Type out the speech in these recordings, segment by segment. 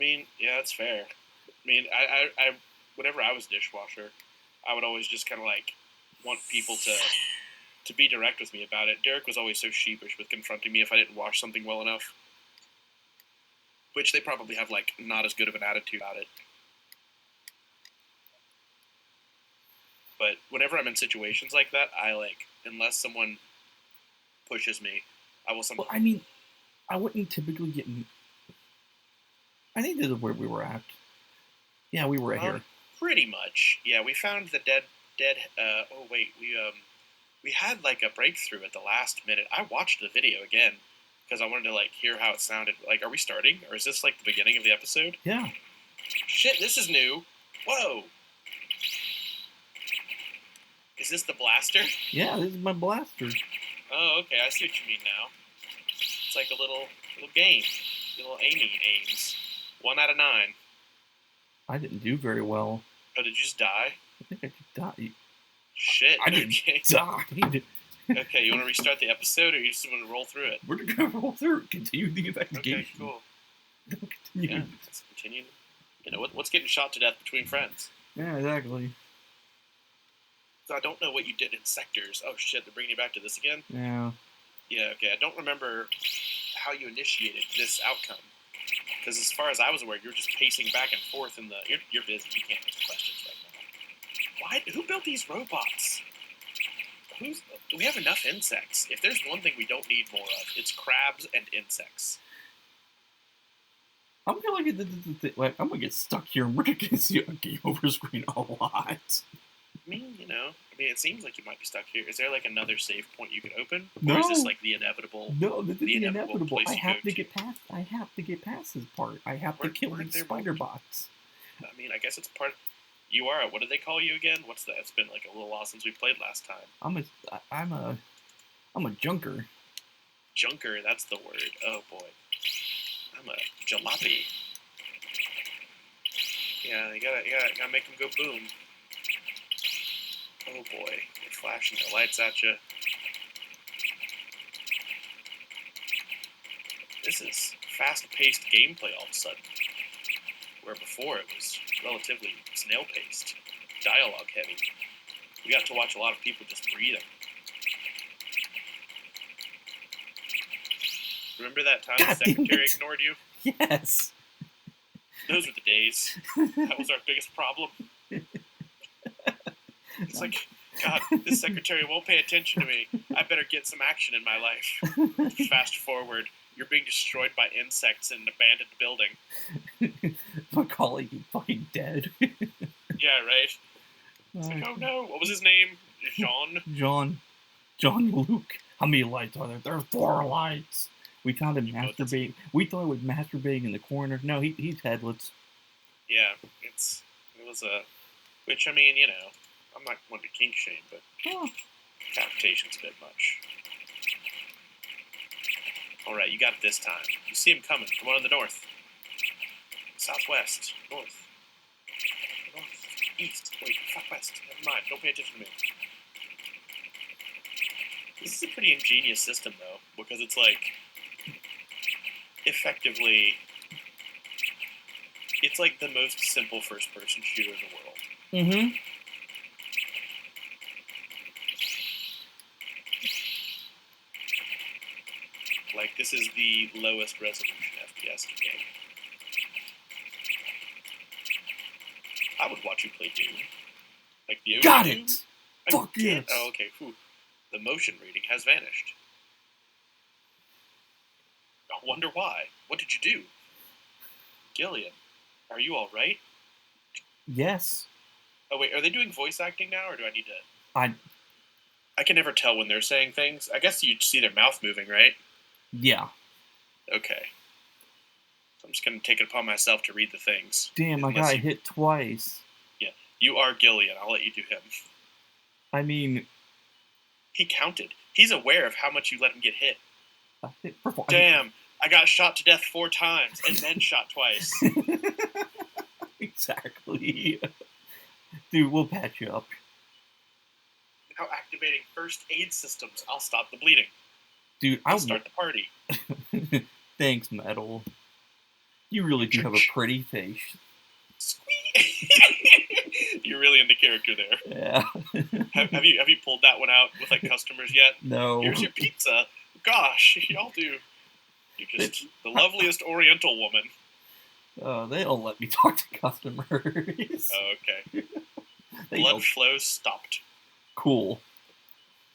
mean, yeah, that's fair. I mean, I whenever I was dishwasher, I would always just kind of like want people to be direct with me about it. Derek was always so sheepish with confronting me if I didn't wash something well enough, which they probably have like not as good of an attitude about it. But whenever I'm in situations like that, I like, unless someone pushes me, I will somehow. Well, I mean, I wouldn't typically get. I think this is where we were at. Yeah, we were here. Pretty much. Yeah, we found the dead. Oh wait, we had like a breakthrough at the last minute. I watched the video again because I wanted to like hear how it sounded. Like, are we starting, or is this like the beginning of the episode? Yeah. Shit, this is new. Whoa. Is this the blaster? Yeah, this is my blaster. Oh, okay. I see what you mean now. It's like a little game. Little Amy aims. 1 out of 9. I didn't do very well. Oh, did you just die? I think I just died. Shit. I didn't die. Okay, you want to restart the episode, or you just want to roll through it? We're gonna roll through it. Continue the investigation. Okay, cool. Continue. Yeah, let's continue. You know, what's getting shot to death between friends? Yeah, exactly. So I don't know what you did in sectors. Oh shit, they're bringing you back to this again? Yeah. Yeah, okay. I don't remember how you initiated this outcome. Because as far as I was aware, you were just pacing back and forth in the... You're busy. You can't answer questions right now. Who built these robots? Do we have enough insects? If there's one thing we don't need more of, it's crabs and insects. I'm gonna I'm gonna get stuck here and we're gonna see a game over screen a lot. I mean, it seems like you might be stuck here. Is there like another save point you can open? No. Or is this like the inevitable? No, this is the inevitable. I have to get past this part. I have to kill these spider bots. I mean, I guess it's part. You are. What do they call you again? What's that? It's been like a little while since we played last time. I'm a junker. Junker, that's the word. Oh boy. I'm a jalopy. Yeah, you gotta make them go boom. Oh boy, they're flashing their lights at you. This is fast-paced gameplay all of a sudden, where before it was relatively snail-paced, dialogue-heavy. We got to watch a lot of people just breathing. Remember that time the secretary ignored you? Yes. Those were the days. That was our biggest problem. It's like, God, this secretary won't pay attention to me. I better get some action in my life. Fast forward, you're being destroyed by insects in an abandoned building. My colleague is fucking dead. Yeah, right? It's like, oh no, what was his name? Jean? John Luke. How many lights are there? There are 4 lights. We found him masturbating. We thought he was masturbating in the corner. No, he's headless. Yeah, it was a... Which, I mean, I'm not one to kink shame, but confrontation's a bit much. Alright, you got it this time. You see him coming. Come on in the north. Southwest. North. East. Wait, fuck west. Never mind. Don't pay attention to me. This is a pretty ingenious system, though, because it's like... Effectively... It's like the most simple first-person shooter in the world. Mm-hmm. Like, this is the lowest resolution FPS game. I would watch you play Doom. Like the OG Got Doom? it! Fuck yes! Oh, okay, whew. The motion reading has vanished. I wonder why. What did you do? Gillian, are you alright? Yes. Oh, wait, are they doing voice acting now, or do I need to... I can never tell when they're saying things. I guess you see their mouth moving, right? Yeah. Okay. So I'm just going to take it upon myself to read the things. Damn, I got hit twice. Yeah, you are Gillian. I'll let you do him. I mean... He counted. He's aware of how much you let him get hit. Damn, I got shot to death 4 times, and then shot twice. Exactly. Dude, we'll patch you up. Now activating first aid systems. I'll stop the bleeding. Dude, I'll start the party. Thanks, Metal. You really do have a pretty face. Squeak! You're really into character there. Yeah. Have you pulled that one out with like customers yet? No. Here's your pizza. Gosh, y'all do. You're just the loveliest Oriental woman. They don't let me talk to customers. Oh, okay. Blood flow stopped. Cool.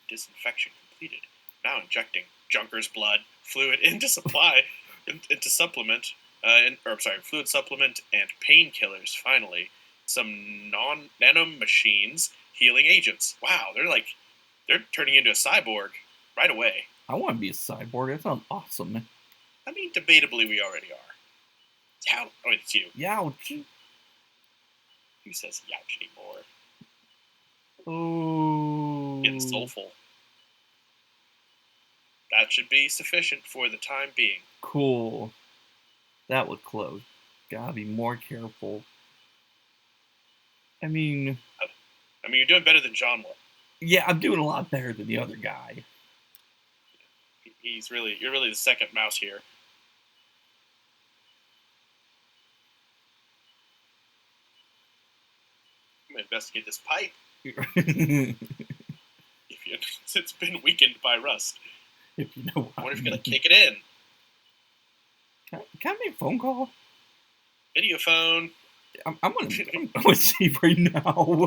Disinfection completed. Now injecting Junker's blood fluid into supply, into supplement, fluid supplement and painkillers. Finally, some nanomachines, healing agents. Wow, they're turning into a cyborg right away. I want to be a cyborg. That sounds awesome. I mean, debatably, we already are. Oh, it's you. Youch. Who says youch anymore? Oh. Getting soulful. That should be sufficient for the time being. Cool. That would close. Gotta be more careful. I mean, you're doing better than John was. Yeah, I'm doing a lot better than the other guy. You're really the second mouse here. I'm gonna investigate this pipe. It's been weakened by rust. If you know what I wonder if you're gonna kick it in. Can I make a phone call? Video phone. I'm gonna see right now.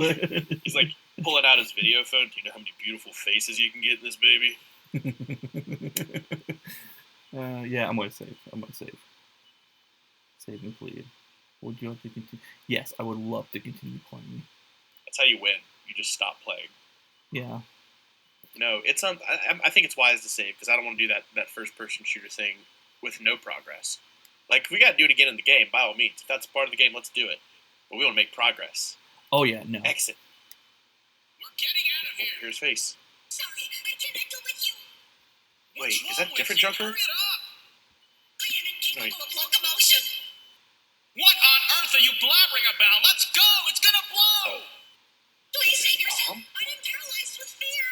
He's like pulling out his video phone. Do you know how many beautiful faces you can get in this baby? Yeah, I'm gonna save. Save and plead. Would you like to continue? Yes, I would love to continue playing. That's how you win. You just stop playing. Yeah. No, it's I think it's wise to save because I don't want to do that first person shooter thing with no progress. Like, if we got to do it again in the game, by all means. If that's part of the game, let's do it. But we want to make progress. Oh, yeah, no. Exit. We're getting out of here. Here's face. Sorry, I can't handle with you. Wait, is that a different Junker? I am incapable of locomotion. What on earth are you blabbering about? Let's go! It's gonna blow! Please save yourself. I am paralyzed with fear.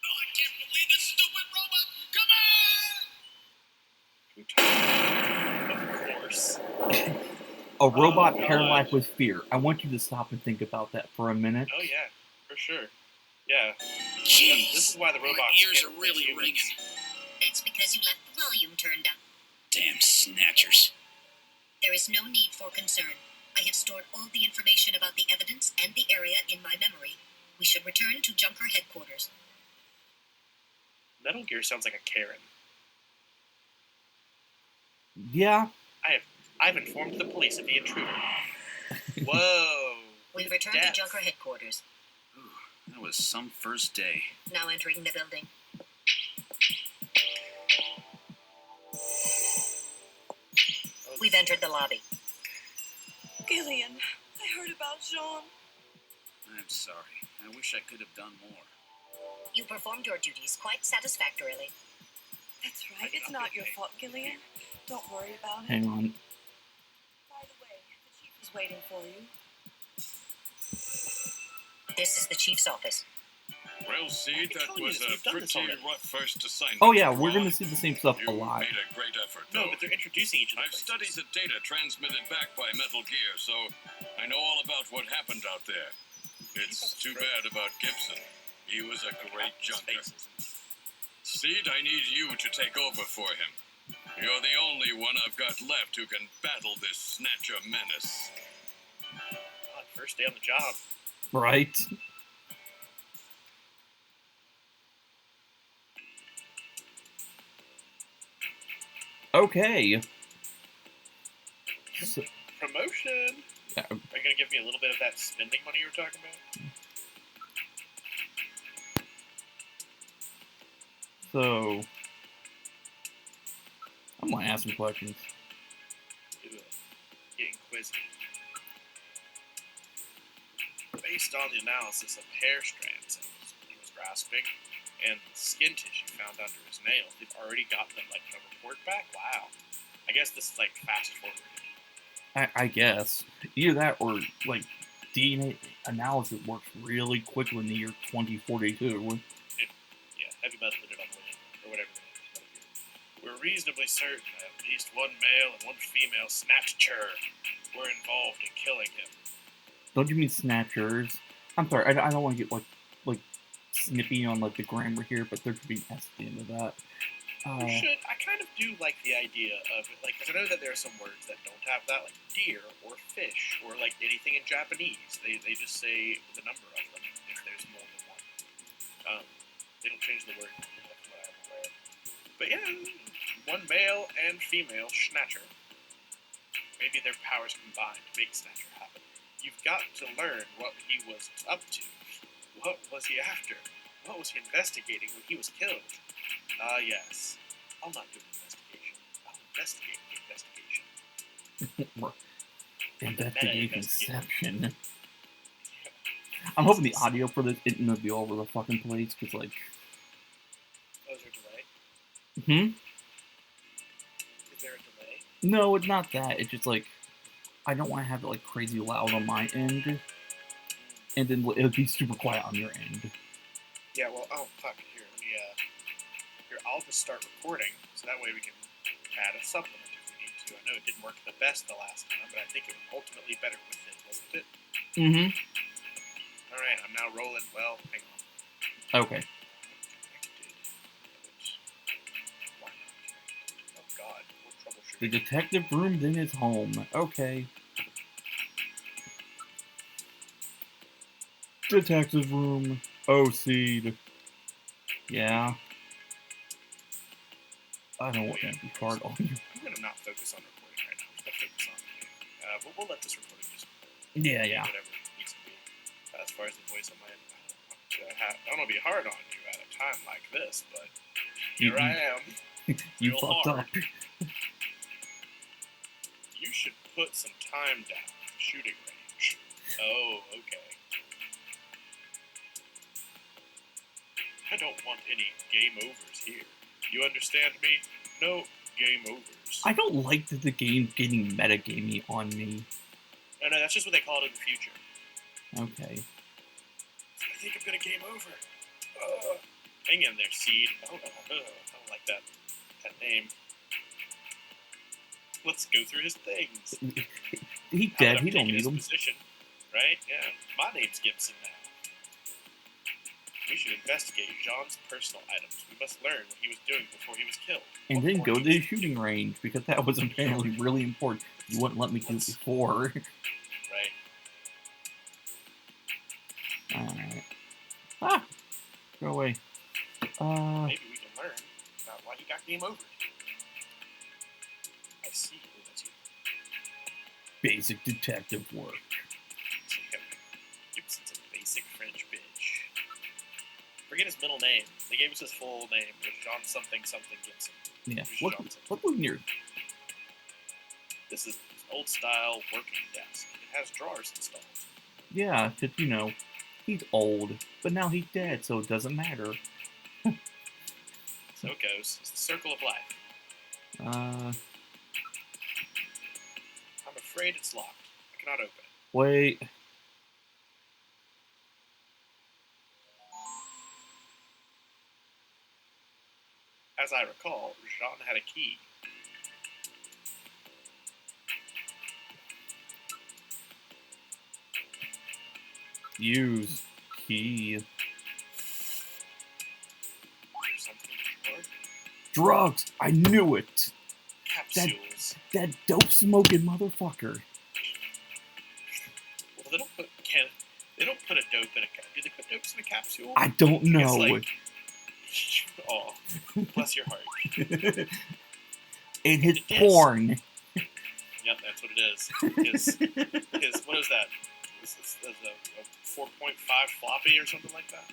Oh, I can't believe this stupid robot! Come on! Of course. A robot paralyzed with fear. I want you to stop and think about that for a minute. Oh, yeah, for sure. Yeah. Jeez, this is why the robots my ears can't are really replace ringing. humans. That's because you left the volume turned up. Damn snatchers. There is no need for concern. I have stored all the information about the evidence and the area in my memory. We should return to Junker headquarters. Metal Gear sounds like a Karen. Yeah. I've informed the police of the intruder. Whoa. We've returned to Junker headquarters. Ooh, that was some first day. Now entering the building. We've entered the lobby. Gillian, I heard about Jean. I'm sorry. I wish I could have done more. You performed your duties quite satisfactorily. That's right. It's not your fault, Gillian. Don't worry about it. Hang on. By the way, the chief is waiting for you. This is the chief's office. Well, see, that was a pretty rough first assignment. Oh, yeah, we're going to see the same stuff You a lot. made a great effort, No, though. but they're introducing each other. I've studied the data transmitted back by Metal Gear, so I know all about what happened out there. It's too bad about Gibson. He was a great junker. Seed, I need you to take over for him. You're the only one I've got left who can battle this Snatcher menace. God, first day on the job. Right? Okay. So, Promotion. yeah, Are you going to give me a little bit of that spending money you were talking about? so I'm going to ask some questions. Do it. Getting quizzy. Based on the analysis of hair strands he was grasping and skin tissue found under his nails, they've already gotten a report back? Wow. I guess this is fast forwarded. I guess. Either that or, DNA analysis works really quickly in the year 2042. Yeah, heavy metal did it on the way, or whatever the name is. We're reasonably certain that at least one male and one female Snatcher were involved in killing him. Don't you mean snatchers? I'm sorry, I don't want to get like snippy on like the grammar here, but there could be an S at the end of that. You should. I kind of do like the idea of it, like, because I know that there are some words that don't have that, like deer or fish or like anything in Japanese. They just say the number of them if there's more than one. They don't change the word. That's what I'm aware of. But yeah, one male and female Snatcher. Maybe their powers combined to make Snatcher happen. You've got to learn what he was up to. What was he after? What was he investigating when he was killed? Yes. I'll not do an investigation. I'll investigate the investigation. Investigationception. I'm hoping the audio for this isn't gonna be all over the fucking place, because, like... Oh, is there a delay? Is there a delay? No, it's not that. It's just, like, I don't want to have it, like, crazy loud on my end, and then it'll be super quiet on your end. Yeah, well, oh, fuck, here, let me, here, I'll just start recording, so that way we can add a supplement if we need to. I know it didn't work the best the last time, but I think it was ultimately better with it, wasn't it? Mm-hmm. Alright, I'm now rolling, well, hang on. Okay. Why not connected? Oh god, more troubleshooting. The detective room's in his home. Okay. Detective room. OC'd. Yeah. I don't want that to be hard on you. I'm gonna not focus on recording right now. I'm just gonna focus on but we'll let this recording just Yeah. whatever it needs to be. As far as the voice on my end, I don't want to be hard on you at a time like this, but here I am. You Real fucked hard. up. You should put some time down for shooting range. Oh, okay. I don't want any game overs here. You understand me? No game overs. I don't like that the game's getting metagamey on me. No, that's just what they call it in the future. Okay. I think I'm gonna game over. Hang in there, Seed. I don't like that name. Let's go through his things. He's dead. He don't need him. Position, right? Yeah. My name's Gibson now. We should investigate John's personal items. We must learn what he was doing before he was killed. And then go to the shooting range, because that was apparently really important. You wouldn't let me do it before. Right. Alright. Ah! Go away. Maybe we can learn about why he got game over. I see. Oh, that's you. Basic detective work. Gibson's a basic French bitch. Forget his middle name. They gave us his full name. It was John something Gibson. Yeah. Johnson. Look near. This is his old style working desk. It has drawers installed. Yeah, because, you know, he's old. But now he's dead, so it doesn't matter. So it goes. It's the circle of life. I'm afraid it's locked. I cannot open it. Wait. As I recall, Jean had a key. Use key. There's something in the drawer. Drugs! I knew it! Capsules. That dope smoking motherfucker. Well, they don't put a dope in a capsule. Do they put dopes in a capsule? I don't know. Like, oh, bless your heart. And his porn. Yep, that's what it is. His what is that? Is a 4.5 floppy or something like that?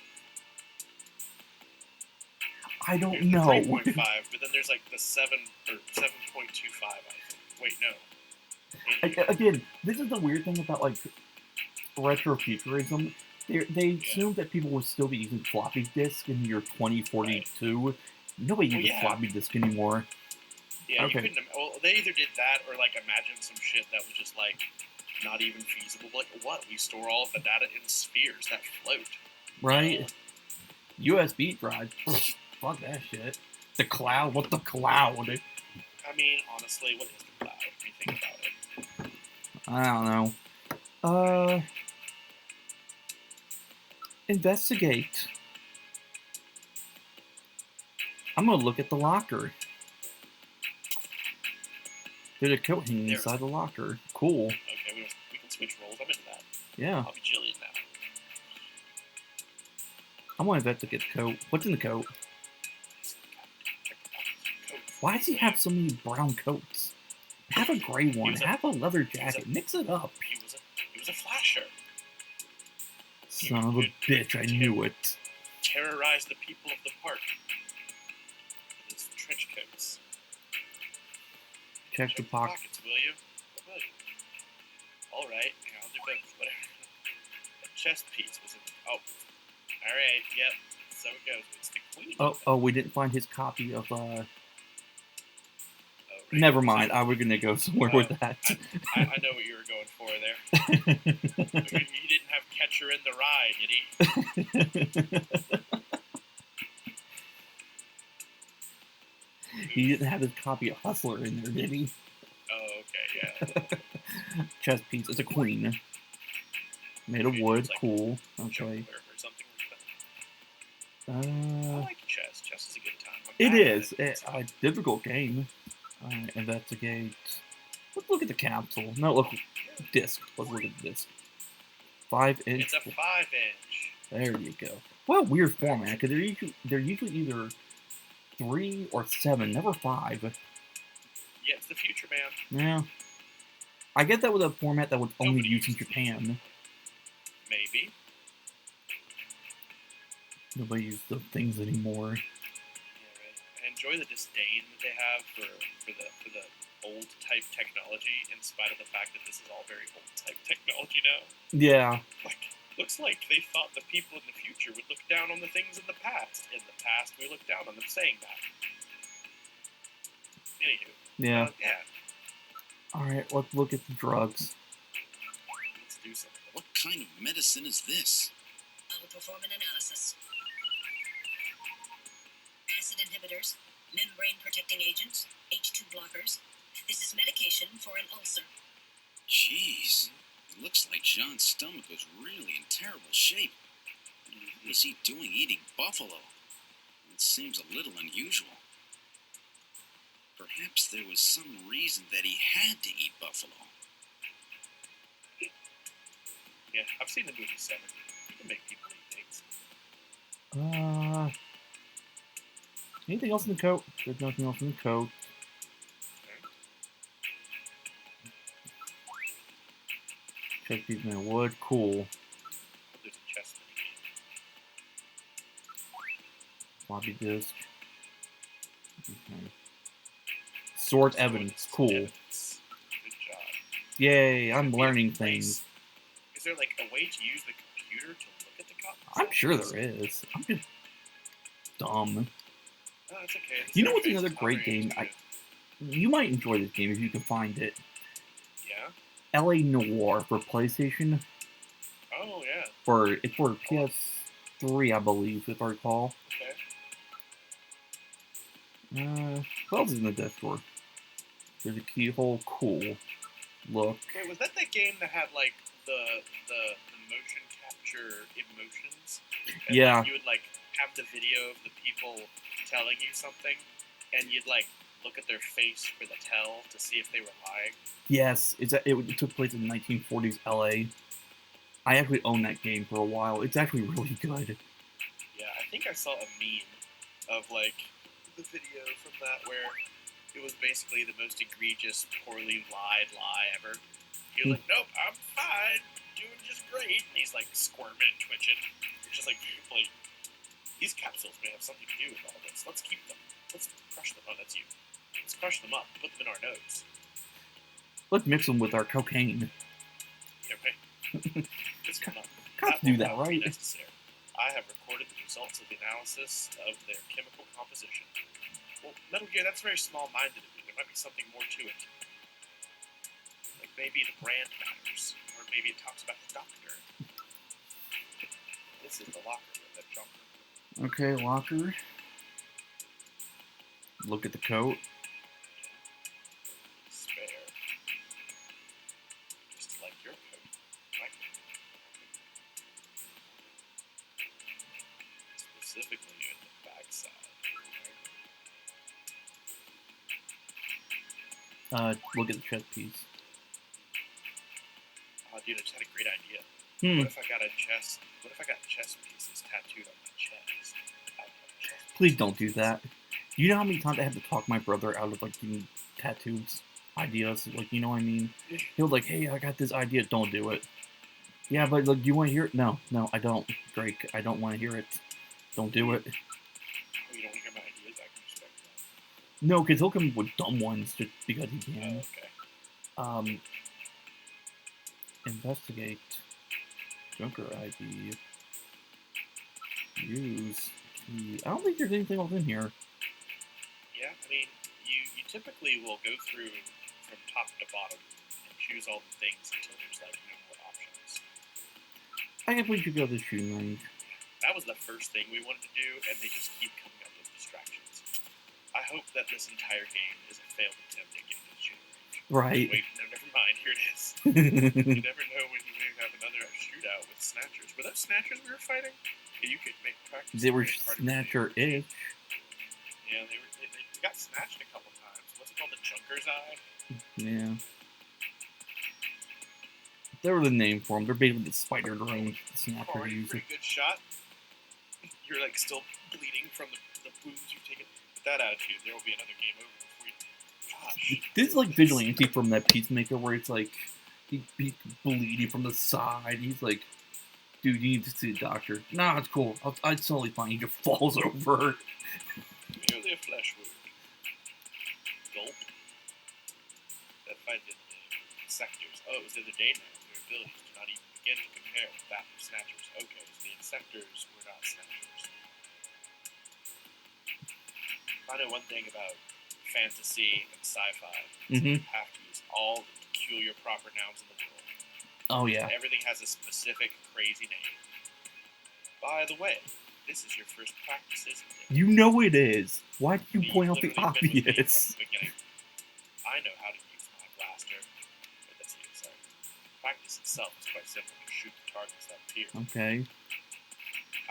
I don't There's know. 3.5, but then there's like the 7 or 7.25. I think. Wait, no. Again, this is the weird thing about like retrofuturism. They assume that people will still be using floppy disk in the year 2042. Right. Nobody uses floppy disk anymore. Yeah, okay. You couldn't. Well, they either did that or like imagine some shit that was just like not even feasible. Like what? We store all of the data in spheres that float. Right. USB drive. Fuck that shit. The cloud? What the cloud? I mean, honestly, what is the cloud? When you think about it. I don't know. Investigate. I'm gonna look at the locker. There's a coat hanging inside the locker. Cool. Okay, we can switch roles. I'm into that. Yeah. I'll be Jillian now. I want to investigate the coat. What's in the coat? Check the coat. Why does he have so many brown coats? Have a gray one. Have a leather jacket. Mix it up. He was a flasher. Son of a bitch, I knew it. Terrorize the people of the park with his trench coats. Check the pockets. Will you? Will you? All right, I'll do both. Whatever. A chest piece was in. Oh, all right. Yep. So it goes. It's the queen. Oh, we didn't find his copy of. Right. Never mind. I was gonna go somewhere with that. I know what you were going for there. He didn't have Catcher in the Rye, did he? He didn't have his copy of Hustler in there, did he? Oh, okay, yeah. Chest piece. It's a queen. Made of wood. Cool. Okay. Or something like that. I like chess. Chess is a good time. It is. It's a difficult game. Investigate. Let's look at the capsule. No, look. Disc. Let's look at the disc. 5-inch. It's a 5-inch. There you go. What a weird format, because they're usually either 3 or 7, never 5. Yeah, it's the future, man. Yeah. I get that with a format that was only used in Japan. Maybe. Nobody uses those things anymore. Yeah, right. I enjoy the disdain that they have for the old type technology, in spite of the fact that this is all very old type technology now. Yeah. Looks like they thought the people in the future would look down on the things in the past. In the past, we look down on them saying that. Anywho. Yeah. Yeah. Alright, let's look at the drugs. Let's do something. What kind of medicine is this? I'll perform an analysis. Acid inhibitors, membrane-protecting agents, H2 blockers. This is medication for an ulcer. Jeez. It looks like John's stomach was really in terrible shape. What was he doing eating buffalo? It seems a little unusual. Perhaps there was some reason that he had to eat buffalo. Yeah, I've seen the movie 7. You can make people eat things. Anything else in the coat? There's nothing else in the coat. Check these in wood. Cool. There's a chest in Floppy disk. Okay. Sword evidence. Cool. Good job. Yay, I'm learning things. Is there like a way to use the computer to look at the copies? I'm sure there is. I'm just dumb. No, it's okay. You know what's another great game? You might enjoy this game if you can find it. Yeah? LA Noire for PlayStation. Oh, yeah. It's for PS3, I believe, if I recall. Okay. What else is in the desk drawer? There's a keyhole. Cool. Look. Wait, was that game that had like the motion capture emotions? And Yeah. like, you would like have the video of the people telling you something, and you'd like look at their face for the tell to see if they were lying. Yes, it took place in the 1940s LA. I actually owned that game for a while. It's actually really good. Yeah, I think I saw a meme of like the video from that where it was basically the most egregious, poorly lied lie ever. You're like, nope, I'm fine, doing just great. And he's like squirming and twitching. It's just like these capsules may have something to do with all this. Let's keep them. Let's crush them. Oh, that's you. Let's crush them up. Put them in our nose. Let's mix them with our cocaine. Yeah, right. Just come on. Can't do that, will not be right? necessary. I have recorded the results of the analysis of their chemical composition. Well, Metal Gear, that's very small-minded of you. There might be something more to it. Like maybe the brand matters, or maybe it talks about the doctor. This is the locker room that John. Okay, locker. Look at the coat. Spare. Just like your coat. Right? Specifically in the backside. Look at the chest piece. Oh, dude, I just had a great idea. Hmm. What if I got chest pieces tattooed on my chest? I would have chest Please pieces. don't do that. You know how many times I had to talk my brother out of like doing tattoos ideas? Like, you know what I mean? He was like, "Hey, I got this idea. Don't do it." Yeah, but like, do you want to hear it? No, I don't, Drake. I don't want to hear it. Don't do it. Oh, you don't hear my ideas? I can respect that. No, because he'll come up with dumb ones just because he Oh, can. okay. Investigate. Junker ID. Use key. I don't think there's anything else in here. Yeah, I mean, you typically will go through from top to bottom and choose all the things until there's like no more options. I guess we should go to the shooting range. That was the first thing we wanted to do, and they just keep coming up with distractions. I hope that this entire game is a failed attempt at getting to the shooting range. Right. Wait, no, never mind. Here it is. You never know when you may have another shootout with Snatchers. Were those Snatchers we were fighting? Yeah, you could make practice. They were make part of your Snatcher-ish. Yeah, they got snatched a couple times. What's it called? The Junker's Eye? Yeah. They were the name for them. They're basically the spider drones the Snatcher Already a uses. pretty good shot. You're like still bleeding from the wounds you've taken. With that attitude, there will be another game over before you. Gosh. This is like Vigilante from that Peacemaker where it's like he's bleeding from the side. He's like, "Dude, you need to see a doctor." Nah, it's cool. It's totally fine. He just falls over. Merely a flesh wound. Gulp. That fight the other day. Sectors. Oh, it was the other day now. Their abilities do not even begin to compare with that of Snatchers. Okay, so the Insectors were not Snatchers. I know one thing about fantasy and sci-fi. Mm-hmm. You have to use all the peculiar proper nouns in the world. Oh yeah. Everything has a specific crazy name. By the way, this is your first practice, isn't it? You know it is. Why do you point out the Literally been with me obvious? from the beginning. I know how to use my blaster. But that's it, sorry. Practice itself is quite simple. You shoot the targets that appear. Okay.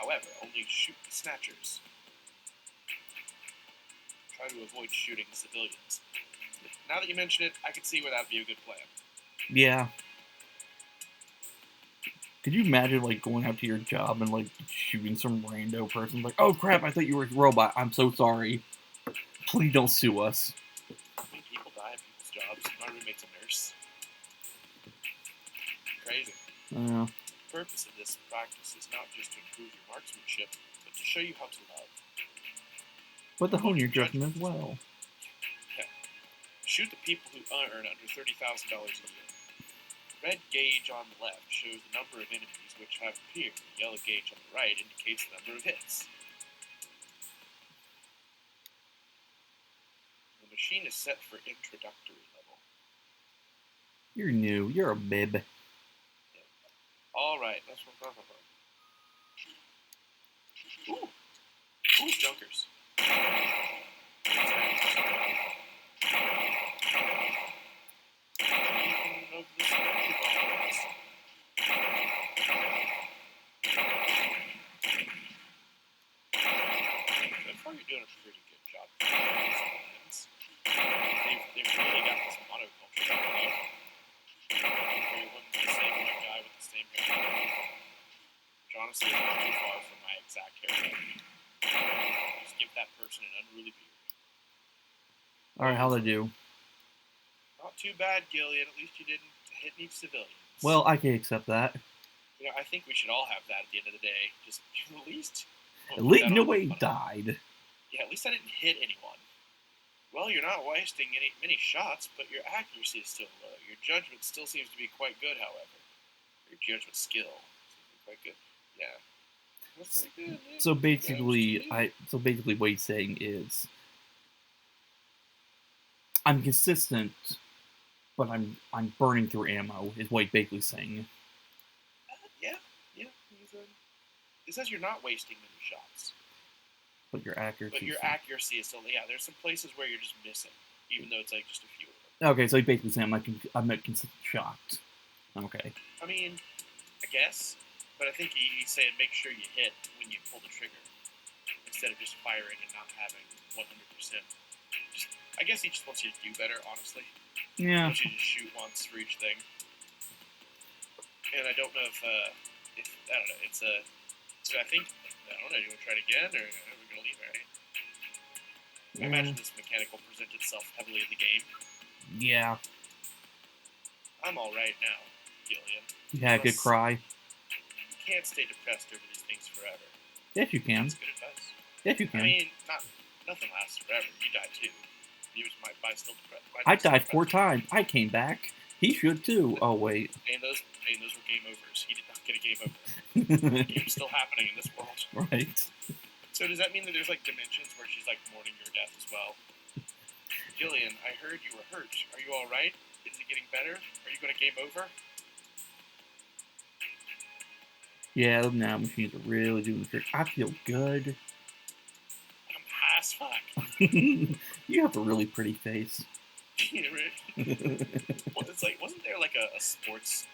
However, only shoot the Snatchers. Try to avoid shooting civilians. Now that you mention it, I can see where that would be a good plan. Yeah. Could you imagine like going out to your job and like shooting some rando person? Like, "Oh crap! I thought you were a robot. I'm so sorry. Please don't sue us." I mean, people die at people's jobs. My roommate's a nurse. Crazy. Yeah. The purpose of this practice is not just to improve your marksmanship, but to show you how to love. But to hone your judgment as well. Yeah. Shoot the people who earn under $30,000 a year. The red gauge on the left shows the number of enemies which have appeared. The yellow gauge on the right indicates the number of hits. The machine is set for introductory level. You're new. You're a bib. Alright, let's work on it. Ooh! Ooh, Junkers. So far, you're doing a pretty good job. They've really got this monoculture down low. Everyone's the same white guy with the same hair. Which honestly is not too far from my exact haircut. Just give that person an unruly beard. Alright, how'd I do? Not too bad, Gillian. At least you didn't hit any civilians. Well, I can accept that. You know, I think we should all have that at the end of the day. Just at least. At least nobody died. Yeah, at least I didn't hit anyone. Well, you're not wasting many shots, but your accuracy is still low. Your judgment still seems to be quite good, however. Your judgment skill seems to be quite good. Yeah. That's pretty good. Yeah. So basically what he's saying is I'm consistent, but I'm burning through ammo, is what he's basically saying. Yeah. It says you're not wasting many shots. But your accuracy. But your accuracy is still, yeah. There's some places where you're just missing, even though it's like just a few of them. Okay, so you basically saying I'm not consistently shocked. Okay. I mean, I guess, but I think he's saying make sure you hit when you pull the trigger instead of just firing and not having 100%. I guess he just wants you to do better, honestly. Yeah. He wants you to shoot once for each thing. And I don't know if I don't know. It's a. So I think I don't know. You want to try it again, or are we gonna leave it? Right? I imagine this mechanic will present itself heavily in the game. Yeah. I'm all right now, Gillian. You had a good cry. You can't stay depressed over these things forever. Yes, you can. That's good advice. Yes, you can. I mean, nothing lasts forever. You die too. You might still depressed. I died 4 times. I came back. He should too. Oh wait. And those were game overs. He did not get a game over. The game's still happening in this world. Right. So does that mean that there's like dimensions where she's like mourning your death as well? Gillian, I heard you were hurt. Are you all right? Is it getting better? Are you going to game over? Yeah, those now machines are really doing the trick. I feel good. I'm high as fuck. You have a really pretty face. Well, it's like, wasn't there like a sports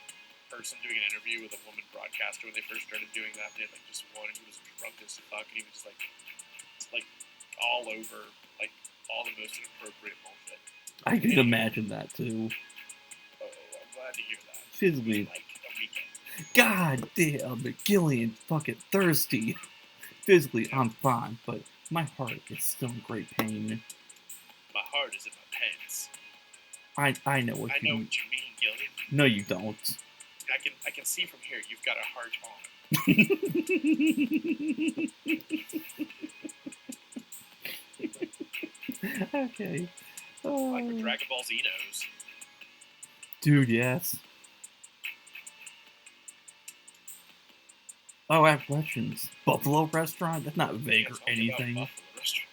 person doing an interview with a woman broadcaster when they first started doing that? They had like just one, and he was drunk as fuck, and he was just like all over like all the most inappropriate bullshit. I can imagine that too. Oh, I'm glad to hear that. Physically. Like a weekend. God damn, but Gillian fucking thirsty. Physically, I'm fine, but my heart is still in great pain. My heart is in my pants. I know what you mean. What you mean, Gillian. No, you don't. I can see from here you've got a heart on. Okay. Like with Dragon Ball Z knows. Dude, yes. Oh, I have questions. Buffalo restaurant? That's not vague or anything. Buffalo restaurant.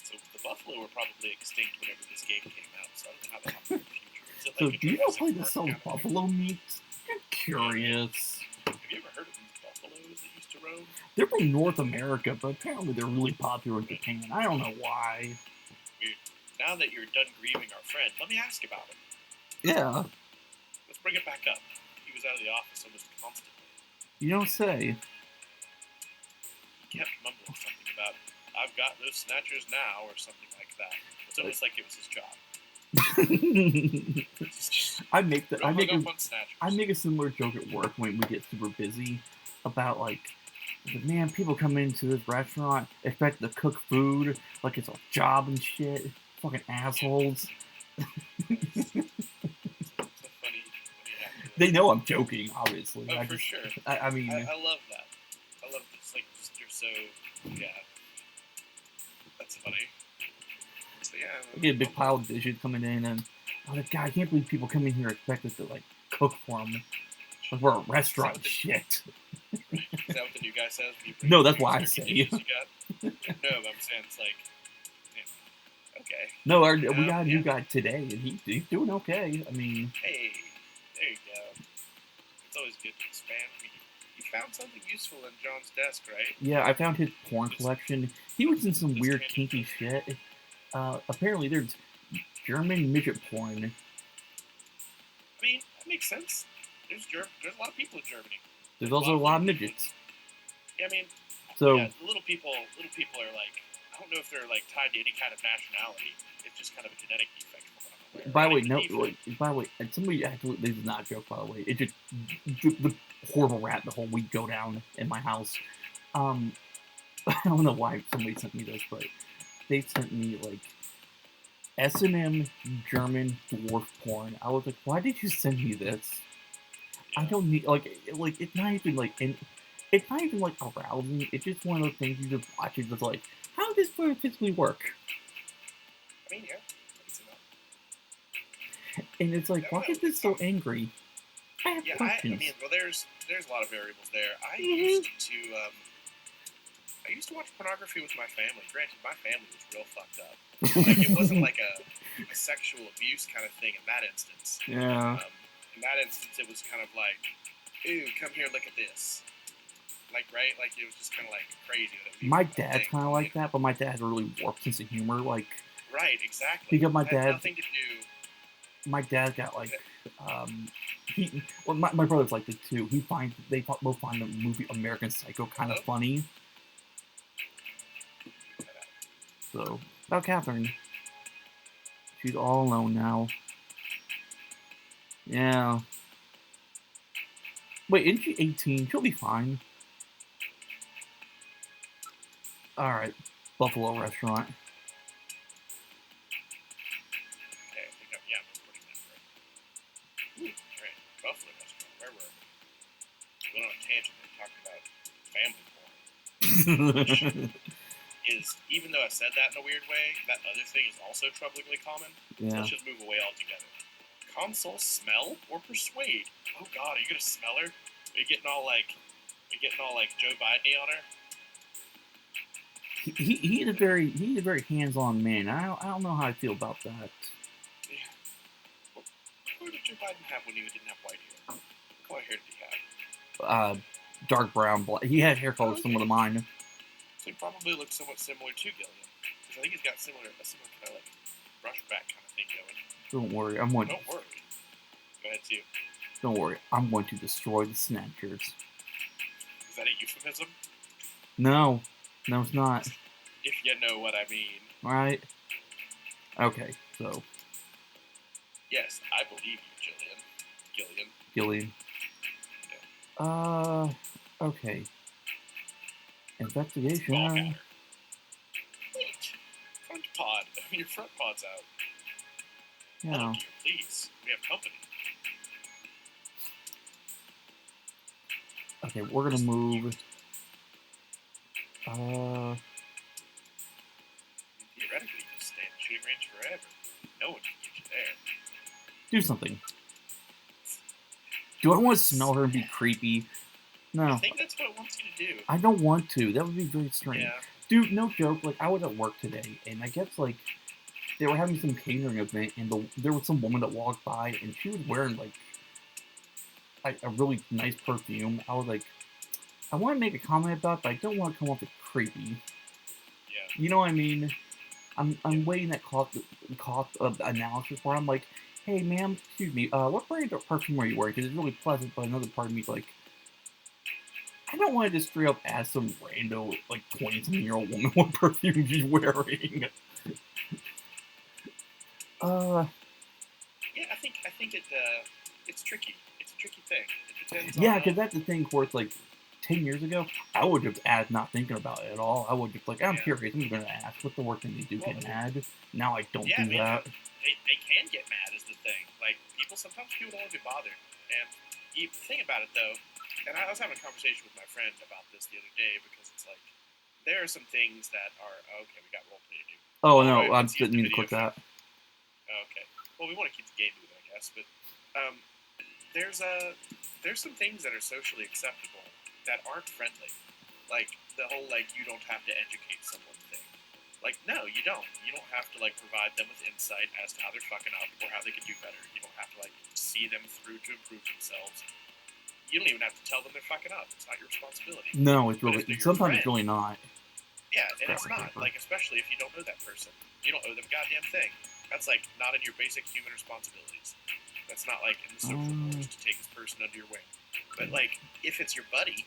So the buffalo were probably extinct whenever this game came out, so I don't know how they'll have in the future. So do you know how to sell buffalo meat? I'm curious. Have you ever heard of these buffaloes that used to roam? They're from North America, but apparently they're really popular in Japan. I don't know why. Now that you're done grieving our friend, let me ask about him. Yeah. Let's bring it back up. He was out of the office almost constantly. You don't say. He kept mumbling something about, I've got those snatchers now, or something like that. It's almost like it was his job. I make a similar joke at work when we get super busy about like, man, people come into this restaurant expect to cook food like it's a job and shit. Fucking assholes. They know I'm joking, obviously. Oh, for sure. I mean, I love that. I love this. Like, you're so, yeah. That's funny. So yeah. I get a big pile of dishes coming in, and God, I can't believe people come in here expect us to like cook for them. Like we're a restaurant. Shit. Is that what the new guy says? No, that's why I say. No, but I'm saying it's like, yeah, okay. No, we got a new guy today, and he's doing okay. I mean. Hey, there you go. It's always good to expand. I mean, you found something useful in John's desk, right? Yeah, I found his porn collection. He was in some weird kinky shit. Apparently there's German midget porn. I mean, that makes sense. There's a lot of people in Germany. There's also a lot of midgets. Yeah, I mean, so yeah, little people are like, I don't know if they're like tied to any kind of nationality. It's just kind of a genetic defect from what I'm aware. By the way, no. By the way, somebody actually, this is not a joke. By the way, it just the horrible rabbit hole we go down in my house. I don't know why somebody sent me this, but they sent me like S&M German dwarf porn. I was like, why did you send me this? I don't need like it's not even like it's not even like arousing. It's just one of those things you just watch. It's just like, how does this physically work? I mean, yeah. And it's like, why is this so angry? I have questions. I mean, well, there's a lot of variables there. I used to watch pornography with my family. Granted, my family was real fucked up. Like, it wasn't like a sexual abuse kind of thing in that instance. Yeah. In that instance, it was kind of like, ooh, come here, look at this. Like, right? Like, it was just kind of, like, crazy that it My was a dad's thing, kind of like you know? that, but my dad has a really warped sense of humor. Like, Right, exactly. because my It had dad, nothing to do... my dad got like, my brother's like this too. Both find the movie American Psycho kind of funny. So about Catherine, she's all alone now. Yeah. Wait, isn't she 18? She'll be fine. Alright. Buffalo restaurant. Okay, I think I'm recording that right. Ooh, right. Buffalo restaurant. Where were we? We went on a tangent and talking about family porn. Is, even though I said that in a weird way, that other thing is also troublingly common. Yeah. Let's just move away altogether. Console smell or persuade? Oh god, are you gonna smell her? Are you getting all like Joe Biden on her? He's a very hands-on man. I don't know how I feel about that. Yeah. What did Joe Biden have when he didn't have white hair? What color hair did he have? Dark brown, black. He had hair color similar to mine. So he probably looks somewhat similar to Gillian. Because I think he's got a similar kind of like brushback kind of thing going. Don't worry, Don't worry. Go ahead, too. Don't worry, I'm going to destroy the Snatchers. Is that a euphemism? No, it's not. If you know what I mean. Right? Okay, so. Yes, I believe you, Gillian. Gillian. Okay. Investigation. Ball counter. Wait. Front pod. Your front pod's out. Yeah. Hello, dear, please. We have company. Okay, we're gonna move. Theoretically, you can stay in the shooting range forever. No one can get you there. Do something. Do I want to smell her and be creepy? No. I think that's what it wants you to do. I don't want to. That would be very strange. Yeah. Dude, no joke. Like, I was at work today, and I guess, like, they were having some catering event, and there was some woman that walked by, and she was wearing, like, a really nice perfume. I was like, I want to make a comment about it, but I don't want to come off as creepy. Yeah. You know what I mean? I'm weighing that cost analysis where I'm like, hey, ma'am, excuse me, what brand of perfume are you wearing? Because it's really pleasant, but another part of me's like, I don't want to just straight up ask some rando, like, 20-something-year-old woman what perfume she's wearing. Yeah, I think it's tricky. It's a tricky thing. It depends. Yeah, because that's the thing where it's like 10 years ago, I would have asked, not thinking about it at all. I would just like, I'm curious. I'm going to ask what the work thing they do get mad. Now I don't do that. They can get mad is the thing. Like sometimes people don't want to be bothered. And the thing about it though, and I was having a conversation with my friend about this the other day because it's like there are some things that are okay. We got roleplay to do. Oh no, I didn't mean to click that. Okay. Well, we want to keep the game moving, I guess, but there's some things that are socially acceptable that aren't friendly, like the whole like you don't have to educate someone thing. Like, no, you don't. You don't have to like provide them with insight as to how they're fucking up or how they can do better. You don't have to like see them through to improve themselves. You don't even have to tell them they're fucking up. It's not your responsibility. No, it's really sometimes it's really not. Yeah, and it's not. Like, especially if you don't know that person. You don't owe them a goddamn thing. That's, like, not in your basic human responsibilities. That's not, like, in the social rules to take this person under your wing. But, like, if it's your buddy,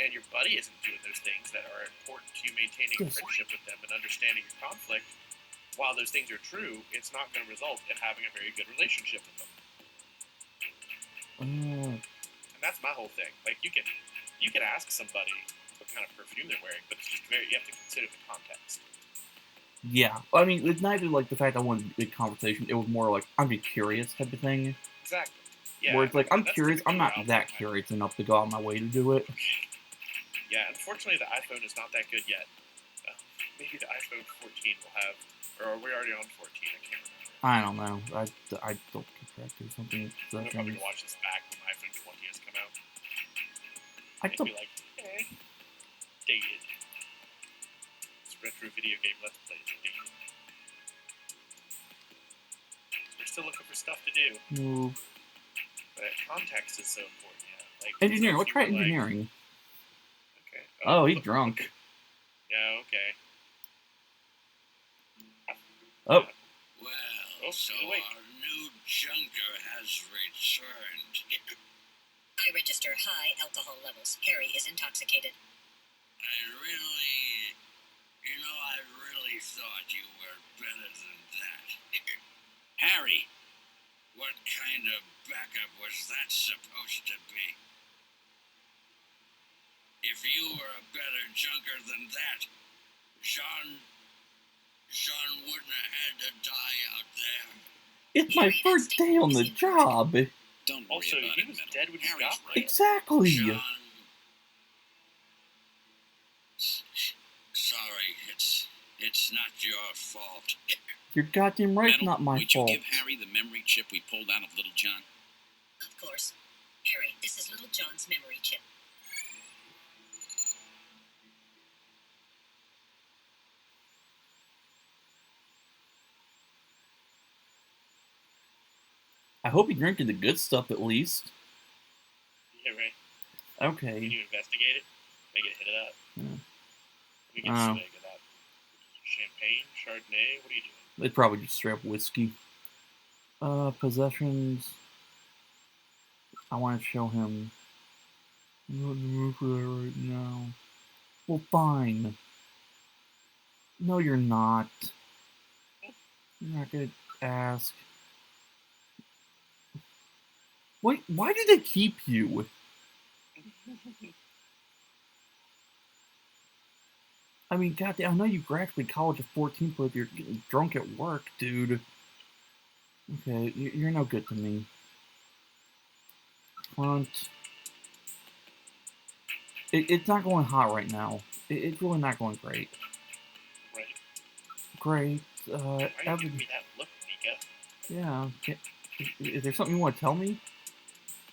and your buddy isn't doing those things that are important to you maintaining a friendship with them and understanding your conflict, while those things are true, it's not going to result in having a very good relationship with them. And that's my whole thing. Like, you can ask somebody what kind of perfume they're wearing, but it's just you have to consider the context. Yeah, I mean, it's neither like the fact I wanted a big conversation. It was more like I'm just curious type of thing. Exactly. Yeah. Where it's like I'm curious. I'm not that curious enough to go out of my way to do it. Yeah, unfortunately, the iPhone is not that good yet. Maybe the iPhone 14 will have, or are we already on 14? I can't remember. I don't know. I don't keep track of something. I'm probably gonna watch this back when iPhone 20 has come out. I'd be like, hey, dated. This retro video game Let's Play is dated. We're still looking for stuff to do. Move. But context is so important, yeah. Like engineering. Let's try engineering. Okay. Oh, he's look- drunk. Yeah, okay. Oh. Well, Oh, so he's awake. our new junker has returned. I register high alcohol levels. Harry is intoxicated. I really thought you were better than that. Harry, what kind of backup was that supposed to be? If you were a better junker than that, Jean wouldn't have had to die out there. It's my first day on the job. Don't worry Also, about he it, was Metal. dead when he Harry's got right. there. Exactly. Jean... Sorry, it's not your fault. You're goddamn right, Metal, not my would fault. you give Harry the memory chip we pulled out of Little John? Of course. Harry, this is Little John's memory chip. I hope you're drinking the good stuff at least. Yeah, right. Can Okay. you investigate it? Make it hit it up. Yeah. You can swig of that. Champagne, Chardonnay. What are you doing? They probably just straight up whiskey. Possessions. I want to show him. I'm not in the mood for that right now. Well, fine. No, you're not. You're not gonna ask. Wait, why did they keep you? I mean, goddamn, I know you graduated college at 14, but you're getting drunk at work, dude. Okay, you're no good to me. Front. It's not going hot right now. It's really not going great. Right. Great. Why are you giving Evan. me that look, Mika? Yeah. Is there something you want to tell me?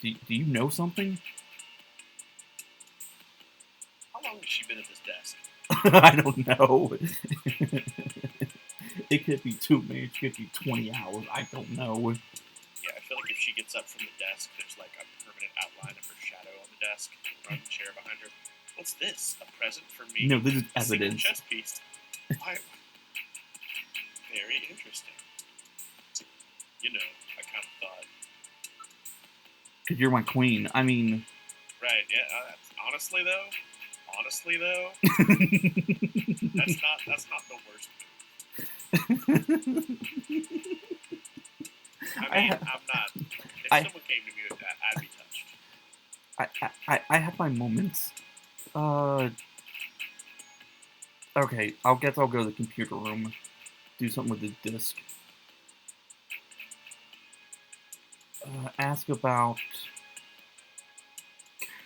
Do you know something? How long has she been at this desk? I don't know. It could be 2 minutes, it could be 20 hours. I don't know. Yeah, I feel like if she gets up from the desk, there's like a permanent outline of her shadow on the desk, or on the chair behind her. What's this? A present for me? No, this is A single evidence. chess piece. Why? Very interesting. You know, I kind of thought. Because you're my queen. I mean... Right, yeah. Honestly, though, that's not the worst move. I mean, I'm not. If someone came to me with that, I'd be touched. I have my moments. Okay, I'll go to the computer room. Do something with the disc. Ask about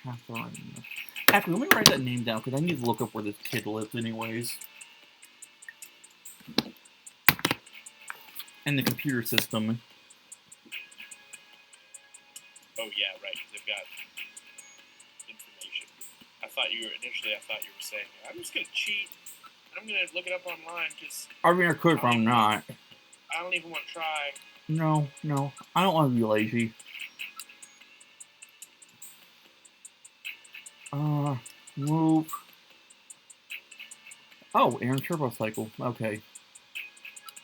Catherine. Actually, let me write that name down, because I need to look up where this kid lives anyways. And the computer system. Oh yeah, right. Because they've got information. I thought you were saying, I'm just gonna cheat. I'm gonna look it up online because I mean, I could, but I'm not. I don't even want to try. No, I don't want to be lazy. Move. Oh, Aaron Turbo Cycle. Okay.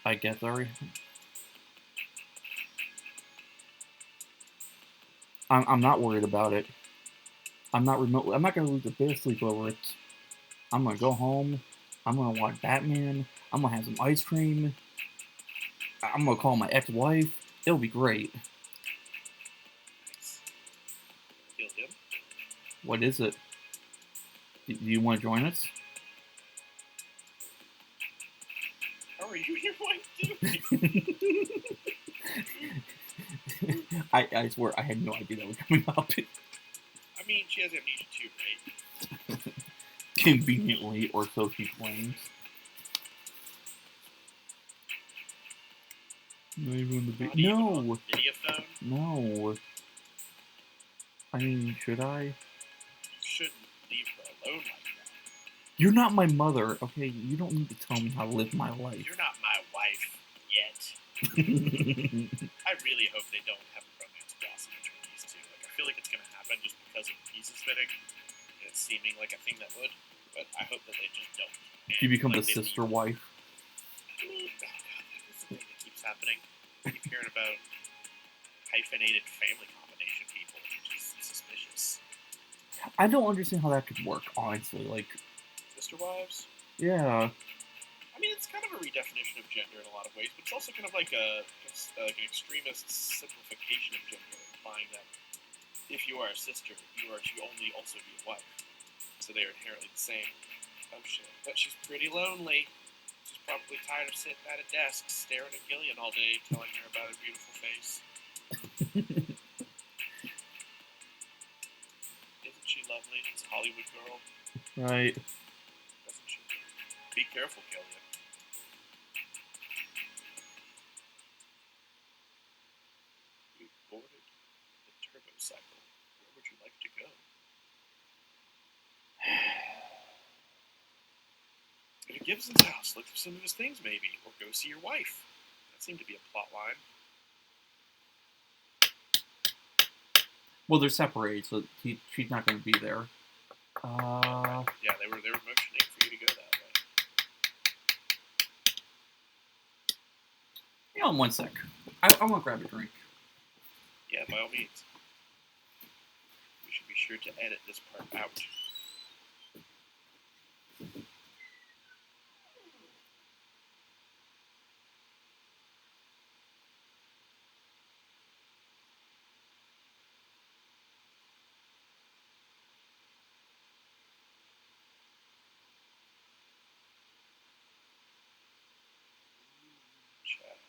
I guess, sorry. I'm not worried about it. I'm not gonna lose a bit of sleep over it. I'm gonna go home. I'm gonna watch Batman. I'm gonna have some ice cream. I'm gonna call my ex-wife. It'll be great. Nice. Kill him. What is it? Do you want to join us? How are you and your wife doing? I swear I had no idea that was coming up. I mean, she has amnesia too, right? Conveniently, or so she claims. Not even the Not even on no, the video phone? no. I mean, should I? You shouldn't leave her alone like that. You're not my mother, okay? You don't need to tell me how to live my life. You're not my wife yet. I really hope they don't have a romance blossom between these two. Like, I feel like it's gonna happen just because of the pieces fitting. it seeming like a thing that would, but I hope that they just don't. She becomes Like, a sister wife. I mean, oh god, that's the thing that keeps happening. I keep hearing about hyphenated family combination people, which is suspicious. I don't understand how that could work, honestly. Like, Sister wives? yeah. I mean, it's kind of a redefinition of gender in a lot of ways, but it's also kind of like an extremist simplification of gender, implying that if you are a sister, you are to only also be a wife. So they are inherently the same. Oh shit. But she's pretty lonely. She's probably tired of sitting at a desk, staring at Gillian all day, telling her about her beautiful face. Isn't she lovely? This Hollywood girl. Right. Doesn't she? Be careful, Gillian. We've boarded the turbo cycle. Where would you like to go? Go to Gibson's house, look through some of his things maybe, or go see your wife. That seemed to be a plot line. Well, they're separated, so she's not going to be there. Yeah, they were motioning for you to go that way. Hang on 1 sec. I want to grab a drink. Yeah, by all means. We should be sure to edit this part out. Child,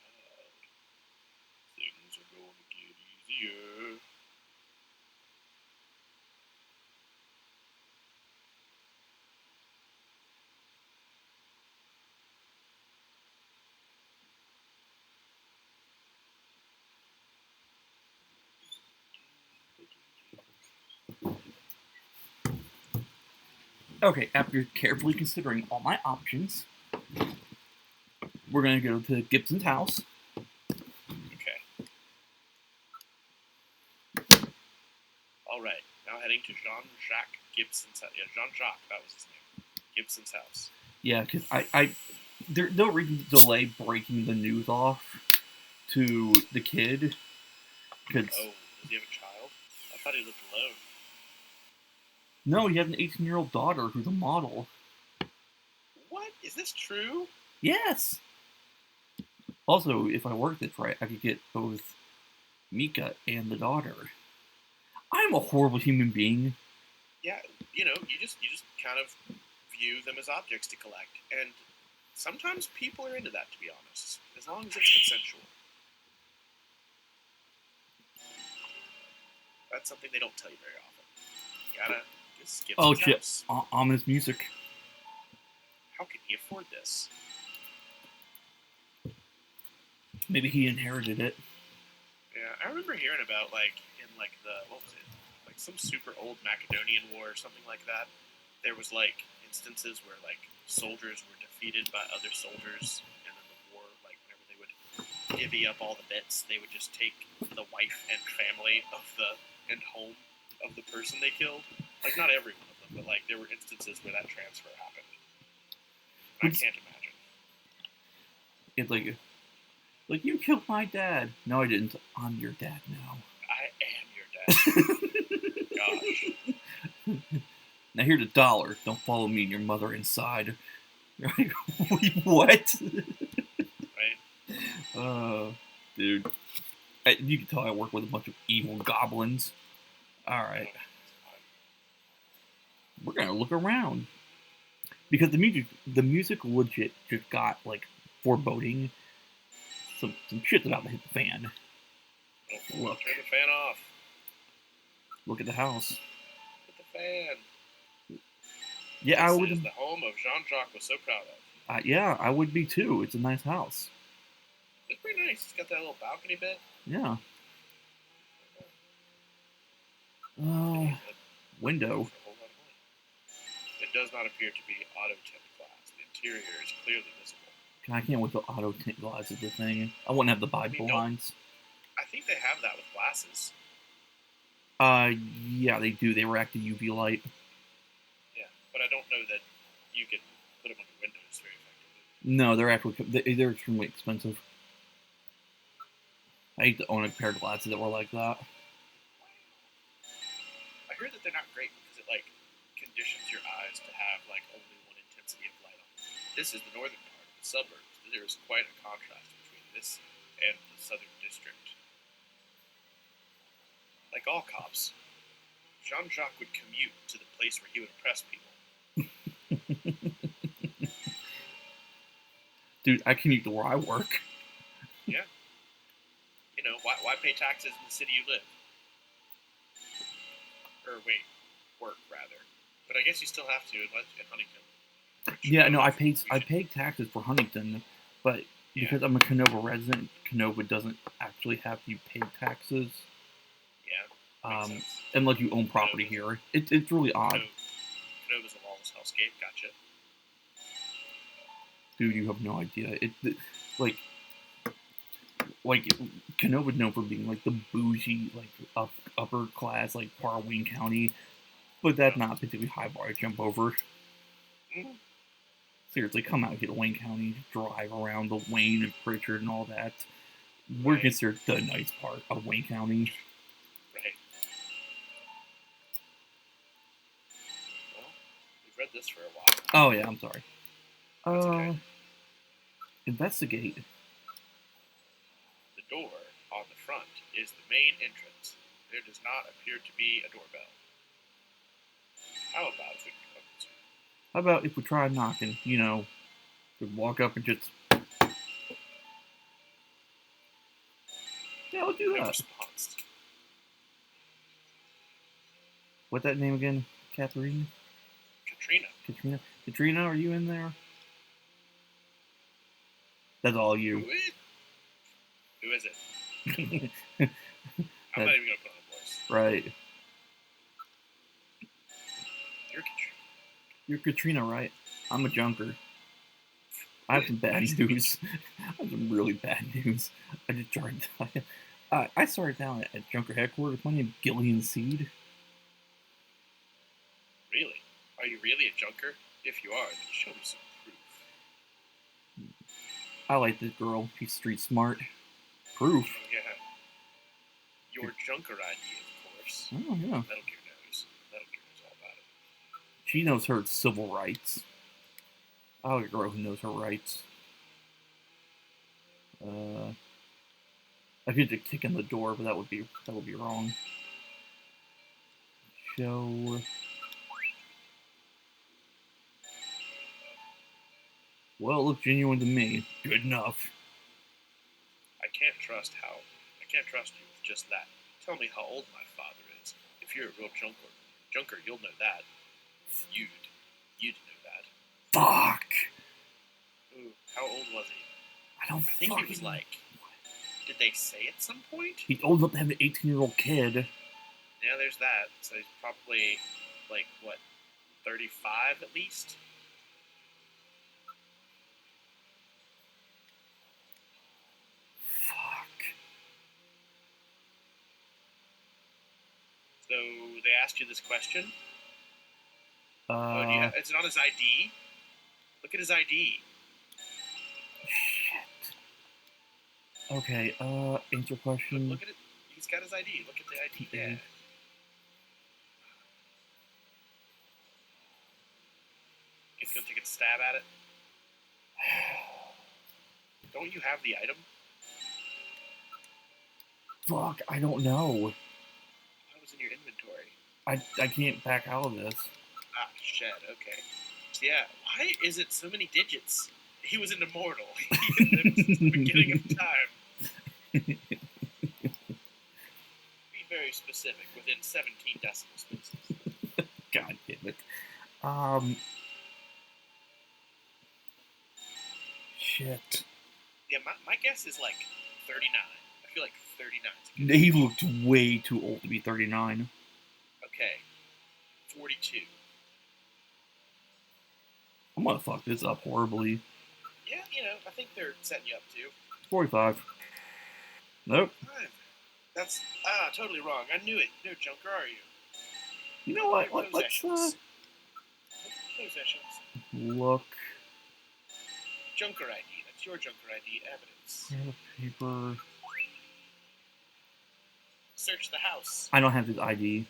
things are going to get easier. Okay, after carefully considering all my options, we're going to go to Gibson's house. Okay. Alright, now heading to Jean-Jacques Gibson's house. Yeah, Jean-Jacques, that was his name. Gibson's house. Yeah, because there's no reason to delay breaking the news off to the kid. Cause, Oh, does he have a child? I thought he lived alone. no, he has an 18-year-old daughter who's a model. What? Is this true? Yes! Also, if I work this right, I could get both Mika and the daughter. I'm a horrible human being. Yeah, you just kind of view them as objects to collect, and sometimes people are into that, to be honest, as long as it's consensual. That's something they don't tell you very often. You gotta just skip Oh some shit! house. Ominous music. How can he afford this? Maybe he inherited it. Yeah, I remember hearing about what was it? Like some super old Macedonian war or something like that. There was like instances where like soldiers were defeated by other soldiers, and then the war, like whenever they would divvy up all the bits, they would just take the wife and family and home of the person they killed. Like not every one of them, but like there were instances where that transfer happened. I can't imagine. It's like you killed my dad. No, I didn't. I'm your dad now. I am your dad. Gosh. Now here's $1. Don't follow me and your mother inside. Like, what? Right? Dude. You can tell I work with a bunch of evil goblins. Alright. We're gonna look around. Because the music legit just got, like, foreboding. Some shit's about to hit the fan. Look. Turn the fan off. Look at the house. Hit the fan. Yeah, This I would. is the home of Jean-Jacques was so proud of. Yeah, I would be too. It's a nice house. It's pretty nice. It's got that little balcony bit. Yeah. Window. It does not appear to be auto tint glass. The interior is clearly visible. I can't wait till auto tint glass is the thing. I wouldn't have the Bible lines. I think they have that with glasses. Yeah, they do. They react to UV light. but I don't know that you can put them on your windows very effectively. No, they're extremely expensive. I used to own a pair of glasses that were like that. I heard that they're not great because it like conditions your eyes to have like only one intensity of light on them. This is the northern part of the suburbs. There is quite a contrast between this and the southern district. Like all cops, Jean-Jacques would commute to the place where he would oppress people. Dude, I commute to where I work. Yeah. You know, why pay taxes in the city you live? Or wait, work rather. But I guess you still have to in Huntington. Yeah, no, I paid taxes for Huntington, but because I'm a Canova resident, Canova doesn't actually have you pay taxes. Yeah. Unless you own property here. It's really odd. Canova's a lawless hellscape, gotcha. Dude, you have no idea. Like Canova's known for being like the bougie, like upper class, like part of Wayne County, but that's not particularly high bar to jump over. Mm-hmm. Seriously, come out here to Wayne County, drive around the Wayne and Pritchard and all that. We're considered the nice part of Wayne County. Right. Well, we've read this for a while. Oh yeah, I'm sorry. That's okay. Investigate. The door on the front is the main entrance. There does not appear to be a doorbell. How about if we open it? How about if we try knocking? You know, we walk up and just. Yeah, let's do that. Response. What's that name again? Catherine? Katrina. Katrina, are you in there? That's all you. Who is it? I'm not even gonna put on a voice. Right. You're Katrina. You're Katrina, right? I'm a junker. I have some bad news. I have some really bad news. I just started. I started down at Junker headquarters. My name's Gillian Seed. Really? Are you really a junker? If you are, then show me some proof. I like this girl. She's street smart. Proof. Yeah. Your junker ID, of course. Oh, yeah. Metal Gear knows. Metal Gear knows all about it. She knows her civil rights. I like a girl who knows her rights. I could just kick in the door, but that would be wrong. Show. Well, it looks genuine to me. Good enough. I can't trust you with just that. Tell me how old my father is. If you're a real junker, you'll know that. You'd know that. Fuck. Ooh, how old was he? I think he was like. Did they say at some point? He's old enough to have an 18-year-old kid. Yeah, there's that. So he's probably like what, 35 at least. So they asked you this question. Is it on his ID? Look at his ID. Shit. Okay. Answer question. Look at it. He's got his ID. Look at the ID. Yeah. He's gonna take a stab at it. Don't you have the item? Fuck. I don't know. In your inventory. I can't back out of this. Ah, shit, okay. Yeah, why is it so many digits? He was an immortal. He lived since the beginning of time. Be very specific, within 17 decimal spaces. God damn it. Shit. Yeah, my guess is like 39. I feel like 39. He looked way too old to be 39. Okay. 42. I'm gonna fuck this up horribly. Yeah, I think they're setting you up too. 45. Nope. That's totally wrong. I knew it. No junker, are you? You know what? Let's Possessions. Look. Junker ID. That's your Junker ID evidence. Grab a paper. Search the house. I don't have his ID.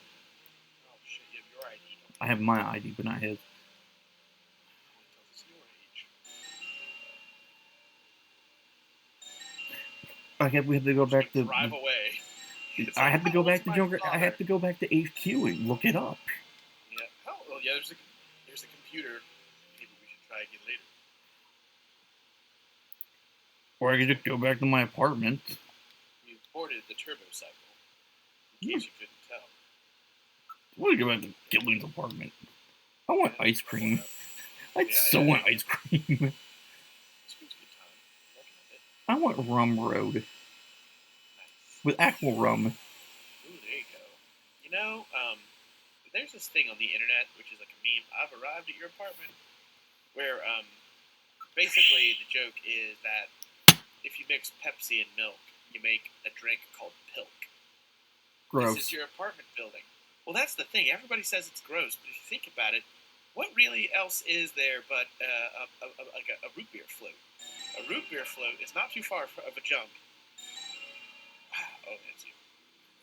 Oh shit, you have your ID. I have my ID, but not his. It tells us your age. Okay, we have to go back to. Drive away. I have to go back to my Joker. I father? have to go back to HQ and look it up. Yeah. Oh, well, yeah. There's a computer. Maybe we should try again later. Or I could just go back to my apartment. We've boarded the turbo cycle. In case you couldn't tell. I want to go back to Gillian's apartment. I want ice cream. I so want ice cream. Ice cream's a good time. Recommend it. I want Rum Road Nice. with actual rum. Ooh, there you go. You know, there's this thing on the internet, which is like a meme. I've arrived at your apartment, where basically the joke is that if you mix Pepsi and milk, you make a drink called Pilk. Gross. This is your apartment building. Well, that's the thing. Everybody says it's gross, but if you think about it, what really else is there but a root beer float? A root beer float is not too far of a jump. Oh, that's you.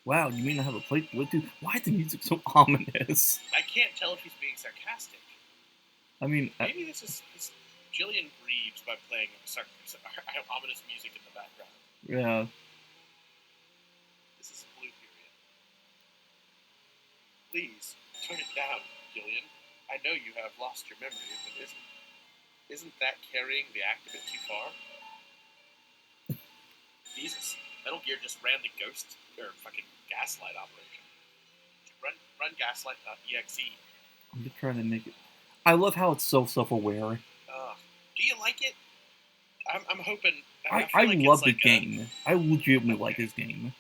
Wow, you mean I have a plate to live to? Why is the music so ominous? I can't tell if he's being sarcastic. I mean, Maybe this is Jillian grieves by playing ominous music in the background. yeah. This is a blue period. Please, turn it down, Jillian. I know you have lost your memory, but isn't that carrying the act a bit too far? Jesus, Metal Gear just ran the ghost or fucking gaslight operation. Run gaslight.exe. I'm just trying to make it. I love how it's so self-aware. Do you like it? I'm hoping. I feel like love it's the like game. I legitimately like this game.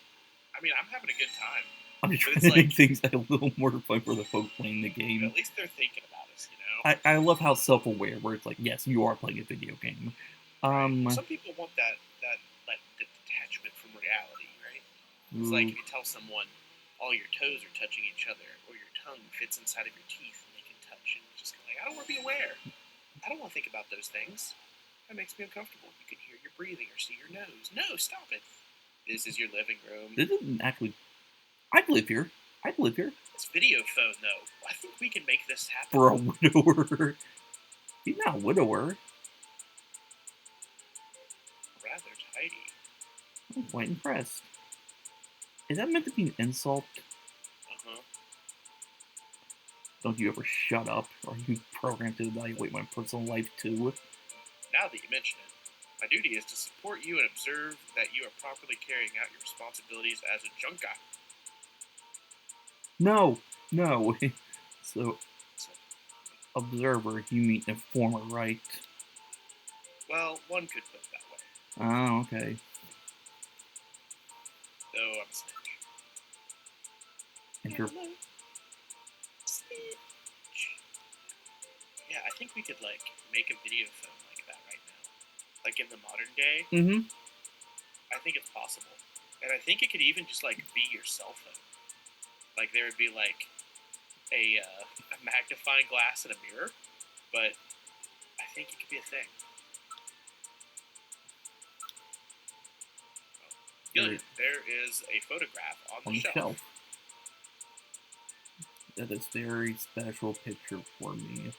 I mean, I'm having a good time. I'm just But trying it's to like- make things a little more fun for the folks playing the But game. at least they're thinking about us, you know. I love how self-aware, where it's like, yes, you are playing a video game. Some people want that like detachment from reality, right? It's like if you tell someone all your toes are touching each other, or your tongue fits inside of your teeth and they can touch, and you're just like, I don't want to be aware. I don't want to think about those things. That makes me uncomfortable. You can hear your breathing or see your nose. No, stop it. This is your living room. This isn't actually. I'd live here. It's video phone, though. I think we can make this happen. For a widower. He's not a widower. Rather tidy. I'm quite impressed. Is that meant to be an insult? Uh-huh. Don't you ever shut up, or are you programmed to evaluate my personal life too? Now that you mention it, my duty is to support you and observe that you are properly carrying out your responsibilities as a junka. No. So, observer, you mean informer, right? Well, one could put it that way. Oh, okay. Though I'm a snitch. Enter. Hello. Snitch. Yeah, I think we could, like, make a video phone like that right now. Like, in the modern day. Mm-hmm. I think it's possible. And I think it could even just, like, be your cell phone. Like, there would be, like, a magnifying glass and a mirror. But I think it could be a thing. Good. There is a photograph on the shelf. That is a very special picture for me.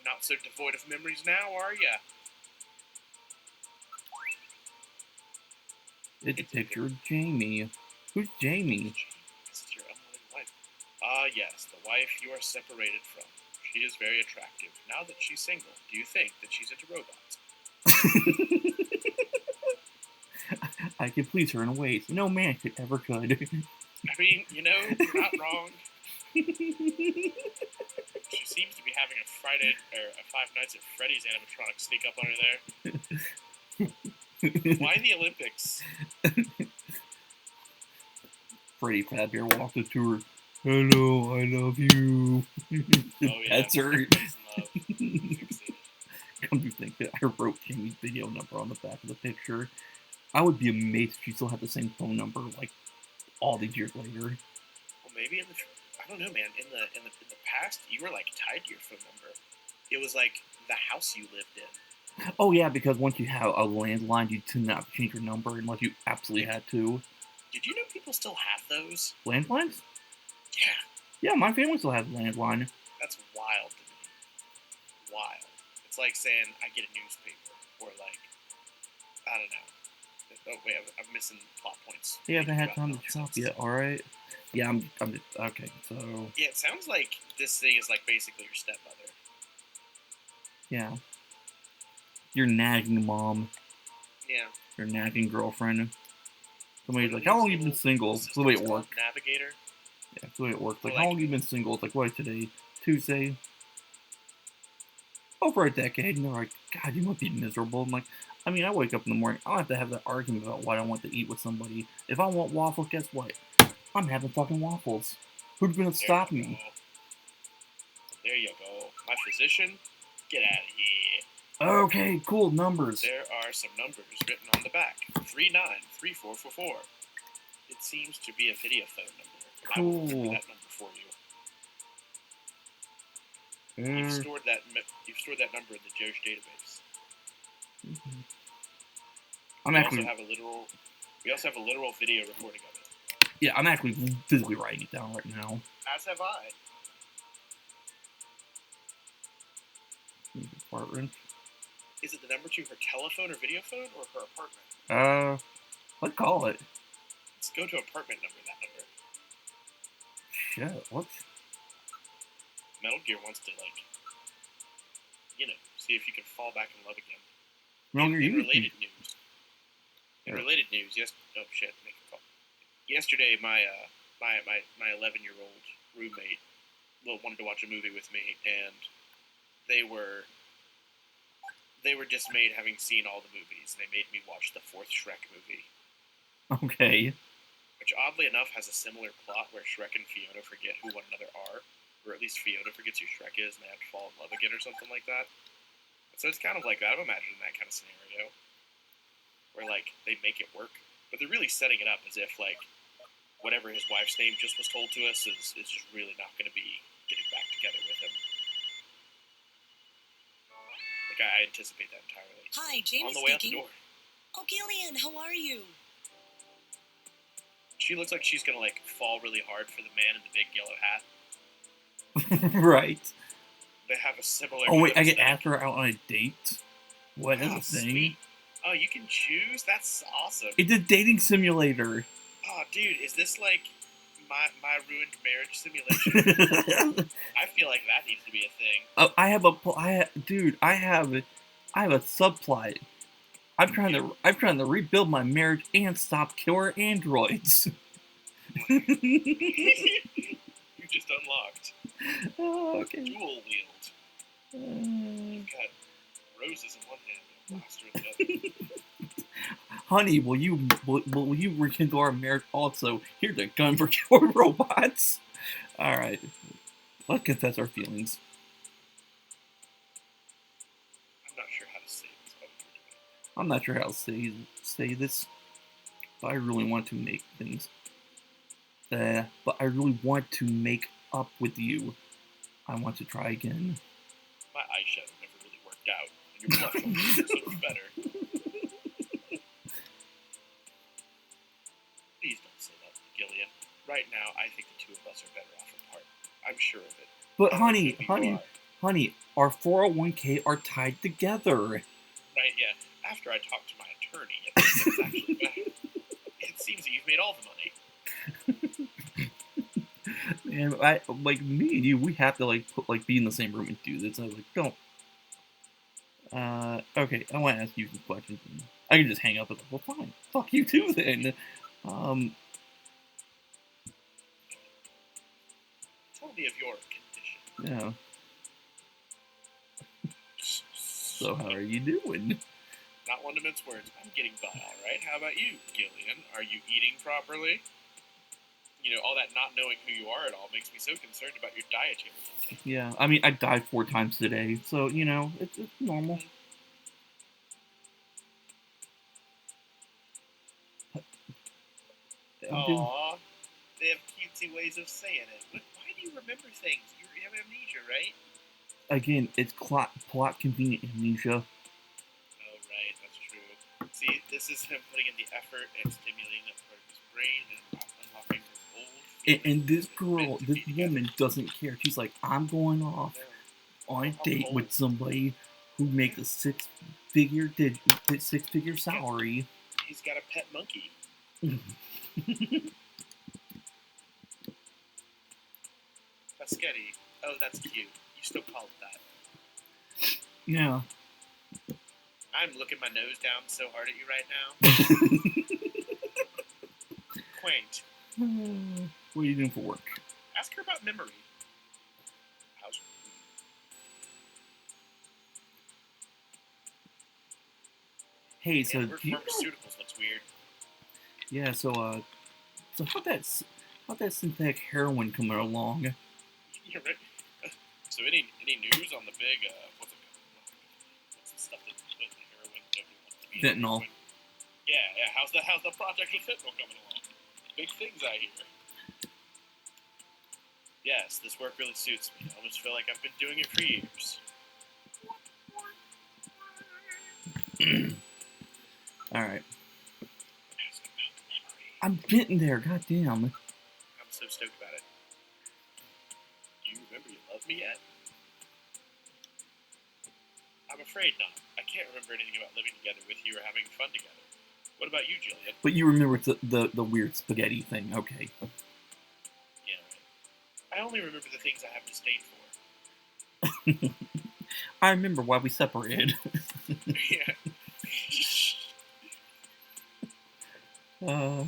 Not so devoid of memories now, are ya? It's a picture of Jamie. Who's Jamie? This is your unloving wife. Ah, yes, the wife you are separated from. She is very attractive. Now that she's single, do you think that she's into robots? I can please her in ways no man could ever could. I mean, you know, you're not wrong. She seems to be having a Five Nights at Freddy's animatronic sneak up on her there. Why the Olympics? Freddy Fazbear walked up to her. Hello, I love you. Oh, yeah. That's her. That's love. Fixated. Come to think that I wrote Jamie's video number on the back of the picture. I would be amazed if she still had the same phone number like all these years later. Well, maybe I don't know, man. In the past, you were like tied to your phone number. it was like the house you lived in. Oh yeah, because once you have a landline, you tend not to change your number unless you absolutely had to. Did you know people still have those? Landlines? Yeah, Yeah, my family still has a landline. that's wild to me. Wild. It's like saying I get a newspaper, or like, I don't know. Oh wait, I'm missing plot points. They haven't had Thinking time about to chop nonsense. yet. All right. Yeah, I'm just, okay. So Yeah, it sounds like this thing is like basically your stepmother. yeah, your nagging mom, Yeah. your nagging girlfriend. Somebody's What like, are "How long these have you been little single?" That's the way it systems called? worked. Navigator. Yeah, that's the way it worked. Like, Or how like, long have you been single? It's like, what, today? Tuesday? Over a decade. And they're like, God, you must be miserable. I'm like, I mean, I wake up in the morning. I don't have to have that argument about what I want to eat with somebody. If I want waffles, guess what? I'm having fucking waffles. Who's gonna stop me? There you go. My physician, get out of here. Okay, cool, numbers. There are some numbers written on the back. 393444. It seems to be a video phone number. I will remember Cool. that number for you. You've stored that number in the Josh database. I'm We actually, also have a literal video recording of it. yeah, I'm actually physically writing it down right now. As have I. Apartment. Is it the number to her telephone or video phone, or her apartment? Let's call it. Let's go to apartment number, that number. Shit, what? Metal Gear wants to, like, see if you can fall back in love again. Metal Gear, In you related news. Oh shit, make a call. Yesterday, my 11-year-old roommate wanted to watch a movie with me, and they were dismayed having seen all the movies. They made me watch the fourth Shrek movie, Okay. which oddly enough has a similar plot where Shrek and Fiona forget who one another are, or at least Fiona forgets who Shrek is, and they have to fall in love again or something like that. So it's kind of like that. I'm imagining that kind of scenario where, like, they make it work, but they're really setting it up as if, like, whatever his wife's name just was told to us is just really not going to be getting back together with him. Like, I anticipate that entirely. Hi, Jamie On the way out the speaking. door, Oh, Gillian, how are you? she looks like she's going to, like, fall really hard for the man in the big yellow hat. Right. They have a similar... Oh wait, I get aesthetic. asked her out on a date? What is Oh, a thing? sweet. Oh, you can choose? That's awesome. It's a dating simulator. Oh, dude, is this like my ruined marriage simulation? I feel like that needs to be a thing. I have a subplot. I'm trying to rebuild my marriage and stop killer androids. You just unlocked Oh, okay. dual wield. You've got roses in one hand and a blaster in the other. Honey, will you rekindle our marriage also? Here's a gun for killer robots. All right, let's confess our feelings. I'm not sure how to say this. Oh, you're doing it. I'm not sure how to say this, but I really want to make things. But I really want to make up with you. I want to try again. My eyeshadow never really worked out. And your blush only makes it look better. Please don't say that, Gillian. Right now, I think the two of us are better off apart. I'm sure of it. But I honey, think you are. our 401k are tied together. Right, yeah. After I talked to my attorney, it seems it's actually better. It seems that you've made all the money. And I like me and you, we have to be in the same room and do this. I was like, don't. Okay, I want to ask you some questions. I can just hang up and like, well, fine, fuck you too then. Tell me of your condition. Yeah. So how are you doing? Not one to mince words. I'm getting by all right. How about you, Gillian? Are you eating properly? All that not knowing who you are at all makes me so concerned about your dietary intake. Yeah, I mean, I died 4 times today, so, it's normal. Aww, they have cutesy ways of saying it. Why do you remember things? You have amnesia, right? again, it's plot convenient amnesia. Oh, right, that's true. See, this is him putting in the effort and stimulating that part of his brain and unlocking his old. And this feelings girl, meant to this be together. woman doesn't care. She's like, I'm going off No. on a How date cold. with somebody who makes a six-figure salary. He's got a pet monkey. Paschetti. Oh, that's cute. You still call it that. Yeah. I'm looking my nose down so hard at you right now. Quaint. What are you doing for work? Ask her about memory. How's Hey, so yeah, do you know? pharmaceuticals looks weird. Yeah, so how'd that synthetic heroin coming along? You're right. So any news on the big what's the stuff that's put in heroin? Nobody wants to be Fentanyl. heroin. Yeah. How's the project with fentanyl coming along? Big things I hear. Yes, this work really suits me. I almost feel like I've been doing it for years. All right, Ask about the memory. I'm getting there. Goddamn. I'm so stoked about it. Do you remember you love me yet? I'm afraid not. I can't remember anything about living together with you or having fun together. What about you, Jillian? But you remember the weird spaghetti thing? Okay. Yeah, right. I only remember the things I have disdain for. I remember why we separated. Yeah. Now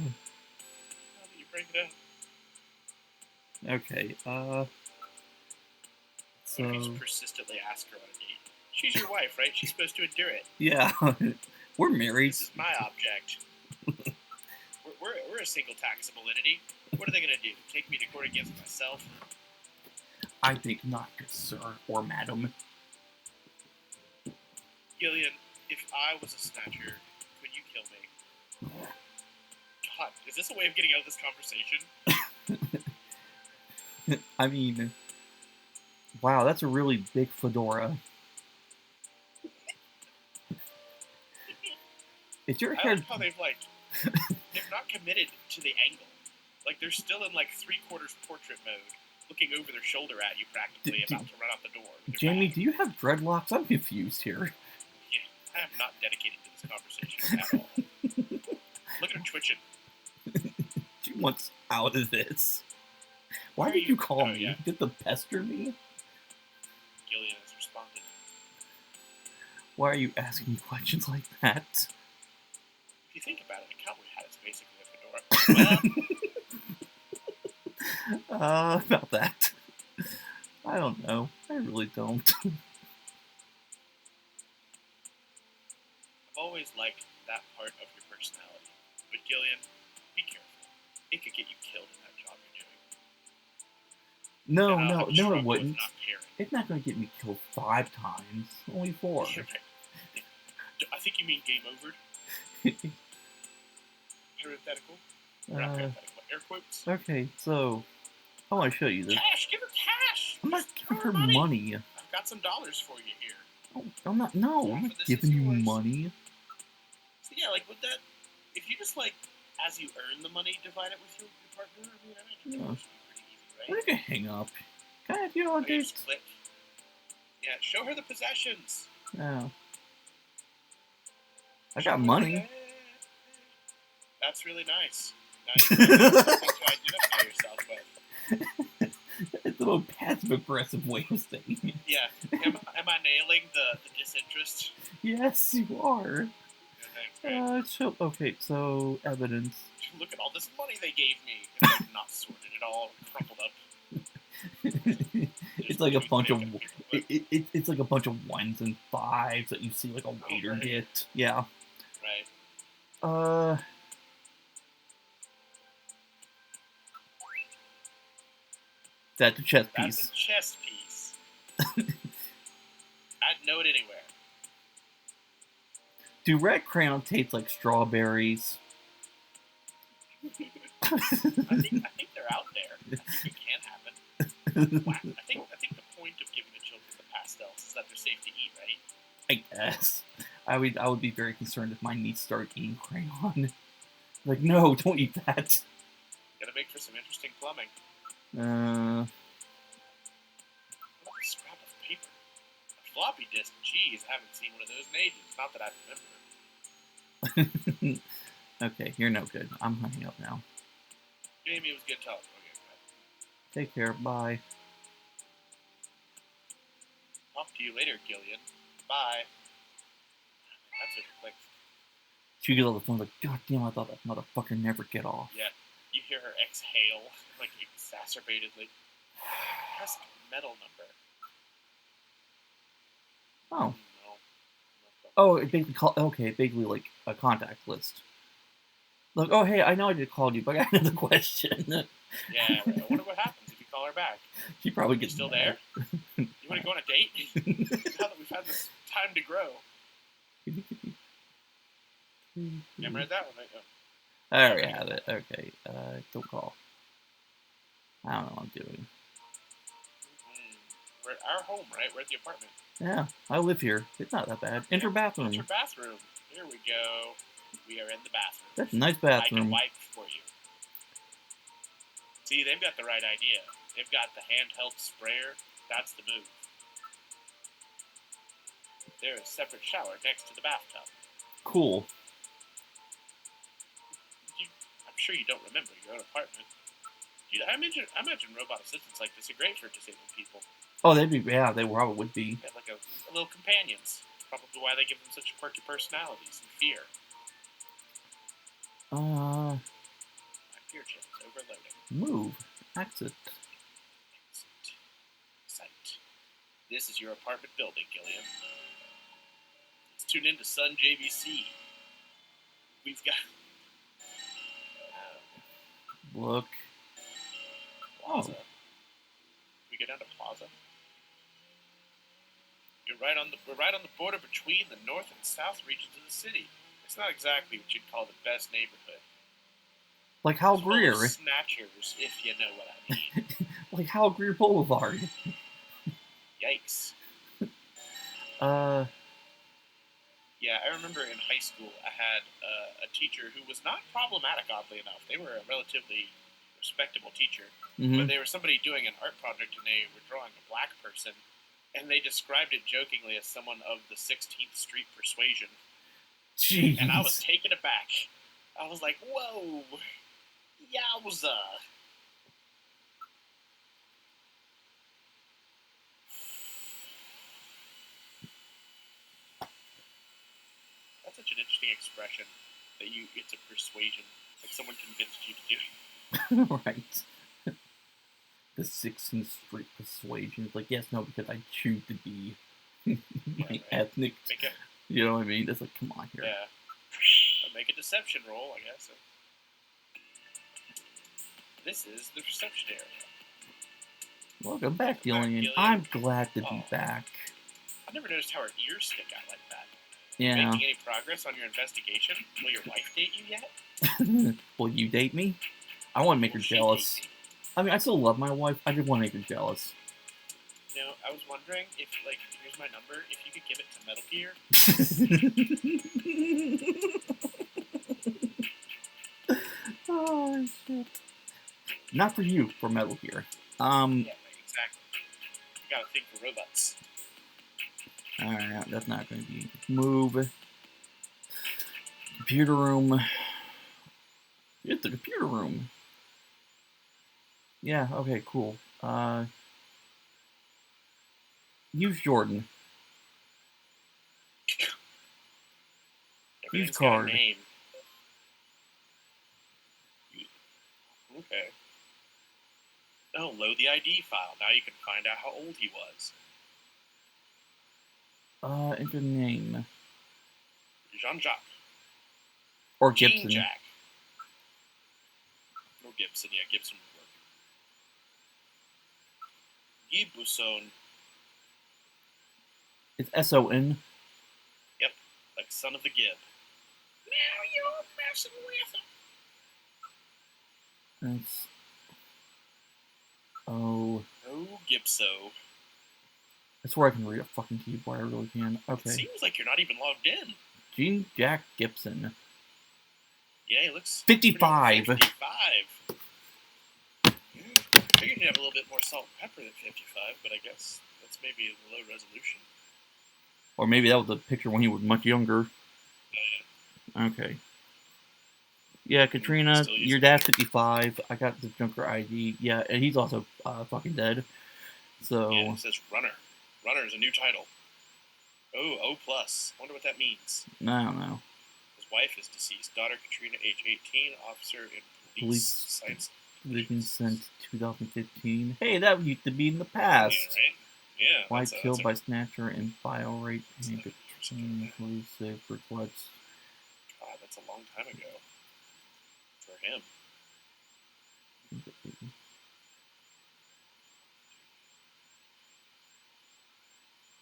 that you bring it up. Okay. What if you So just persistently ask her on a date? She's your wife, right? She's supposed to endure it. yeah, we're married. This is my object. we're a single taxable entity. What are they going to do? Take me to court against myself? I think not, good sir or madam. Gillian, if I was a snatcher, could you kill me? God, is this a way of getting out of this conversation? I mean, wow, that's a really big fedora. Is your I hair? like how they've not committed to the angle. Like they're still in like 3/4 portrait mode, looking over their shoulder at you practically, about to run out the door. with their Jamie, bag. do you have dreadlocks? I'm confused here. Yeah, I am not dedicated to this conversation at all. Look at her twitching. She wants out of this. Why Are did you you- call oh, me? yeah. Did the pester me? Gillian has responded. Why are you asking me questions like that? If you think about it, a cowboy hat is basically a fedora. Well, About that. I don't know. I really don't. I've always liked that part of your personality. But Gillian, be careful. It could get you killed in that job you're doing. No, I'm it struggled with wouldn't. Not caring. It's not going to get me killed 5 times. Only 4. Yeah, right. I think you mean game over. Parenthetical. Not parenthetical. Air quotes. Okay, so I want to show you this. Cash! Give her cash! I'm not Give giving her money. I've got some dollars for you here. Oh, I'm not. No, I'm Half not of this giving is you yours. money. So yeah, like with that, if you just like, as you earn the money, divide it with your partner, I mean, I imagine Yeah. that should be pretty easy, right? We're gonna hang up. Can I have you on Okay, this? just click. Yeah, show her the possessions. Yeah. I Show got her money. the- That's really nice. Now you have something to identify yourself with. It's a little passive-aggressive way of saying it. Yeah. Am I nailing the disinterest? Yes, you are. Yeah, thanks, man. Okay, so evidence. Look at all this money they gave me. It's like not sorted at all, crumpled up. It's like a bunch of Right. it's like a bunch of 1s and 5s that you see like a waiter right. get. Yeah. That's a chess That's piece. a chess piece. I'd know it anywhere. Do red crayon taste like strawberries? I think they're out there. I think it can happen. Wow. I think the point of giving the children the past guess. I would be very concerned if my niece started eating crayon. Like, no, don't eat that. Gotta make for some interesting plumbing. Uh, What a scrap of paper. A floppy disk. Jeez, I haven't seen one of those in ages. Not that I remember. okay, you're no good. I'm hanging up now. Jamie, it was good talk. Okay, bye. Take care. Bye. Talk to you later, Gillian. Bye. That's it. Like, She gets on the phone like, God damn, I thought that motherfucker never get off. yeah, you hear her exhale, like, exacerbatedly. Press metal number. Oh. No. Oh, it basically like a contact list. Like, oh hey, I know I just called you, but I got another question. Yeah, right. I wonder what happens if you call her back. She probably You gets still mad. there? You want to go on a date? Now that we've had this time to grow. You haven't read that one, right? Oh. I already have it. Okay, don't call. I don't know what I'm doing. We're at our home, right? We're at the apartment. Yeah, I live here. It's not that bad. Enter bathroom. Enter bathroom. Here we go. We are in the bathroom. That's a nice I can bathroom. wipe for you. See, they've got the right idea. They've got the handheld sprayer. That's the move. There is a separate shower next to the bathtub. Cool. I'm sure you don't remember your own apartment. Dude, I imagine robot assistants like this are great for disabled people. Oh, they probably would be. They have like a little companions. Probably why they give them such quirky personalities and fear. My fear chip is overloading. Move. Exit. Sight. This is your apartment building, Gillian. Let's tune in to Sun JVC. We've got... Look. Plaza. We go down to Plaza. We're right on the border between the north and south regions of the city. It's not exactly what you'd call the best neighborhood. Like Hal It's full Greer. of snatchers, if you know what I mean. Like Hal Greer Boulevard. Yikes. Yeah, I remember in high school I had a teacher who was not problematic, oddly enough. They were a relatively respectable teacher. But they were somebody doing an art project and they were drawing a black person. And they described it jokingly as someone of the 16th Street persuasion. Jeez. And I was taken aback. I was like, whoa, yowza. That's such an interesting expression that it's a persuasion. Like someone convinced you to do it. Right. The 16th Street persuasion. It's like, yes, no, because I choose to be Right. ethnic. You know what I mean? It's like, come on here. Yeah. I'll make a deception roll, I guess. This is the reception area. Welcome back, Gillian. Gillian. I'm glad to be back. I've never noticed how her ears stick out like that. Yeah. Making any progress on your investigation? Will your wife date you yet? Will you date me? I want to make her Will she jealous. date me? I mean, I still love my wife. I just want to make her jealous. You know, I was wondering if, like, here's my number, if you could give it to Metal Gear. Oh, shit. Not for you, for Metal Gear. Yeah, right, exactly. You got a thing for robots. Alright, that's not going to be... Move. Computer room. It's the computer room. Yeah, okay, cool. Use Jordan. Everything's card. got a name. Okay. Oh, load the ID file. Now you can find out how old he was. Enter name. Jean-Jacques. Or Gibson. Jean-Jack. No Gibson, yeah, Gibson would work. Guy Busson. It's S-O-N. Yep, like son of the Gib. Now you're messing with him. That's... Oh... Oh, Gibso. I swear I can read a fucking keyboard. I really can. It Okay. seems like you're not even logged in. Gene Jack Gibson. Yeah, he looks 55. 55. Figured he'd have a little bit more salt and pepper than 55, but I guess that's maybe a low resolution. Or maybe that was a picture when he was much younger. Yeah. Okay. Yeah, Katrina, Still using your dad's 55. I got the Junker ID. Yeah, and he's also fucking dead. So, Yeah, it says Runner. Runner is a new title. Oh, O+. Wonder what that means. I don't know. His wife is deceased. Daughter Katrina, age 18. Officer in police science. Living since 2015. Hey, that used to be in the Yeah, past. right? Yeah. Why that's killed a, by Snatcher and file rate panic That's at 26 requests. God, that's a long time ago. For him.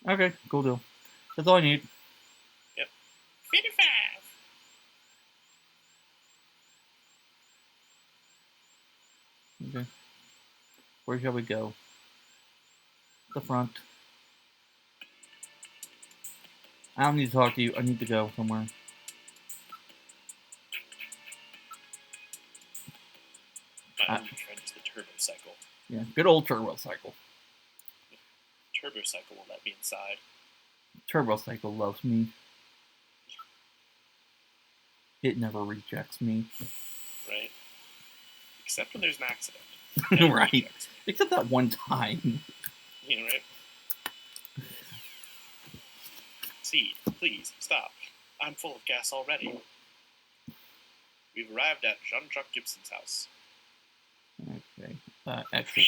Okay, cool deal. That's all I need. 55. Okay. Where shall we go? The front. I don't need to talk to you. I need to go somewhere. My only friend is the turbo cycle. Yeah, good old turbo cycle. Turbo cycle will let me inside. Turbo cycle loves me. It never rejects me. Right? Except when there's an accident. It never Right. rejects me. Except that one time. Yeah, right? Seed, please, stop. I'm full of gas already. We've arrived at Jean-Jacques Gibson's house. Okay. Exit.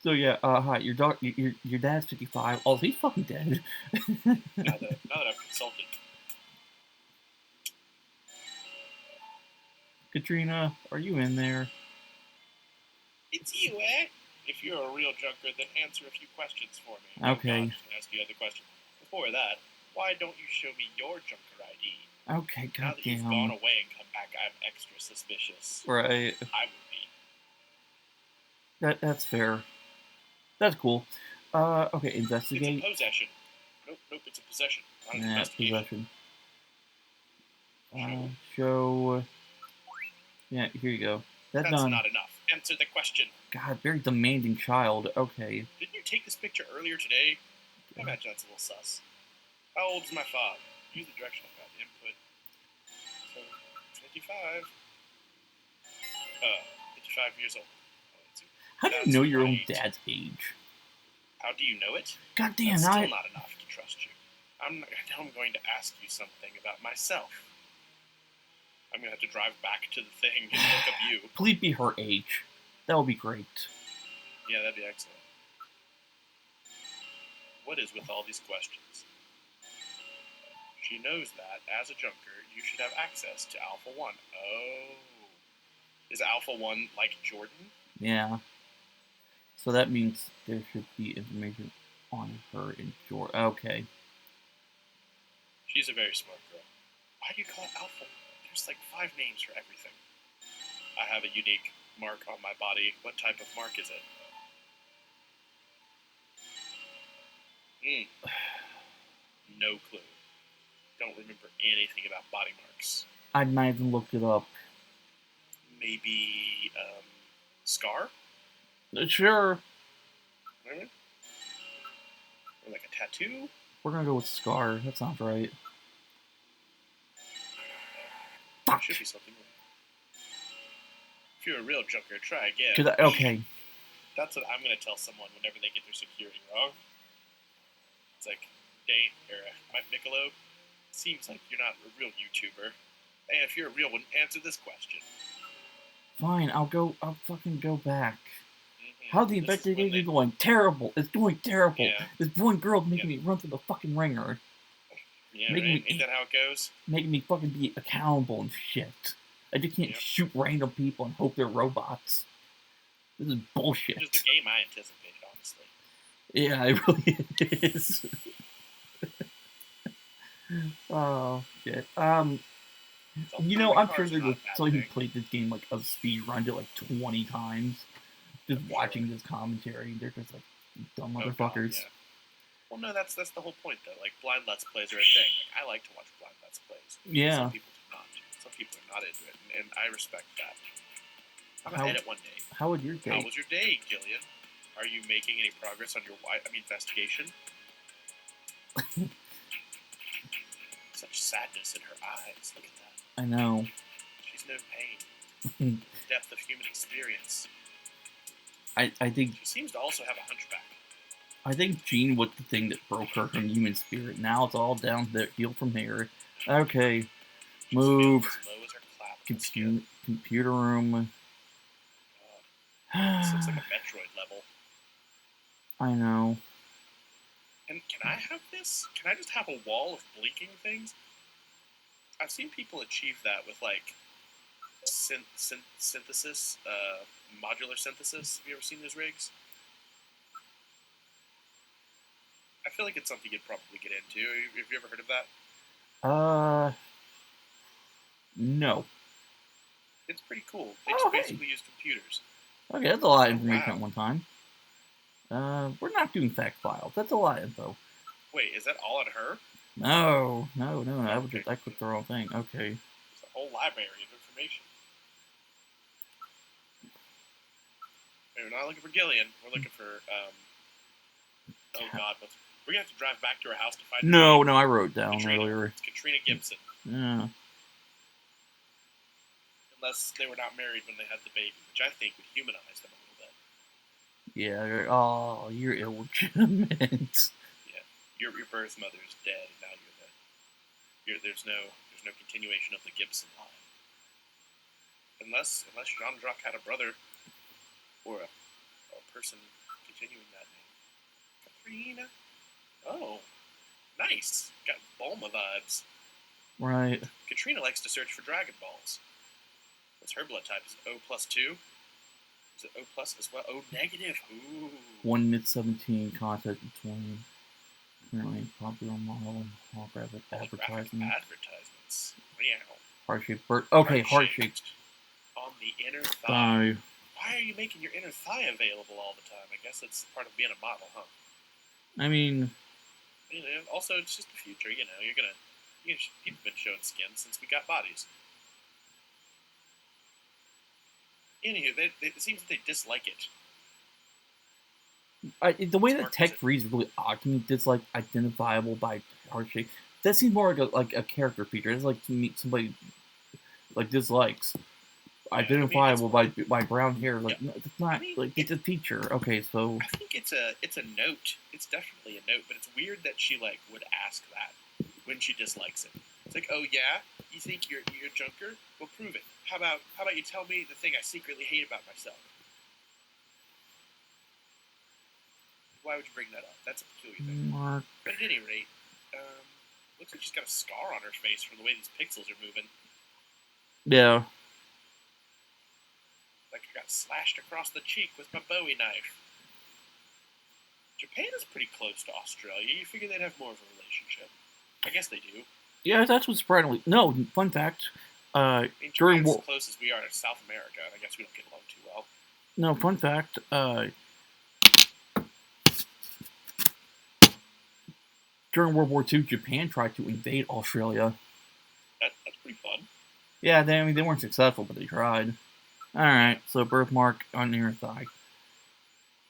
So yeah, hi. Your dad's 55. Oh, he's fucking dead. Now that I've consulted. Katrina, are you in there? It's you, eh? If you're a real junker, then answer a few questions for me. Okay. I'm just gonna ask you other questions. Before that, why don't you show me your junker ID? Okay, Now that you've gone goddamn. away and come back, I'm extra suspicious. Right. I would be. That's fair. That's cool. Okay, It's investigate. a possession. Nope, it's a possession. Not an Nah, investigation. possession. Show. Yeah, here you go. That's That's done. not enough. Answer the question. God, very demanding child. Okay. Didn't you take this picture earlier today? I imagine that's a little sus. How old is my fob? Use the directional pad input. So, 55. 55 years old. Oh, let's see. How do you That's know your own right. dad's age? How do you know it? God damn, That's now still not enough to trust you. Now I'm going to ask you something about myself. I'm going to have to drive back to the thing and look up you. please be her age. That would be great. Yeah, that'd be excellent. What is with all these questions? She knows that, as a junker, you should have access to Alpha 1. Oh. Is Alpha 1 like Jordan? Yeah. So that means there should be information on her in George. Okay. She's a very smart girl. Why do you call it Alpha? There's like 5 names for everything. I have a unique mark on my body. What type of mark is it? No clue. Don't remember anything about body marks. I might even looked it up. Maybe, scar? Sure. Maybe? Or like a tattoo? We're gonna go with Scar. That sounds right. There Fuck. should be something. If you're a real junker, try again. Okay. That's what I'm going to tell someone whenever they get their security wrong. It's like, Dane, or Michelob, seems like you're not a real YouTuber. And if you're a real one, answer this question. Fine, I'll fucking go back. How's the This is when investigation going? Terrible. It's going terrible. Yeah. This one girl's making me run through the fucking ringer. Yeah, Making right? me Ain't that how it goes? Making me fucking be accountable and shit. I just can't Yep. shoot random people and hope they're robots. This is bullshit. Just the game I anticipated, honestly. Yeah, it really is. Oh, shit. You know, I'm sure there's someone who played this game like a speed run it like 20 times. Just watching this commentary, they're just like dumb Oh, God, motherfuckers. yeah. Well, no, that's the whole point, though. Like, blind Let's Plays are a thing. Like, I like to watch blind Let's Plays. Yeah. Some people do not. Some people are not into it, and I respect that. I'm gonna edit one day. How was your day? How was your day, Gillian? Are you making any progress on your investigation? Such sadness in her eyes. Look at that. I know. She's known pain. Depth of human experience. I think she seems to also have a hunchback. I think Jean was the thing that broke her from human spirit. Now it's all down to heel from here. Okay. Move. Computer room. This looks like a Metroid level. I know. And can I have this? Can I just have a wall of blinking things? I've seen people achieve that with, like, synthesis, modular synthesis. Have you ever seen those rigs? I feel like it's something you'd probably get into. Have you ever heard of that? No. It's pretty cool. They just basically use computers. Okay, that's a lot of information at one time. We're not doing fact files. That's a lot of info. Wait, is that all on her? No. I clicked the wrong thing. Okay. It's a whole library of information. We're not looking for Gillian. We're looking for, oh God, we're gonna have to drive back to her house to find her. No, I wrote down earlier. It's Katrina Gibson. Yeah. Unless they were not married when they had the baby, which I think would humanize them a little bit. Yeah, you're illegitimate. Yeah, your birth mother is dead, and now there's no continuation of the Gibson line. Unless Jean-Jacques had a brother, or a person continuing that name. Katrina. Oh, nice. Got Bulma vibes. Right. Katrina likes to search for Dragon Balls. What's her blood type? Is it O+2? Is it O+ as well? O-. Ooh. 1 mid-17, contact between. Currently popular model, holographic advertisement. Advertisements. Meow. Heart-shaped bird. Okay, heart-shaped. On the inner thigh. Why are you making your inner thigh available all the time? I guess that's part of being a model, huh? I mean, also it's just the future. People have been showing skin since we got bodies. Anywho, it seems that they dislike it. The way that tech freeze is really odd to me. Dislike identifiable by heart shape. That seems more like a character feature. It's like to meet somebody like dislikes. Identifiable by brown hair. Like no, it's not it's a feature. Okay, so I think it's a note. It's definitely a note, but it's weird that she would ask that when she dislikes it. It's like, oh yeah, you think you're a junker? Well, prove it. How about you tell me the thing I secretly hate about myself? Why would you bring that up? That's a peculiar thing. Mark. But at any rate, looks like she's got a scar on her face from the way these pixels are moving. Yeah. Like I got slashed across the cheek with my Bowie knife. Japan is pretty close to Australia. You figure they'd have more of a relationship. I guess they do. Yeah, that's what's surprisingly. No, fun fact. During Japan's as close as we are to South America, and I guess we don't get along too well. No, fun fact. During World War II, Japan tried to invade Australia. That's pretty fun. Yeah, they weren't successful, but they tried. All right, so birthmark on your thigh.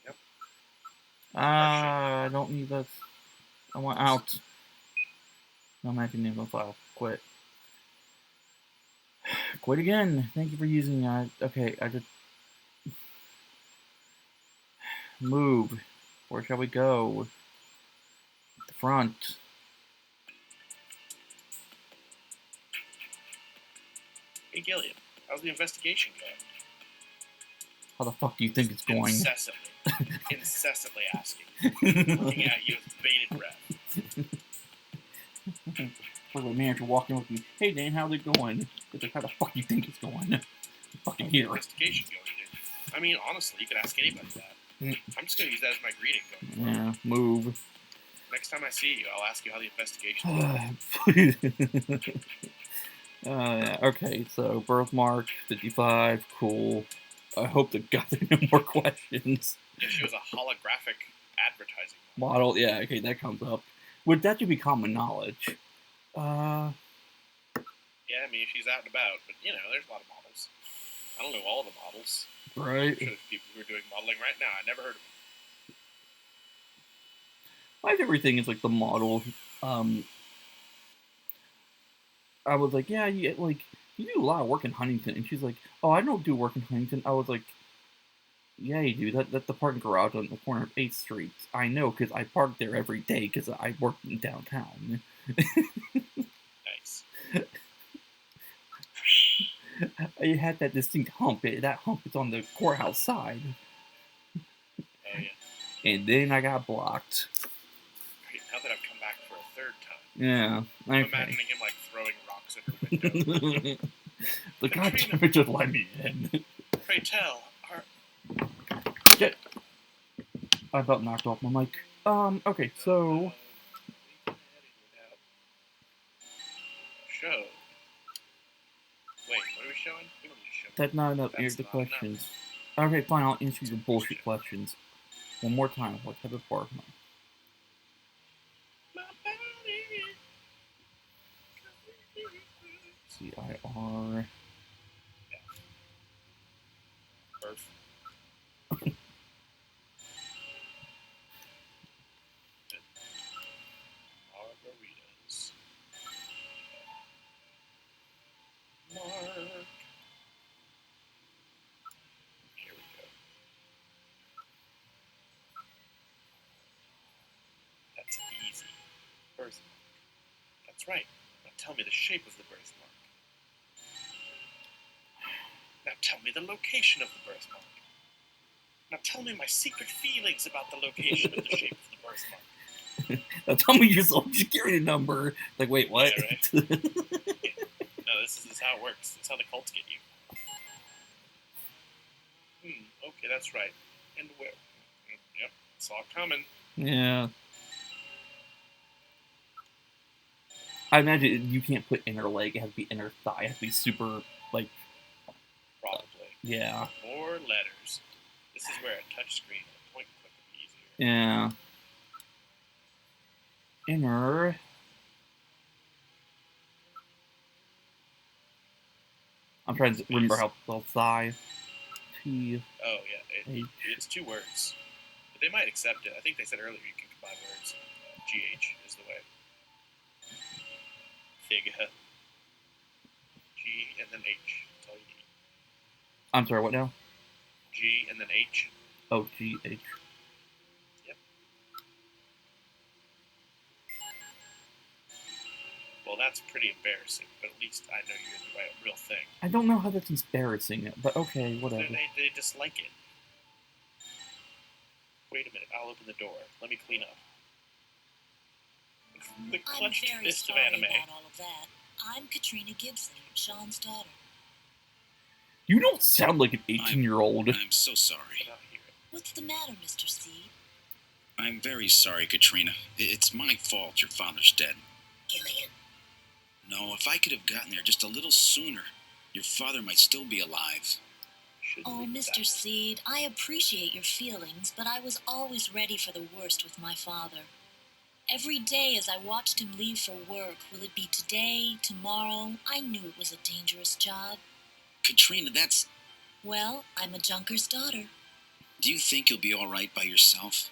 Yep. I don't need this. I want out. No matching info file. Quit. Quit again. Thank you for using okay, I just move. Where shall we go? The front. Hey Gillian, how's the investigation going? How the fuck do you think it's going? Incessantly asking. Looking at you with bated breath. For the manager walking with me, hey Dan, how's it going? It's like, how the fuck do you think it's going? Fucking here. Investigation going, dude. I mean, honestly, you could ask anybody that. I'm just gonna use that as my greeting going. Yeah, move. Next time I see you, I'll ask you how the investigation is going. Okay, so birthmark 55, cool. I hope to God there are no more questions. If she was a holographic advertising. Model, yeah, okay, that comes up. Would that should be common knowledge? Yeah, I mean, she's out and about, but you know, there's a lot of models. I don't know all the models. Right. I'm sure there's people who are doing modeling right now. I never heard of them. My favorite thing is like the model. I was like, yeah, you do a lot of work in Huntington, and she's like, oh, I don't do work in Huntington. I was like, yeah, you do. That's the parking garage on the corner of 8th Street. I know because I park there every day because I work in downtown. Nice. I had that distinct hump. That hump is on the courthouse side. Oh yeah. And then I got blocked. Great. Now that I've come back for a third time, Yeah. I'm Okay. imagining him like throwing rocks at her window. The goddamn it just let me in. Pray tell, Shit. I about knocked off my mic. Okay, so show. Wait, what are we showing? We don't need to show. that's not enough. That's Answer the not enough. questions. Okay, fine. I'll answer your bullshit questions one more time. What type of bark? CIR. Birth. Margaritas. Mark. Here we go. That's easy. Birthmark. That's right. Now tell me the shape of the birthmark. Now tell me the location of the birthmark. Now tell me my secret feelings about the location of the shape of the birthmark. Now tell me your social security number. Like, wait, what? Yeah, right. No, this is how it works. That's how the cults get you. Okay, that's right. And where? Yep, saw it coming. Yeah. I imagine you can't put inner leg. It has to be inner thigh. It has to be super, like, Probably. yeah. More letters. This is where a touchscreen and a point and click would be easier. Yeah. Inner. I'm trying to remember how to spell thigh. T. Oh, yeah. H. It's 2 words. But they might accept it. I think they said earlier you can combine words. GH is the way. Fig. G and then H. That's all you need. I'm sorry, what now? G and then H. Oh, G, H. Yep. Well, that's pretty embarrassing, but at least I know you're the right, real thing. I don't know how that's embarrassing, but okay, whatever. They dislike it. Wait a minute, I'll open the door. Let me clean up. The I'm clenched very fist of sorry anime. about all of that. I'm Katrina Gibson, Sean's daughter. You don't sound like an 18-year-old. I'm so sorry. I don't hear it. What's the matter, Mr. Seed? I'm very sorry, Katrina. It's my fault your father's dead. Gillian. No, if I could have gotten there just a little sooner, your father might still be alive. Shouldn't Oh, leave it Mr. that way. Seed, I appreciate your feelings, but I was always ready for the worst with my father. Every day as I watched him leave for work, will it be today, tomorrow? I knew it was a dangerous job. Katrina, that's... Well, I'm a junker's daughter. Do you think you'll be all right by yourself?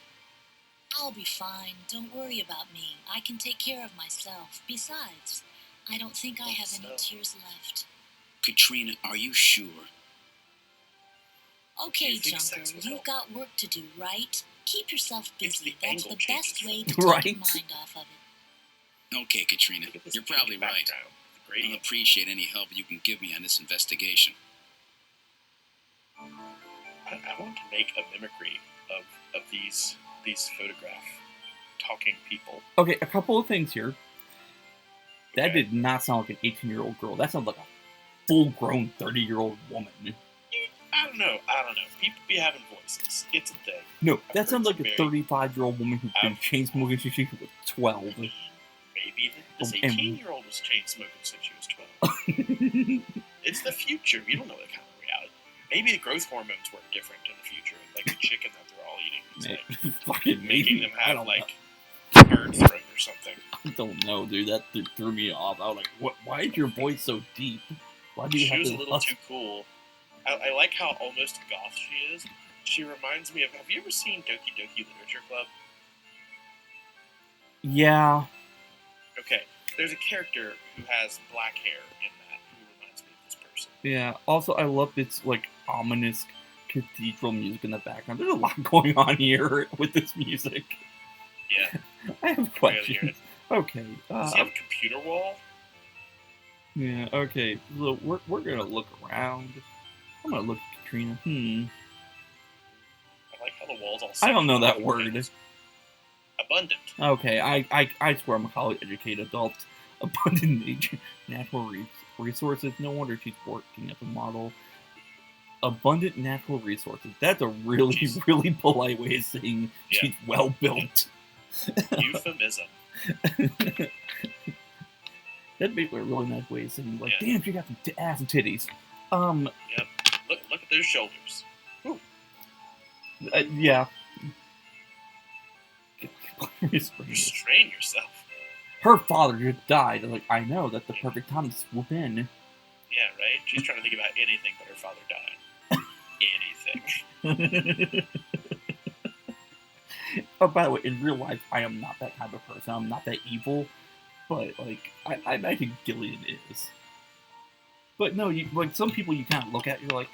I'll be fine. Don't worry about me. I can take care of myself. Besides, I don't think I have any tears left. Katrina, are you sure? Okay, You think Junker, sex will you've help? got work to do, right? Keep yourself It's busy. the That's angle the best changes. way to take your Right. mind off of it. Okay, Katrina, Look at this you're probably pink right. background, the I'll gradient. appreciate any help you can give me on this investigation. I want to make a mimicry of these photograph talking people. Okay, a couple of things here. That Okay? did not sound like an 18-year-old girl. That sounds like a full-grown 30-year-old woman. I don't know. People be having voices. It's a thing. No, I've that sounds heard like a some very- 35-year-old woman who's been I've- chain smoking since she was 12. Maybe this Oh, and- 18-year-old was chain smoking since she was 12. It's the future. You don't know the kind of reality. Maybe the growth hormones work different in the future, and like the chicken that they're all eating. It's like Fucking making maybe. them I have don't like know. bird throat or something. I don't know, dude. That threw me off. I was like, "What? Why is your voice so deep? Why do you She have was this a little too cool. I like how almost goth she is. She reminds me of. Have you ever seen Doki Doki Literature Club? Yeah. Okay, there's a character who has black hair in that who reminds me of this person. Yeah. Also, I love its like ominous cathedral music in the background. There's a lot going on here with this music. Yeah. I have I gotta hear questions. it. Okay. Does he have a computer wall? Yeah. Okay. So we're gonna look around. I'm gonna look at Katrina. I like how the walls all. I don't know that section word. off. Abundant. Okay. I swear I'm a college educated adult. Abundant nature, natural resources. No wonder she's working as a model. Abundant natural resources. That's a really, really polite way of saying she's well built. Euphemism. That'd be a really nice way of saying, like, Yeah. damn, she got some ass and titties. Yep. Look at those shoulders. Yeah. Restrain yourself. Her father just died. Like, I know, that's the perfect time to swoop in. Yeah, right? She's trying to think about anything but her father dying. Anything. Oh, by the way, in real life, I am not that type of person. I'm not that evil. But, like, I imagine Gillian is. But no, like, some people you kind of look at, you're like,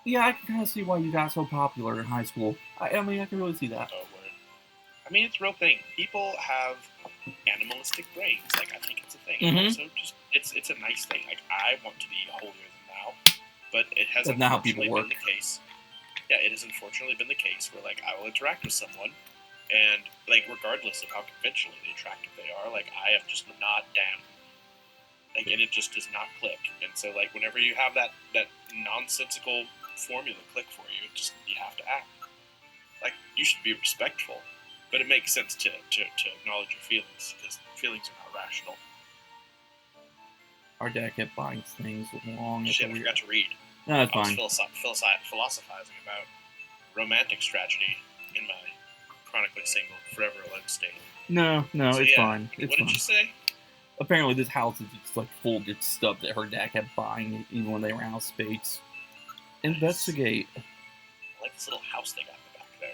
yeah, I can kind of see why you got so popular in high school. I mean, I can really see that. Oh, word. I mean, it's a real thing. People have animalistic brains. Like, I think it's a thing. Mhm. Also, just it's a nice thing. Like, I want to be holier than thou, but it has That's not how people unfortunately been work. the case. Yeah, it has unfortunately been the case where, like, I will interact with someone, and, like, regardless of how conventionally attractive they are, like, I am just not down. Like, and it just does not click. And so, like, whenever you have that nonsensical formula click for you, you have to act. Like, you should be respectful, but it makes sense to acknowledge your feelings, because feelings are not rational. Our dad kept buying things along. Shit, I forgot to read. No, that's I was fine. philosophizing about romantic tragedy in my chronically single, forever alone state. No, So, it's yeah. fine. It's What fine. did you say? Apparently, this house is just like full of stuff that her dad kept buying, even when they were out of space. Investigate. I like this little house they got in the back there.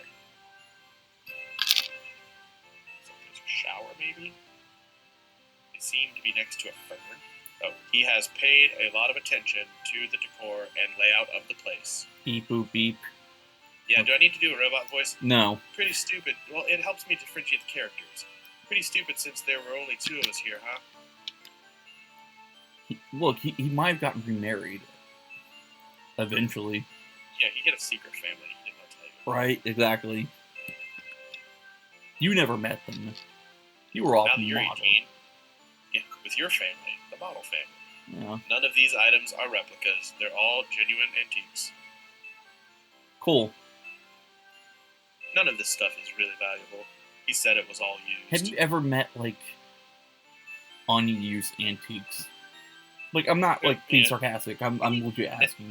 It's like there's a shower, maybe? They seem to be next to a fern. Oh, he has paid a lot of attention to the decor and layout of the place. Beep boop beep. Yeah, do I need to do a robot voice? No. Pretty stupid. Well, it helps me differentiate the characters. Pretty stupid since there were only two of us here, huh? Look, he might have gotten remarried. Eventually. Yeah, he had a secret family. He didn't want to tell you. Right, exactly. You never met them. You were all Now that you're model. 18, yeah, with your family, the model family. Yeah. None of these items are replicas. They're all genuine antiques. Cool. None of this stuff is really valuable. He said it was all used. Have you ever met, like, unused antiques? Like, I'm not, like, being Yeah. sarcastic. I'm legit asking.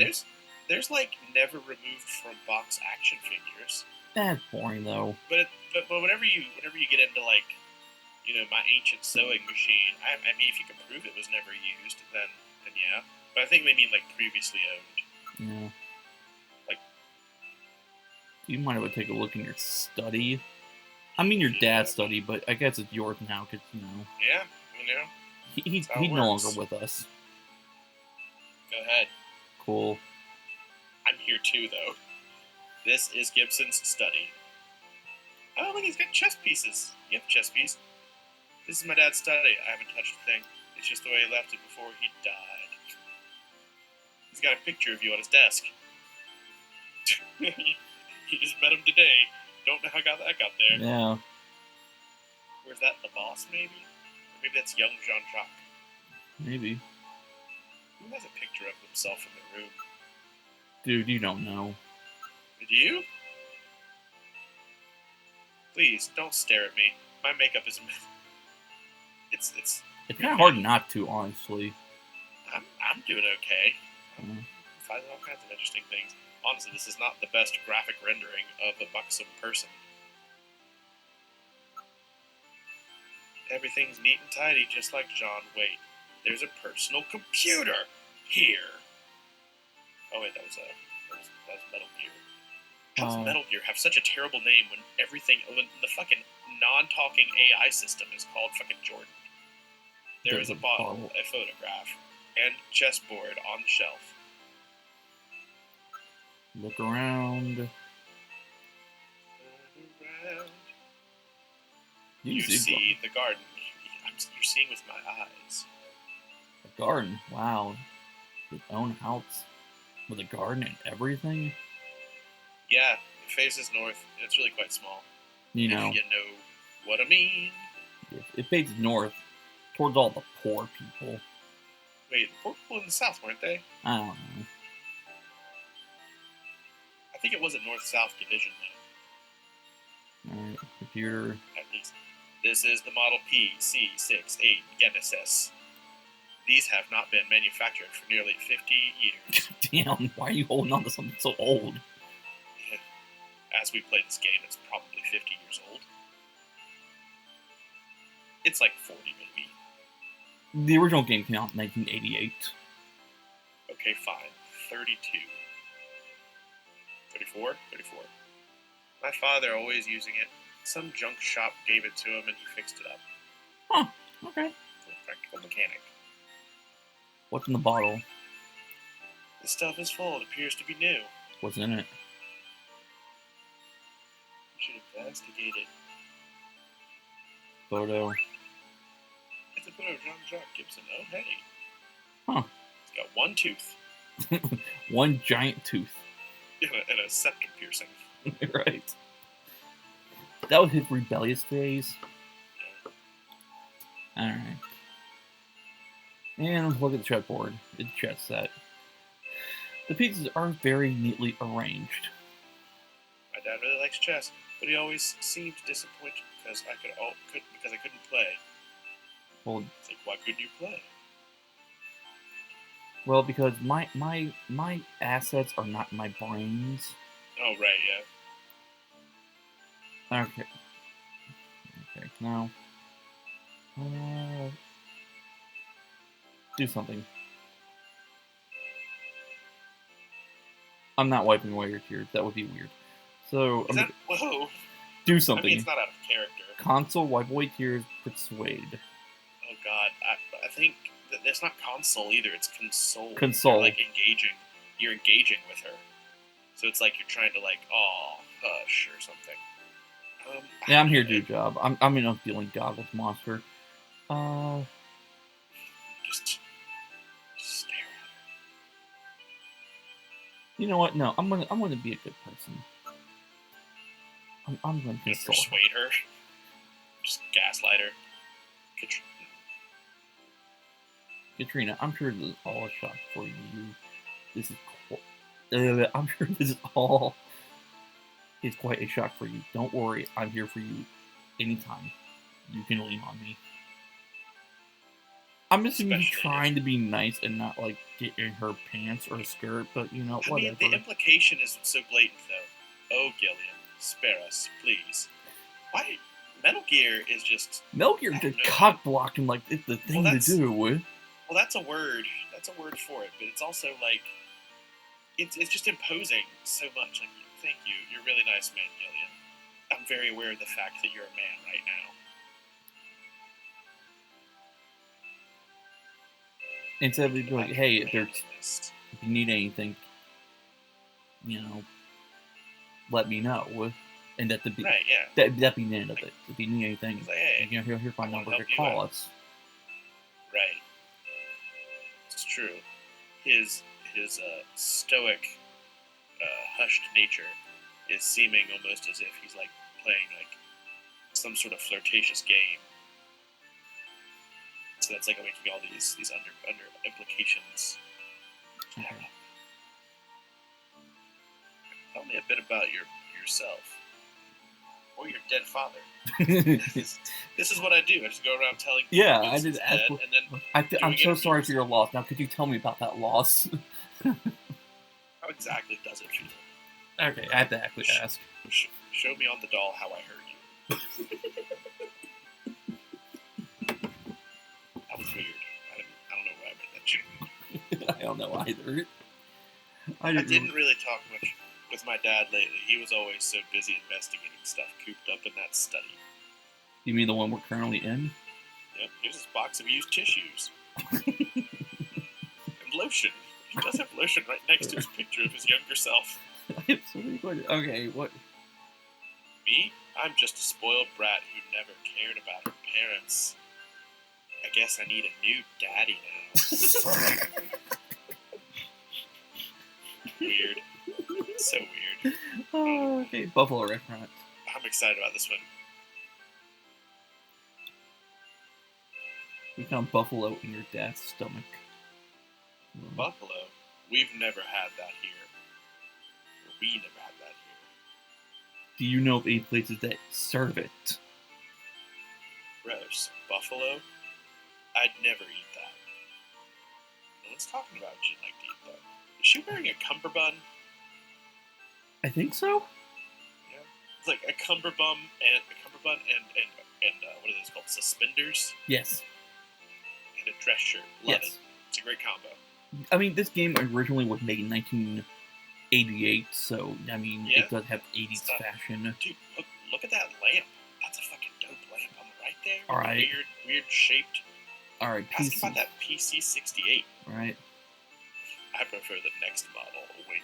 There's like never removed from box action figures. That's boring, though. But whenever you get into, like, you know, my ancient sewing machine, I mean, if you can prove it was never used, then yeah. But I think they mean, like, previously owned. Yeah. Like, you might have to take a look in your study. I mean, your dad's study, but I guess it's yours now, because, you know. Yeah, you know. He's how it no works. longer with us. Go ahead. Cool. I'm here too, though. This is Gibson's study. Oh, look, he's got chess pieces. You have a chess piece. This is my dad's study. I haven't touched a thing. It's just the way he left it before he died. He's got a picture of you on his desk. He just met him today. Don't know how that got there. Yeah. Where's that? The boss, maybe? Or maybe that's young Jean-Jacques. Maybe. Who has a picture of himself in the room? Dude, you don't know. Did you? Please, don't stare at me. My makeup is... It's It's kind of hard not to, honestly. I'm doing okay. Mhm. I'm finding all kinds of interesting things. Honestly, this is not the best graphic rendering of a buxom person. Everything's neat and tidy, just like John. Wait, there's a personal computer here. Oh wait, that was Metal Gear. How does Metal Gear have such a terrible name when when the fucking non-talking AI system is called fucking Jordan? There is a bottle, a photograph, and chessboard on the shelf. Look around. You see the garden. You're seeing with my eyes. A garden? Wow. His own house with a garden and everything? Yeah, it faces north. It's really quite small. You know. If you know what I mean. It faces north towards all the poor people. Wait, the poor people in the south, weren't they? I don't know. I think it was a north-south division, though. Alright, computer. At least. This is the Model PC68 Genesis. These have not been manufactured for nearly 50 years. Damn, why are you holding on to something so old? As we play this game, it's probably 50 years old. It's like 40, maybe. The original game came out in 1988. Okay, fine. 32. 34? 34. My father always using it. Some junk shop gave it to him and he fixed it up. Huh, okay. A practical mechanic. What's in the bottle? This stuff is full. It appears to be new. What's in it? You should investigate it. Photo. It's a photo of Jean-Jacques Gibson. Oh, hey. Huh. He's got one tooth. One giant tooth. And a septum piercing. Right. That was his rebellious phase. Yeah. Alright. And let's look at the chessboard. It's a chess set. The pieces are very neatly arranged. My dad really likes chess, but he always seemed disappointed because I couldn't play. Well, it's like, why couldn't you play? Well, because my assets are not my brains. Oh right, yeah. Okay. Okay, now do something. I'm not wiping away your tears. That would be weird. So whoa. Do something. I mean, it's not out of character. Console, wipe away tears, persuade. Oh god, I think that it's not console either. It's console. Console. You're, like engaging. You're engaging with her. So it's like you're trying to like, oh, hush or something. Yeah, I'm here to do a job. I'm in a feeling goggles monster. Just stare at her. You know what? No, I'm gonna be a good person. I'm gonna persuade her. Just gaslight her. Katrina, I'm sure this is all a shock for you. This is I'm sure this is all is quite a shock for you. Don't worry, I'm here for you anytime. You can lean on me. I'm assuming you're trying to be nice and not like get in her pants or skirt, but you know, whatever. I mean, the implication is so blatant though. Oh, Gillian, spare us, please. Why? Metal Gear is just... Metal Gear did cock blocking like it's the thing to do. Well, that's a word. That's a word for it, but it's also like... It's just imposing so much. Like, thank you. You're a really nice man, Gillian. I'm very aware of the fact that you're a man right now. Instead of being like, hey, if you need anything, you know, let me know. And that be right, yeah. That be the end of it. If you need anything, like, hey, you know, here's my number to call us. Right. It's true. His stoic, hushed nature is seeming almost as if he's like playing like some sort of flirtatious game. So that's like making all these under implications. Okay. Tell me a bit about yourself. Or your dead father. This is what I do. I just go around telling people I did ask. And then I'm so sorry for your loss. Now, could you tell me about that loss? Oh exactly does it feel? Okay, I have to actually ask. Show me on the doll how I heard you. That was weird. I don't know why I made that joke. I don't know either. I didn't really talk much with my dad lately. He was always so busy investigating stuff cooped up in that study. You mean the one we're currently in? Yep, here's this box of used tissues. And lotion. He does have lotion right next to his picture of his younger self. I have so many questions. Okay, what? Me? I'm just a spoiled brat who never cared about her parents. I guess I need a new daddy now. Weird. So weird. Oh, okay, Buffalo restaurant. I'm excited about this one. We found buffalo in your dad's stomach. Buffalo? We've never had that here. We never had that here. Do you know of any places that serve it? Gross. Buffalo? I'd never eat that. No one's talking about she'd like to eat that. Is she wearing a cummerbund? I think so. Yeah. It's like a cummerbund and what are those called? Suspenders? Yes. And a dress shirt. Love Yes. it. It's a great combo. I mean, this game originally was made in 1988, so, I mean, Yeah. it does have 80s Stuff. fashion. Dude, look at that lamp. That's a fucking dope lamp on the right there. All With right. the weird shaped. Alright, Ask PC. about that PC-68. Alright. I prefer the next model, wink.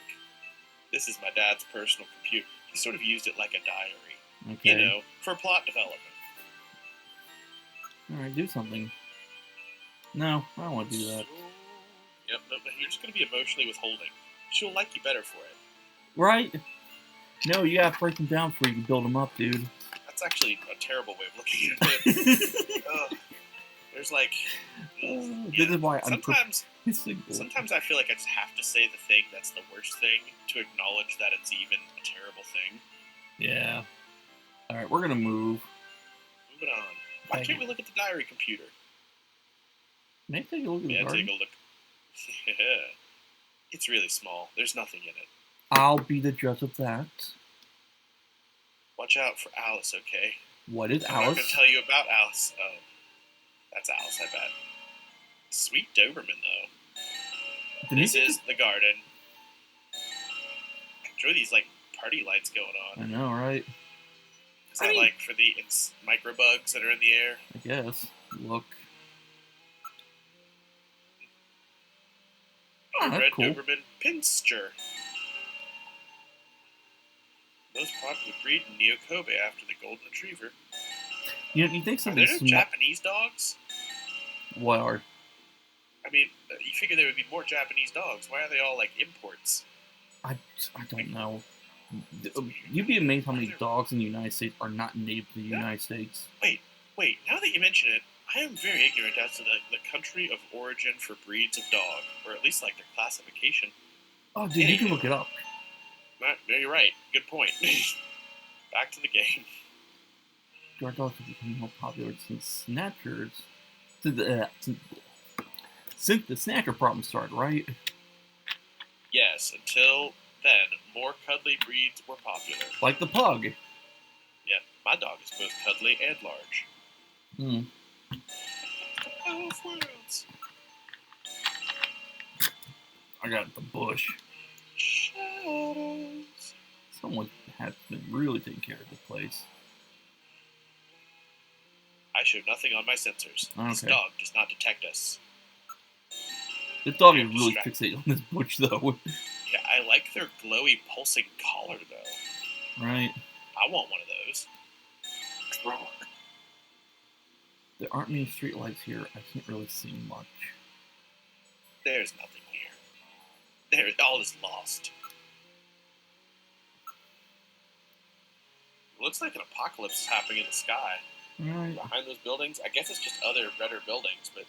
This is my dad's personal computer. He sort of used it like a diary, Okay. you know, for plot development. Alright, do something. No, I don't want to do that. Yep, no, you're just going to be emotionally withholding. She'll like you better for it. Right? No, you gotta break them down before you can build them up, dude. That's actually a terrible way of looking at it. There's like... This is why I'm single. Sometimes I feel like I just have to say the thing that's the worst thing to acknowledge that it's even a terrible thing. Yeah. Alright, we're gonna move. Moving on. Why can't we look at the diary computer? May I take a look at the Yeah, garden? take a look. Yeah. It's really small. There's nothing in it. I'll be the judge of that. Watch out for Alice, okay? What is I'm not going Alice? to tell you about Alice. Oh, that's Alice, I bet. Sweet Doberman, though. This is the garden. Enjoy these, like, party lights going I on. know, right? Is that, like, for the microbugs that are in the air? I guess. Look. Oh, that's Red cool. Doberman Pinscher. Most popular breed in Neo-Kobe after the Golden Retriever. You think Are there something no small? Japanese dogs? What are? I mean, you figure there would be more Japanese dogs. Why are they all, like, imports? I don't know. You'd be amazed how many dogs in the United States are not native to the United States. Wait, now that you mention it, I am very ignorant as to the country of origin for breeds of dog, or at least, like, their classification. Oh, dude, you can look it up. No, you're right. Good point. Back to the game. Guard dogs have become more popular since Snatchers. Since the Snatcher problem started, right? Yes, until then, more cuddly breeds were popular. Like the pug. Yeah, my dog is both cuddly and large. Hmm. Oh, worlds. I got the bush. Shadows. Someone has been really taking care of the place. I show nothing on my sensors. This Okay. dog does not detect us. This dog is I'm really distracted. fixated on this bush, though. Yeah, I like their glowy, pulsing collar, though. Right? I want one of those. There aren't many streetlights here. I can't really see much. There's nothing here. All is lost. It looks like an apocalypse is happening in the sky. Right. Behind those buildings, I guess it's just other redder buildings, but...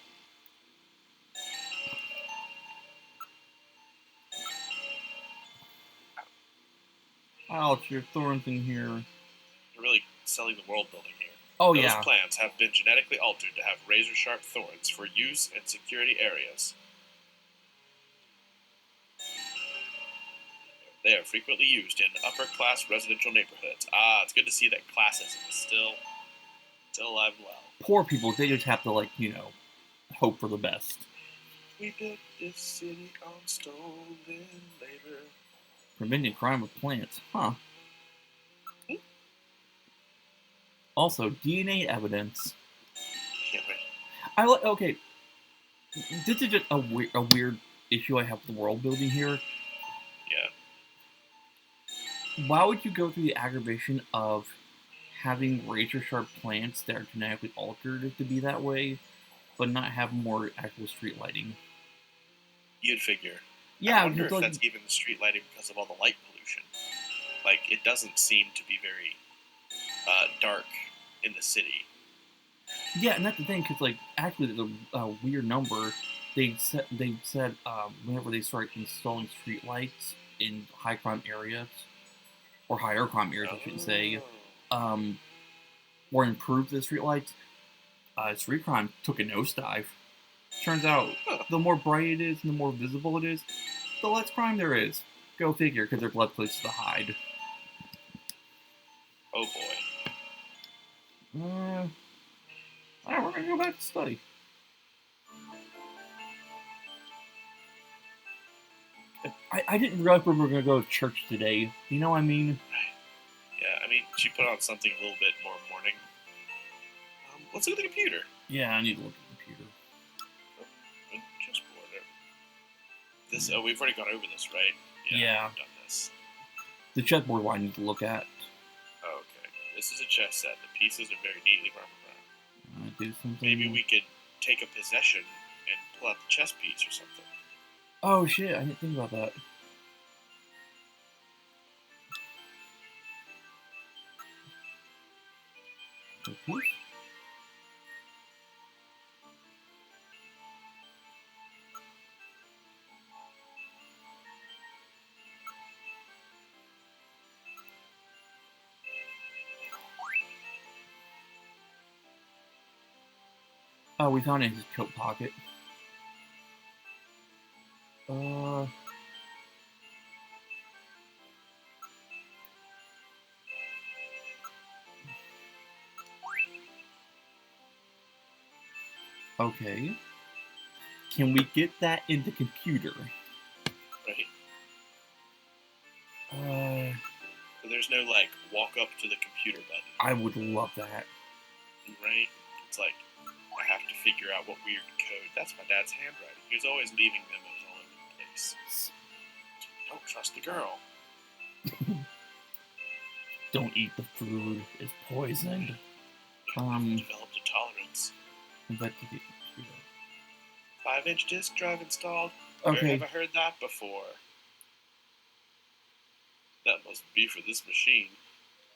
Ouch, your thorns in here. They're really selling the world building here. Oh, Those yeah. plants have been genetically altered to have razor-sharp thorns for use in security areas. They are frequently used in upper-class residential neighborhoods. Ah, it's good to see that classism is still alive and well. Poor people, they just have to, like, hope for the best. We built this city on stolen labor. Preventing crime with plants. Huh. Also, DNA evidence. Can't wait. Okay. This is just a weird issue I have with the world building here. Yeah. Why would you go through the aggravation of having razor-sharp plants that are genetically altered to be that way, but not have more actual street lighting? You'd figure. Yeah, I wonder if that's even the street lighting because of all the light pollution. Like, it doesn't seem to be very dark in the city. Yeah, and that's the thing, because, like, actually, there's a weird number. They said whenever they start installing street lights in high crime areas, or higher crime areas, I should say, or improve the street lights, street crime took a nosedive. Turns out, the more bright it is and the more visible it is, the less crime there is. Go figure, because there's less places to hide. Oh boy. Alright, we're gonna go back to study. I didn't realize we were gonna go to church today. You know what I mean? Yeah, I mean, she put on something a little bit more morning. Let's look at the computer. Yeah, I need to look at the computer. Just whatever. This. Oh, we've already gone over this, right? Yeah. We've done this. The chessboard I need to look at. Okay. This is a chess set. The pieces are very neatly run around. Do something. Maybe we could take a possession and pull out the chess piece or something. Oh shit! I didn't think about that. The piece? Oh, we found it in his coat pocket. Okay. Can we get that in the computer? Right. Uh, So there's no, like, walk up to the computer button. I would love that. Right? It's like, I have to figure out what weird code. That's my dad's handwriting. He was always leaving memos all over the place. Don't trust the girl. Don't eat the food. It's poisoned. Developed a tolerance. Investigate computer. 5-inch disk drive installed. Okay. Where have I heard that before? That must be for this machine.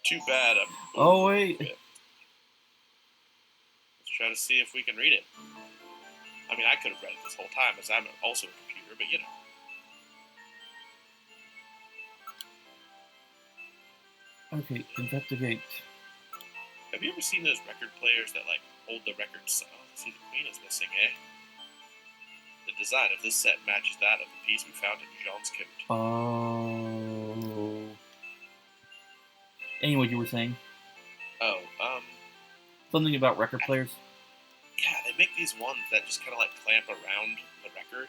Too bad I'm... Oh, wait. Let's try to see if we can read it. I mean, I could have read it this whole time, as I'm also a computer, but you know. Okay, investigate. Have you ever seen those record players that, like, hold the records? Oh, see, the queen is missing, eh? The design of this set matches that of the piece we found in Jean's coat. Oh. Anyway, you were saying? Oh, Something about record players? yeah, they make these ones that just kind of, like, clamp around the record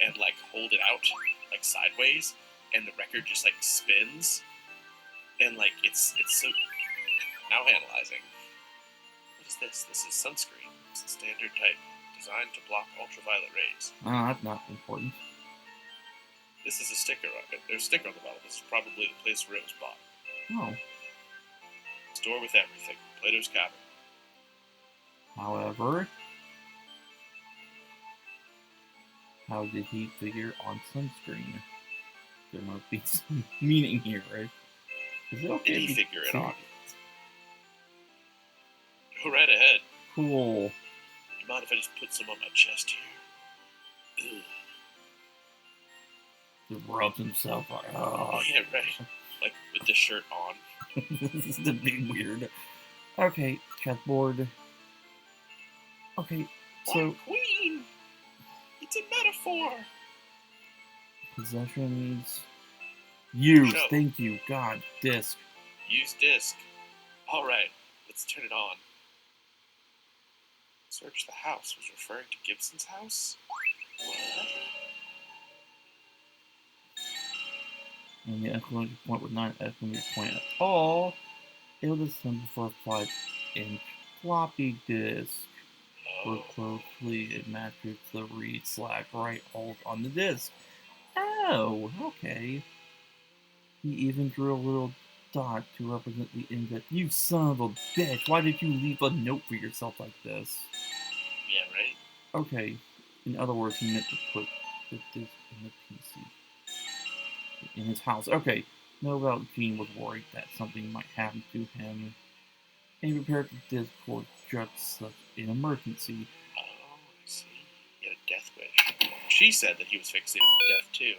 and, like, hold it out, like, sideways, and the record just, like, spins. And, like, it's so... Now analyzing. What is this? This is sunscreen. It's a standard type, designed to block ultraviolet rays. Oh, that's not important. This is a sticker on it. There's a sticker on the bottom. This is probably the place where it was bought. Oh. Store with everything. Plato's Cavern. However, how did he figure on sunscreen? There must be some meaning here, right? Is it okay? Did he to figure it say- on? Go right ahead. Cool. You mind if I just put some on my chest here? Ugh. Just rubs himself. Oh, Yeah, right. Like, with the shirt on. this is the big weird. Okay, chessboard. Okay, so What queen? It's a metaphor. possession needs. Use. Show. Thank you. God. Disc. Use disc. All right, let's turn it on. Search the house was referring to Gibson's house? What? And the exclamation point was not an exclamation point at all. It was assembled for a 5-inch floppy disk. Work closely, it matches the read/write hold on the disk. Oh, okay. He even drew a little dot to represent the index. You son of a bitch! Why did you leave a note for yourself like this? Yeah, right? Okay. In other words, he meant to put the disk in the PC. In his house. Okay. No doubt Gene was worried that something might happen to him, and he prepared the disk for just such an emergency. Oh, I see. He had a death wish. She said that he was fixated with death, too.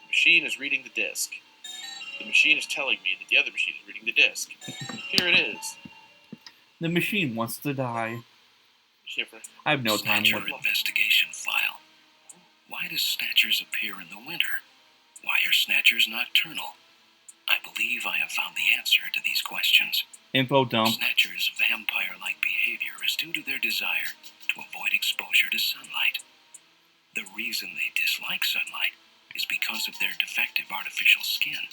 The machine is reading the disc. The machine is telling me that the other machine is reading the disc. Here it is. The machine wants to die. Shiver. I have no time. Snatcher investigation file. Why do Snatchers appear in the winter? Why are Snatchers nocturnal? I believe I have found the answer to these questions. Info dump. Snatchers' vampire-like behavior is due to their desire to avoid exposure to sunlight. The reason they dislike sunlight is because of their defective artificial skin.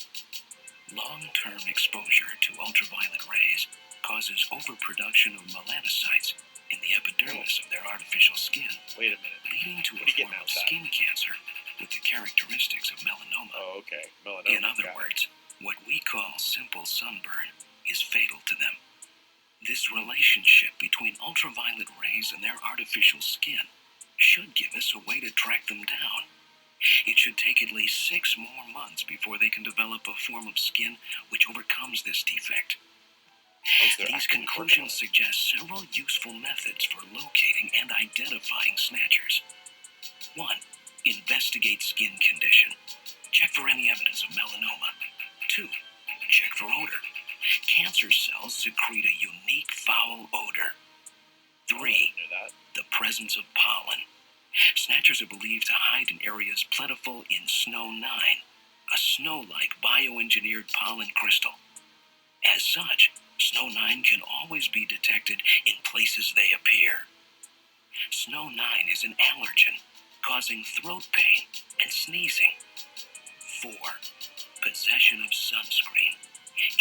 Long-term exposure to ultraviolet rays causes overproduction of melanocytes in the epidermis of their artificial skin, Wait a minute. leading to What a are you getting form of at with that? skin cancer with the characteristics of melanoma. Oh, okay. Melanoma. In other got it. words, what we call simple sunburn is fatal to them. This relationship between ultraviolet rays and their artificial skin should give us a way to track them down. It should take at least 6 more months before they can develop a form of skin which overcomes this defect. Oh, so they're These actively conclusions working suggest several useful methods for locating and identifying Snatchers. 1. Investigate skin condition. Check for any evidence of melanoma. 2. Check for odor. Cancer cells secrete a unique foul odor. on it. 3. I didn't know that. The presence of pollen. Snatchers are believed to hide in areas plentiful in Snow 9, a snow-like bioengineered pollen crystal. As such, Snow 9 can always be detected in places they appear. Snow 9 is an allergen, causing throat pain and sneezing. 4. Possession of sunscreen.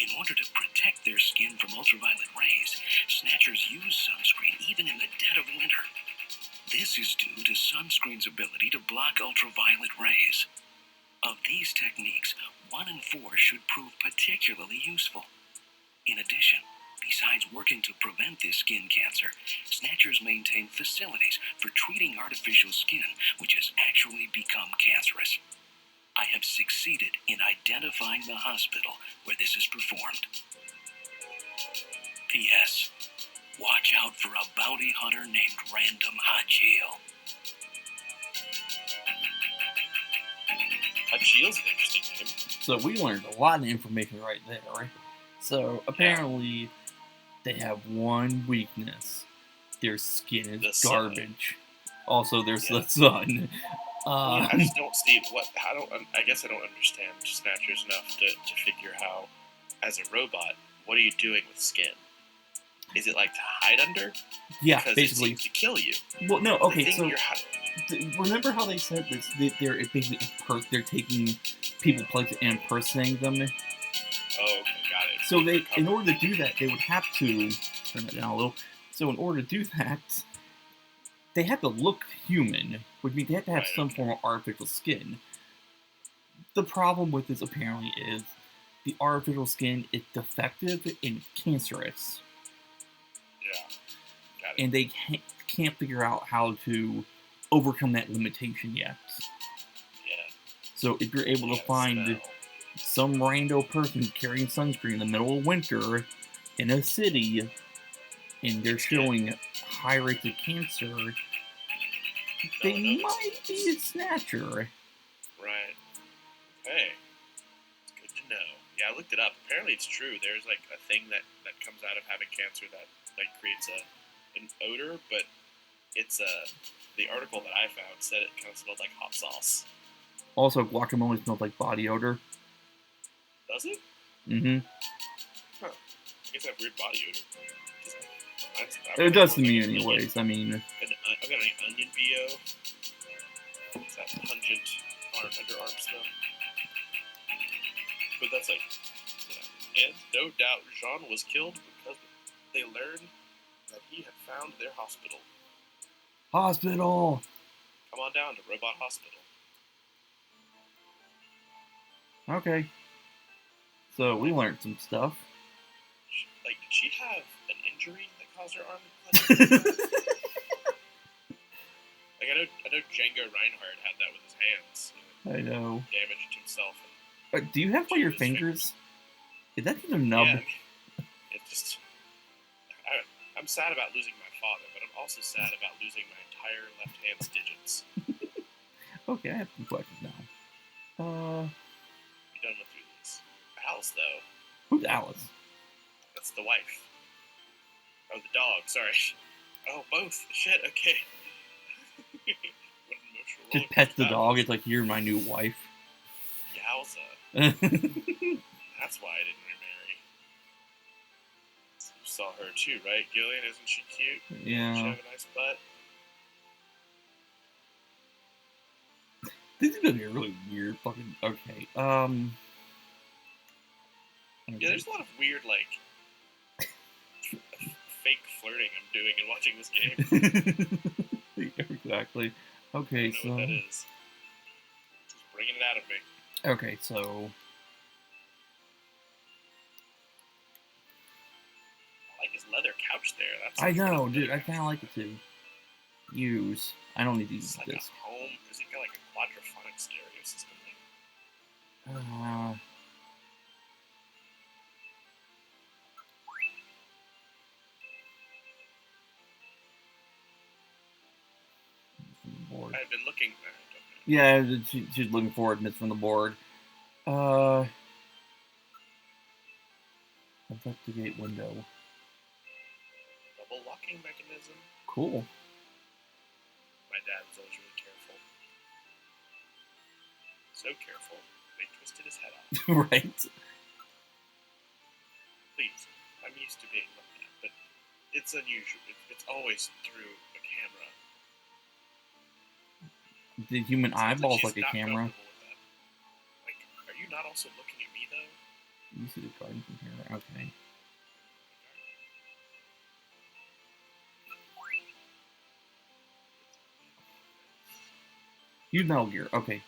In order to protect their skin from ultraviolet rays, Snatchers use sunscreen even in the dead of winter. This is due to sunscreen's ability to block ultraviolet rays. Of these techniques, 1 in 4 should prove particularly useful. In addition, besides working to prevent this skin cancer, Snatchers maintain facilities for treating artificial skin which has actually become cancerous. I have succeeded in identifying the hospital where this is performed. P.S. Watch out for a bounty hunter named Random Hajil. Hajil's an interesting name. So we learned a lot of information right there, right? So apparently they have one weakness. Their skin is The sun. garbage. Also, there's Yeah. the sun. I just don't see what. I guess I don't understand Snatchers enough to figure how, as a robot, what are you doing with skin? Is it like to hide under? Yeah, Because basically. it's to kill you. Well, no, The okay, thing so you're remember how they said this? They're basically they're taking people, places, and impersonating them. Oh, okay, got it. So they, in order to do that, they would have to turn that down a little. So in order to do that, they have to look human, which means they have to have Right, some okay. form of artificial skin. The problem with this apparently is the artificial skin is defective and cancerous, Yeah, got it. and they can't figure out how to overcome that limitation yet. Yeah. So if you're able to Yeah, find smell. some rando person carrying sunscreen in the middle of winter in a city, and they're showing high rates of cancer, they Melanoma. might be a Snatcher. Right. Okay. It's good to know. Yeah, I looked it up. Apparently, it's true. There's like a thing that comes out of having cancer that like creates an odor, but it's the article that I found said it kind of smelled like hot sauce. Also, guacamole smells like body odor. Does it? Mm-hmm. Huh. I guess I have weird body odor. It does to me anyways. I mean... I've got an onion BO. It's that pungent underarm smell. But that's like, and no doubt Jean was killed because they learned that he had found their hospital. Hospital! Come on down to Robot Hospital. Okay. So, we learned some stuff. Like, did she have an injury that caused her arm to clutch? Like, I know Django Reinhardt had that with his hands. I know. Damaged himself. Do you have all your fingers? Is that just a nub? Yeah, it's just... I'm sad about losing my father, but I'm also sad about losing my entire left hand's digits. Okay, I have some questions now. Be done with these. Alice, though. Who's Alice? That's the wife. Oh, the dog, sorry. Oh, both. Shit, okay. What an emotional Just pet the dog, it's like, you're my new wife. Yowza. That's why I didn't remarry. You saw her too, right, Gillian? Isn't she cute? Yeah. She have a nice butt. This is gonna be a really weird fucking... Okay, Yeah, there's a lot of weird, like, fake flirting I'm doing and watching this game. Exactly. Okay, I don't know what that is. Just bringing it out of me. Okay, so... I like his leather couch there. That's I know, dude. I kind of like it too. Use. I don't need to use like this. A home. Is it got like a quadraphonic stereo system thing? Board. I've been looking. Yeah, she's looking for admits from the board. Investigate window. Double locking mechanism. Cool. My dad was always really careful. So careful, they twisted his head off. Right. Please, I'm used to being looked at, but it's unusual. It's always through a camera. The human eyeball's like a not camera. comfortable with that. Like, are you not also looking at me though? You see the garden from here. Okay. Use Metal Gear. Okay.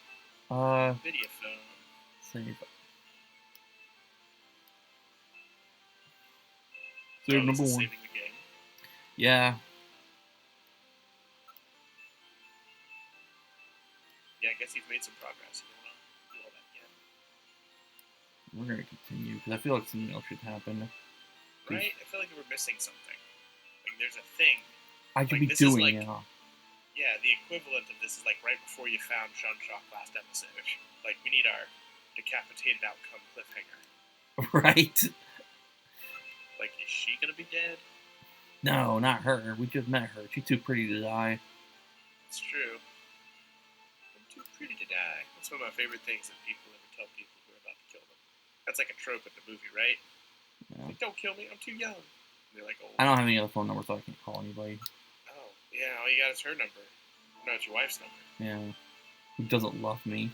Video phone. Save. So Save number one. saving the game. Yeah. Yeah, I guess you've made some progress. You don't want to do all that again. We're gonna continue because I feel like something else should happen. Right? I feel like we're missing something. Like there's a thing. I could Like, be this is doing like- it. Yeah, the equivalent of this is like right before you found Jean-Jacques last episode. Like we need our decapitated outcome cliffhanger. Right? Like, is she gonna be dead? No, not her. We just met her. She's too pretty to die. It's true. I'm too pretty to die. That's one of my favorite things that people ever tell people who are about to kill them. That's like a trope in the movie, right? Yeah. Like, don't kill me, I'm too young. And they're like, oh. I don't have any other phone number, so I can't call anybody. Oh, yeah, all you got is her number. No, it's your wife's number. Yeah. Who doesn't love me?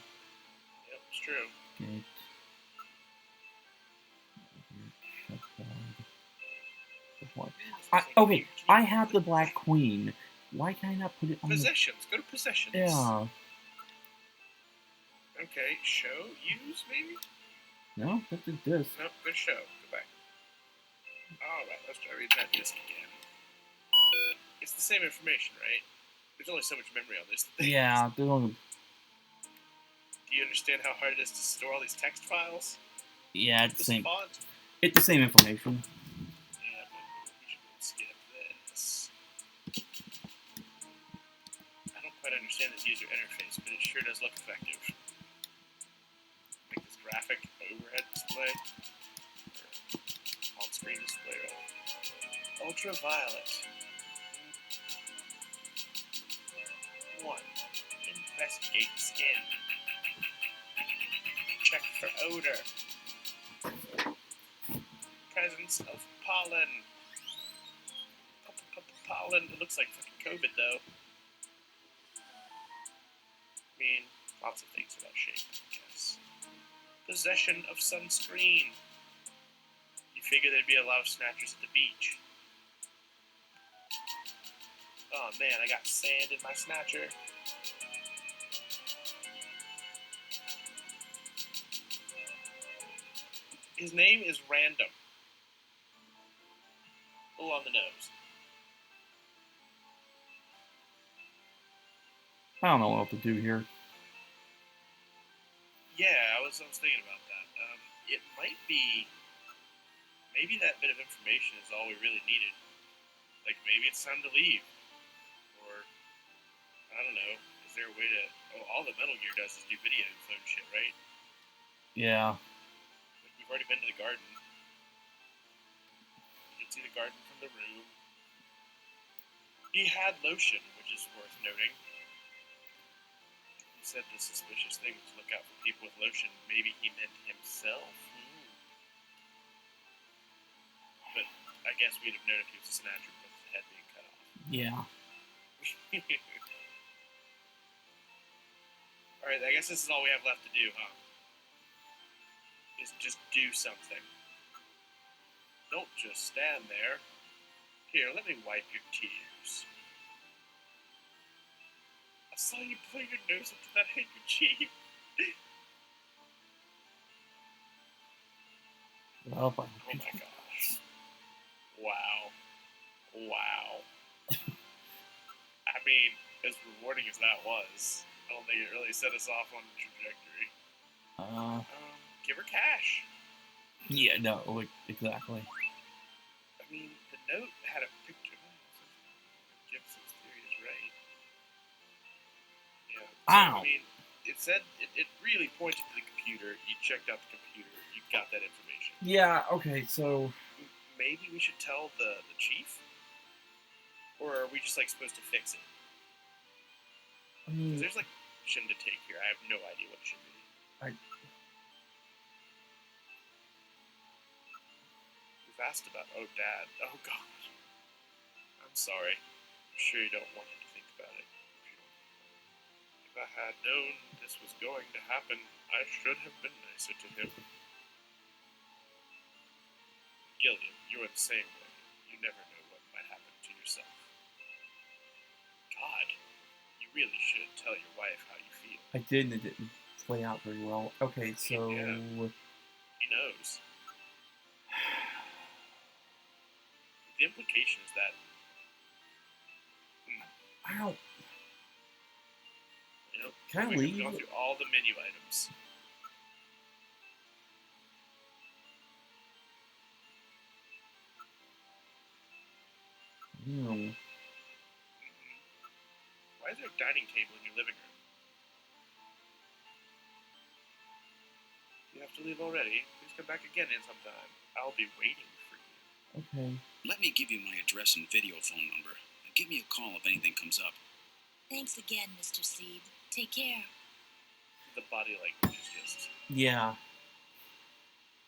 Yep, it's true. Okay. Okay, I have the Black Queen. Why can I not put it on Possessions. Go to possessions. the... Yeah. Okay, show, use, maybe? No, that did this. Nope, go to show. Go back. Alright, let's try reading that disc again. It's the same information, right? There's only so much memory on this thing. Yeah, there's only... Do you understand how hard it is to store all these text files? Yeah, it's the This same. font? It's the same information. Yeah, but we should skip this. I don't quite understand this user interface, but it sure does look effective. Make this graphic overhead display. Or on-screen display. Ultraviolet. 1. Investigate skin. Check for odor. Presence of pollen. Pollen. It looks like fucking COVID, though. I mean, lots of things about shape, I guess. Possession of sunscreen. You figure there'd be a lot of snatchers at the beach. Oh man, I got sand in my snatcher. His name is Random. A little on the nose. I don't know what to do here. Yeah, I was thinking about that. It might be, maybe that bit of information is all we really needed. Like, maybe it's time to leave. Or, I don't know, is there a way to, all that Metal Gear does is do video info and shit, right? Yeah. Like, we've already been to the garden. You can see the garden from the room. He had lotion, which is worth noting. He said the suspicious thing was look out for people with lotion. Maybe he meant himself? But I guess we'd have known if he was a snatcher with his head being cut off. Yeah. Alright, I guess this is all we have left to do, huh? Is just do something. Don't just stand there. Here, let me wipe your tears. I saw you blow your nose into that handkerchief. Well, Oh my gosh. Wow. Wow. I mean, as rewarding as that was, I don't think it really set us off on the trajectory. Give her cash. Yeah, no, like, exactly. I mean, the note had a picture. Gibson's theory is right. Yeah. So, Ow. I mean, it said, it really pointed to the computer. You checked out the computer. You got that information. Yeah, okay, so... Maybe we should tell the chief? Or are we just, like, supposed to fix it? I mean... 'Cause there's, like, shim to take here. I have no idea what it should be. We've asked about... Oh, Dad. Oh, God. I'm sorry. I'm sure you don't want him to think about it. If I had known this was going to happen, I should have been nicer to him. Gillian, you're the same way. You never know what might happen to yourself. God, you really should tell your wife how you feel. I did, and it didn't play out very well. Okay, so... Yeah. He knows. The implication is that... I don't... You know, Can I we've leave? gone through all the menu items. No. Why is there a dining table in your living room? You have to leave already. Please come back again in sometime. I'll be waiting for you. Okay. Let me give you my address and video phone number. And give me a call if anything comes up. Thanks again, Mr. Seed. Take care. The body language is just... Yeah.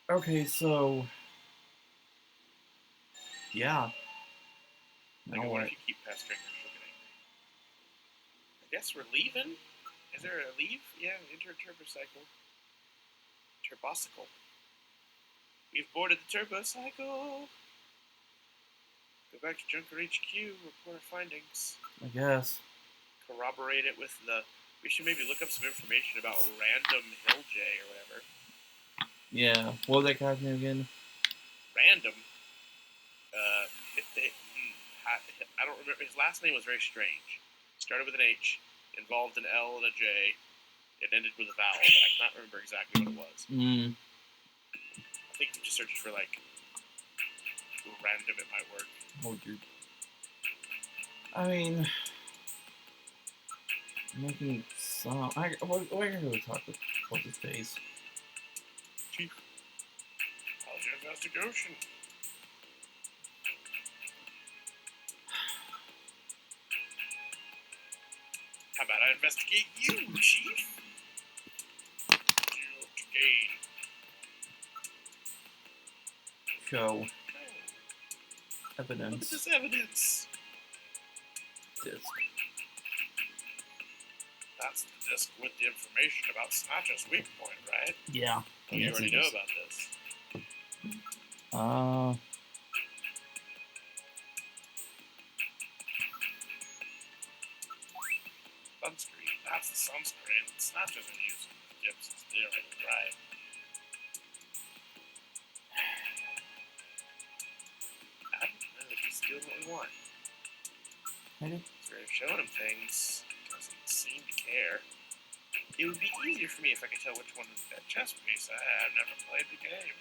Okay, so... Yeah. Like, Now what what? if you keep pestering her, she'll get angry. I guess we're leaving? Is there a leave? Yeah, enter a turbocycle. Turbocycle. We've boarded the turbocycle. Go back to Junker HQ, report our findings. I guess. Corroborate it with the... We should maybe look up some information about Random Hill J or whatever. Yeah. What was that guy's name again? Random? I don't remember. His last name was very strange. Started with an H, involved an L and a J. It ended with a vowel, but I cannot remember exactly what it was. I think I'm just searching for, like, random at my work. Oh, dude. I mean... Making some... We're gonna go talk with what's his face. Chief, how's your investigation? How about I investigate you, Chief? Okay. Show. Look at Evidence. this evidence. Disc. That's the disc with the information about Snatcher's weak point, right? Yeah. Oh, you already know about this. Sunscreen. That's the sunscreen Snatcher's are using. Gibson's theory, right? I don't know if he's doing what we want. Maybe. So we're showing him things. Doesn't seem to care. It would be easier for me if I could tell which one is that chess piece. I've never played the game.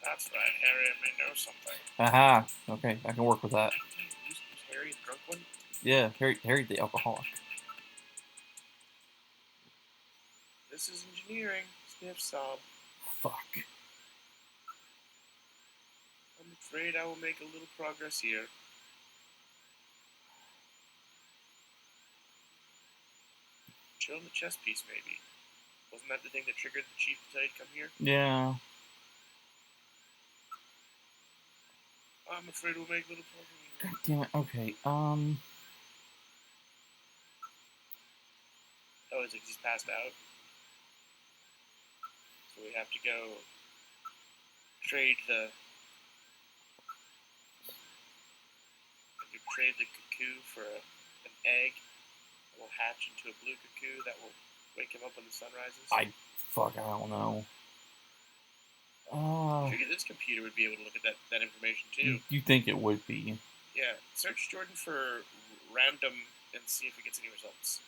That's right, Harry may know something. Aha. Okay, I can work with that. Who's Harry, the drunk one? Yeah, Harry the alcoholic. This is engineering. Sniff sob. Fuck. I'm afraid I will make a little progress here. Show him the chess piece, maybe. Wasn't that the thing that triggered the chief to tell you to come here? Yeah. I'm afraid we'll make a little progress. God damn it. Okay. Oh, is it he's passed out? So we have to go trade the cuckoo for an egg that will hatch into a blue cuckoo that will wake him up when the sun rises. I don't know. I figured this computer would be able to look at that information too. You think it would be? Yeah, search Jordan for random and see if it gets any results.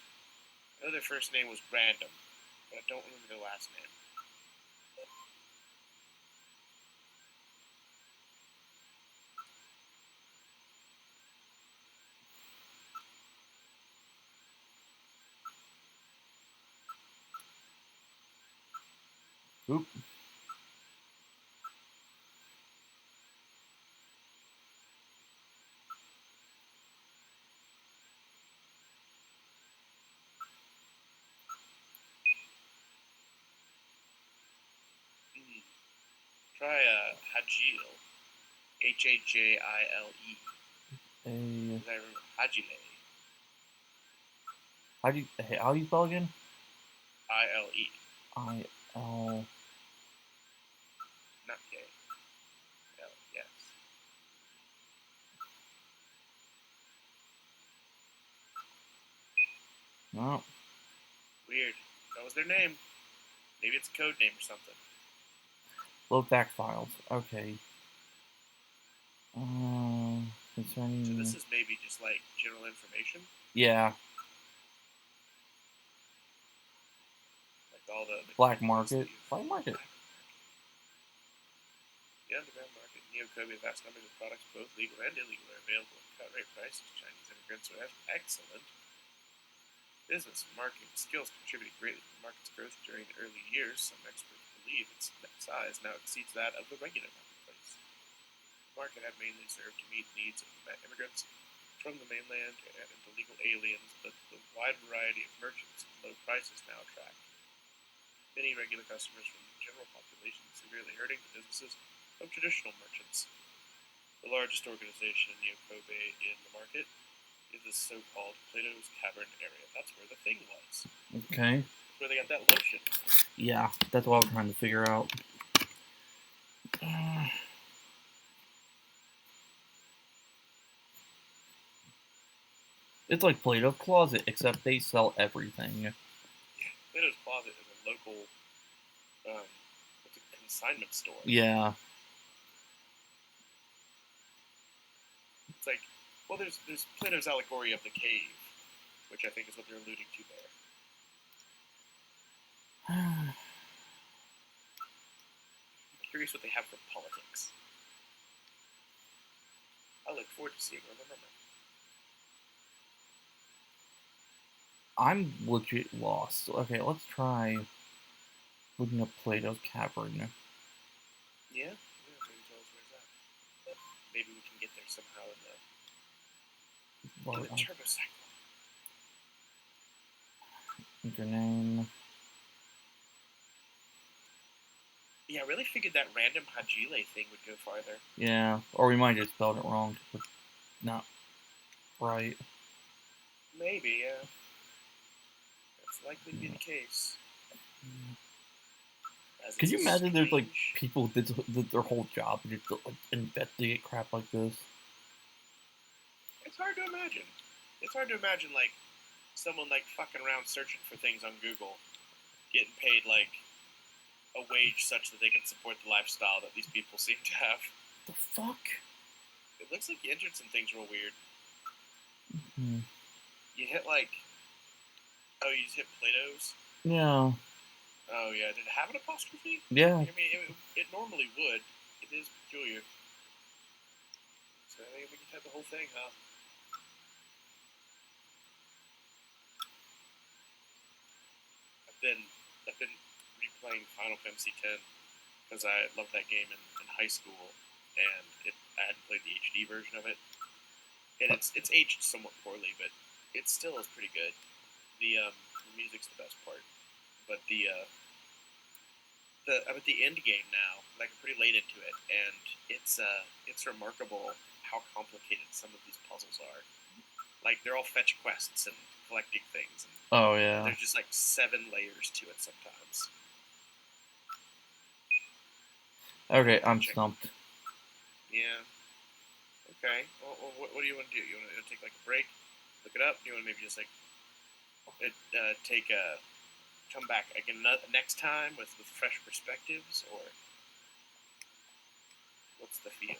I know their first name was Random, but I don't remember their last name. Oop. Try Hajile. Hajile. Hajile. How do you spell again? I-L-E. I-L... Not K. L, yes. No. Weird. That was their name. Maybe it's a code name or something. Load back files. Okay. Concerning... So this is maybe just like general information? Yeah. Like all the Black market. Black market. The underground market, Neo-Kobe, vast numbers of products, both legal and illegal, are available at cut-rate prices. Chinese immigrants who have excellent business and marketing skills contributed greatly to the market's growth during the early years. Some experts believe its size now exceeds that of the regular marketplace. The market had mainly served to meet needs of immigrants from the mainland and illegal aliens, but the wide variety of merchants and low prices now attract many regular customers from the general population, severely hurting the businesses of traditional merchants. The largest organization in Neo-Kobe in the market is the so-called Plato's Cavern area. That's where the thing was. Okay. That's where they got that lotion. Yeah, that's what I'm trying to figure out. It's like Plato's Closet, except they sell everything. Yeah, Plato's Closet is a local, it's a consignment store. Yeah. It's like, well, there's Plato's allegory of the cave, which I think is what they're alluding to there. I'm curious what they have for politics. I look forward to seeing what they remember. I'm legit lost. Okay, let's try looking up Plato's Cavern. Yeah? Maybe tell us where's that. Maybe we can get there somehow in the turbo cycle. Enter name. Yeah, I really figured that random Hajile thing would go farther. Yeah, or we might have spelled it wrong. But not right. Maybe, yeah. That's likely to be the case. As Could you it's imagine there's like strange. people that did their whole job just to like investigate crap like this? It's hard to imagine. It's hard to imagine, like, someone, like, fucking around searching for things on Google, getting paid, like, a wage such that they can support the lifestyle that these people seem to have. The fuck? It looks like you entered some things real weird. Hmm. You hit, like... Oh, you just hit Plato's? Yeah. Oh, yeah. Did it have an apostrophe? Yeah. I mean, it normally would. It is peculiar. So I think we can type the whole thing, huh? I've been replaying Final Fantasy X because I loved that game in high school, and I hadn't played the HD version of it, and it's aged somewhat poorly, but it still is pretty good. The music's the best part, but I'm at the end game now, like I'm pretty late into it, and it's remarkable how complicated some of these puzzles are. Like they're all fetch quests and collecting things, and Oh yeah. there's just like 7 layers to it sometimes. Okay, I'm stumped. Yeah. Okay. Well, what do you want to do? You want to take like a break, look it up? Do you want to maybe just like come back again next time with fresh perspectives, or what's the feel?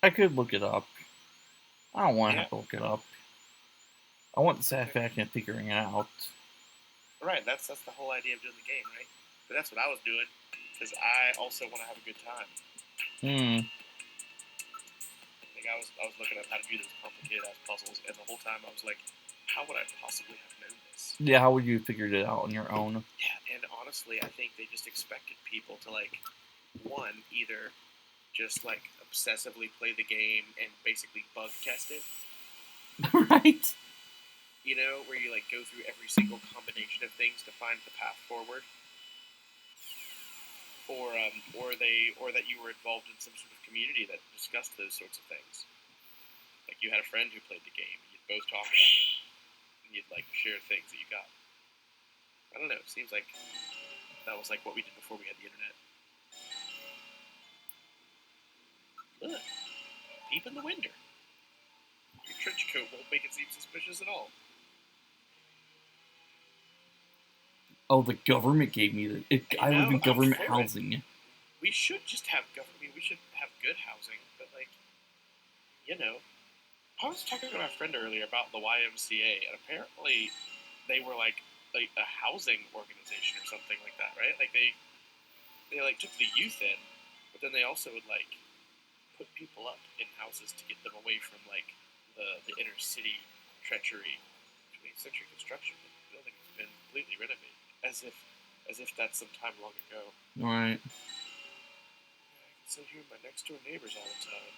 I could look it up. I don't want to Yeah. have to look it up. I want the satisfaction of figuring it out. Right. That's the whole idea of doing the game, right? But that's what I was doing because I also want to have a good time. Like I was looking up how to do those complicated ass puzzles, and the whole time I was like, how would I possibly have known this? Yeah, how would you have figured it out on your own? Yeah, and honestly, I think they just expected people to like, one, either just like obsessively play the game and basically bug test it. Right? You know, where you like go through every single combination of things to find the path forward. Or that you were involved in some sort of community that discussed those sorts of things. Like you had a friend who played the game, and you'd both talk about it, and you'd like share things that you got. I don't know. It seems like that was like what we did before we had the internet. Look, peep in the window. Your trench coat won't make it seem suspicious at all. Oh, the government gave me the. I live in government housing. We should just have government. I mean, we should have good housing, but like, you know, I was talking to my friend earlier about the YMCA, and apparently they were like a housing organization or something like that, right? Like they like took the youth in, but then they also would like put people up in houses to get them away from like the inner city treachery. 20th century construction. The building has been completely renovated, as if that's some time long ago. Right. I can still hear my next door neighbors all the time,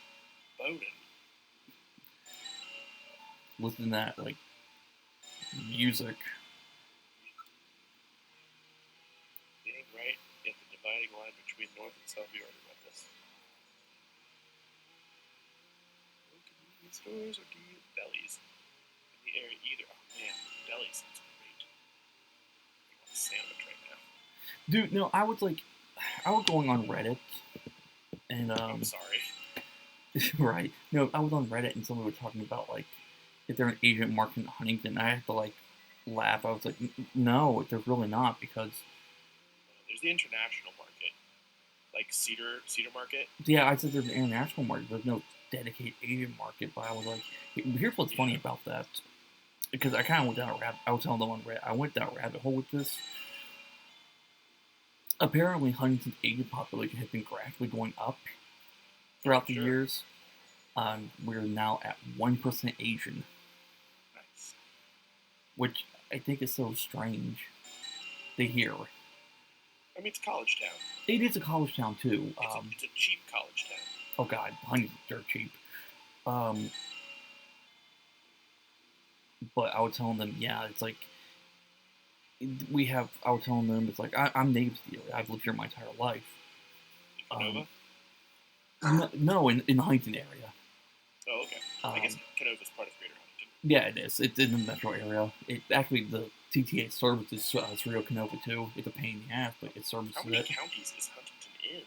boning. Listen to that like music. Being right at the dividing line between North and South. We already read this. No convenience stores or delis in the area either. Oh man, deli sounds great. I want a sandwich right now. Dude, no, I was going on Reddit, and I'm sorry. right. No, I was on Reddit and someone was talking about like if they're an Asian market in Huntington. I had to like laugh. I was like, no, they're really not, because there's the international market, like Cedar Market. Yeah, I said there's an international market. There's no dedicated Asian market, but I was like, here's what's funny about that, because I kind of went down a rabbit. I was telling them on Reddit, I went down a rabbit hole with this. Apparently, Huntington's Asian population has been gradually going up throughout the years. We're now at 1% Asian. Nice. Which I think is so strange to hear. I mean, it's a college town. It is a college town, too. It's a cheap college town. Oh, God. Huntington's dirt cheap. But I was telling them, yeah, it's like I was telling them, it's like, I'm native to the area. I've lived here my entire life. Canova? No, in the Huntington area. Oh, okay. I guess Canova's part of Greater Huntington. Yeah, it is. It's in the metro area. Actually, the TTA services Rio Canova too. It's a pain in the ass, but it services How many it. counties is Huntington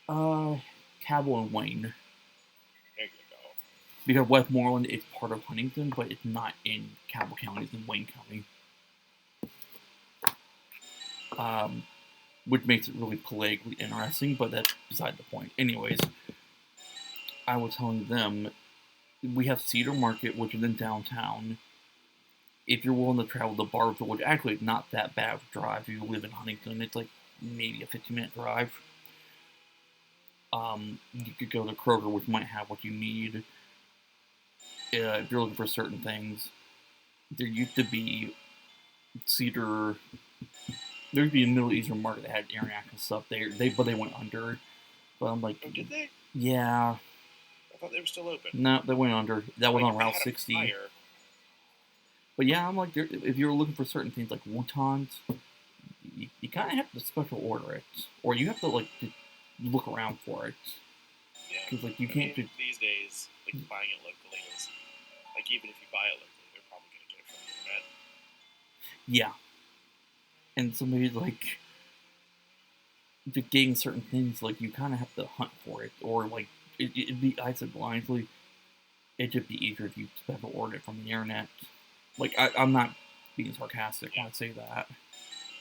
in? Cabell and Wayne. There you go. Because Westmoreland is part of Huntington, but it's not in Cabell County. It's in Wayne County. Which makes it really politically interesting, but that's beside the point. Anyways, I was telling them, we have Cedar Market, which is in downtown. If you're willing to travel to Barville, which actually is not that bad of a drive if you live in Huntington, it's like maybe a 15-minute drive. You could go to Kroger, which might have what you need. If you're looking for certain things, there used to be Cedar. There used to be a Middle Eastern market that had internet and stuff. But they went under. But I'm like, Oh, did they? yeah. I thought they were still open. No, they went under. That was Like, on they Route had a 60. fire. But yeah, I'm like, if you're looking for certain things like Woutons, you kind of have to special order it, or you have to like to look around for it. Yeah. Because like you I can't mean, just these days, like buying it locally is like even if you buy it locally, they're probably gonna get it from the internet. yeah. And so maybe like to getting certain things, like you kind of have to hunt for it, or like it'd be I said blindly, it'd just be easier if you special order it from the internet. Like I'm not being sarcastic when I say that.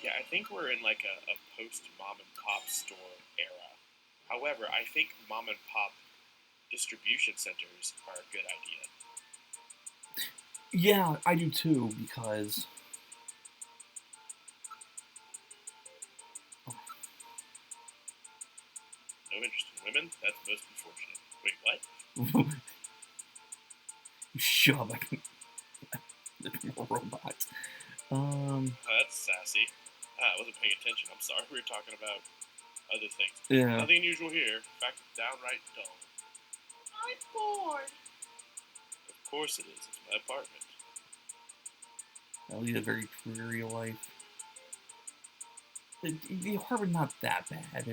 Yeah, I think we're in like a post mom and pop store era. However, I think mom and pop distribution centers are a good idea. Yeah, I do too, because No interest in women? That's most unfortunate. Wait, what? shut up. There's more robots. Oh, that's sassy. I wasn't paying attention. I'm sorry. We were talking about other things. Yeah. Nothing unusual here. In fact, downright dull. I'm bored. Of course it is. It's my apartment. I lead a very dreary life. The apartment's not that bad.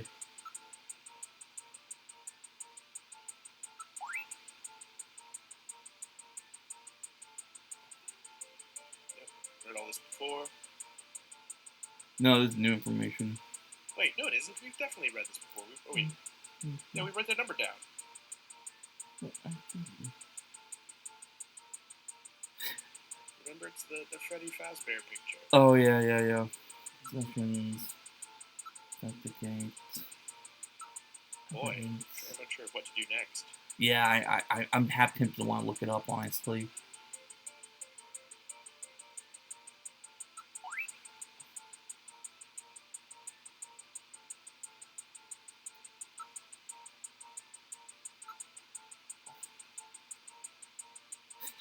Heard all this before. No, this is new information. Wait, no, it isn't. We've definitely read this before. Yeah, we wrote that number down. Remember, it's the Freddy Fazbear picture. Oh, yeah. Sessions. Investigate. Boy, I'm not sure what to do next. Yeah, I'm half tempted to want to look it up, honestly.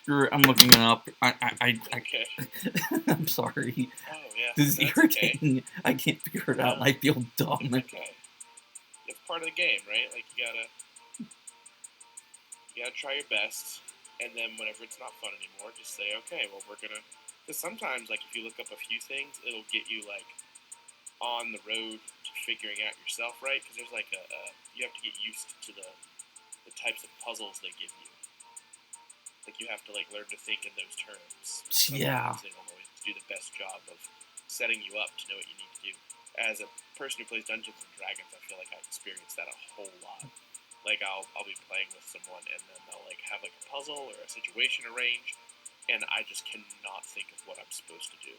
Screw it, I'm looking it up. Okay. I'm sorry. Oh, yeah. This is That's irritating. Okay. I can't figure it out, and I feel dumb. Okay. It's part of the game, right? Like, you gotta try your best, and then whenever it's not fun anymore, just say, okay, well, we're gonna... Because sometimes, like, if you look up a few things, it'll get you, like, on the road to figuring out yourself, right? Because there's, like, you have to get used to the types of puzzles they give you. Like, you have to, like, learn to think in those terms. Yeah. Sometimes they don't always do the best job of setting you up to know what you need to do. As a person who plays Dungeons and Dragons, I feel like I experience that a whole lot. Like, I'll be playing with someone, and then they'll, like, have, like, a puzzle or a situation arranged, and I just cannot think of what I'm supposed to do.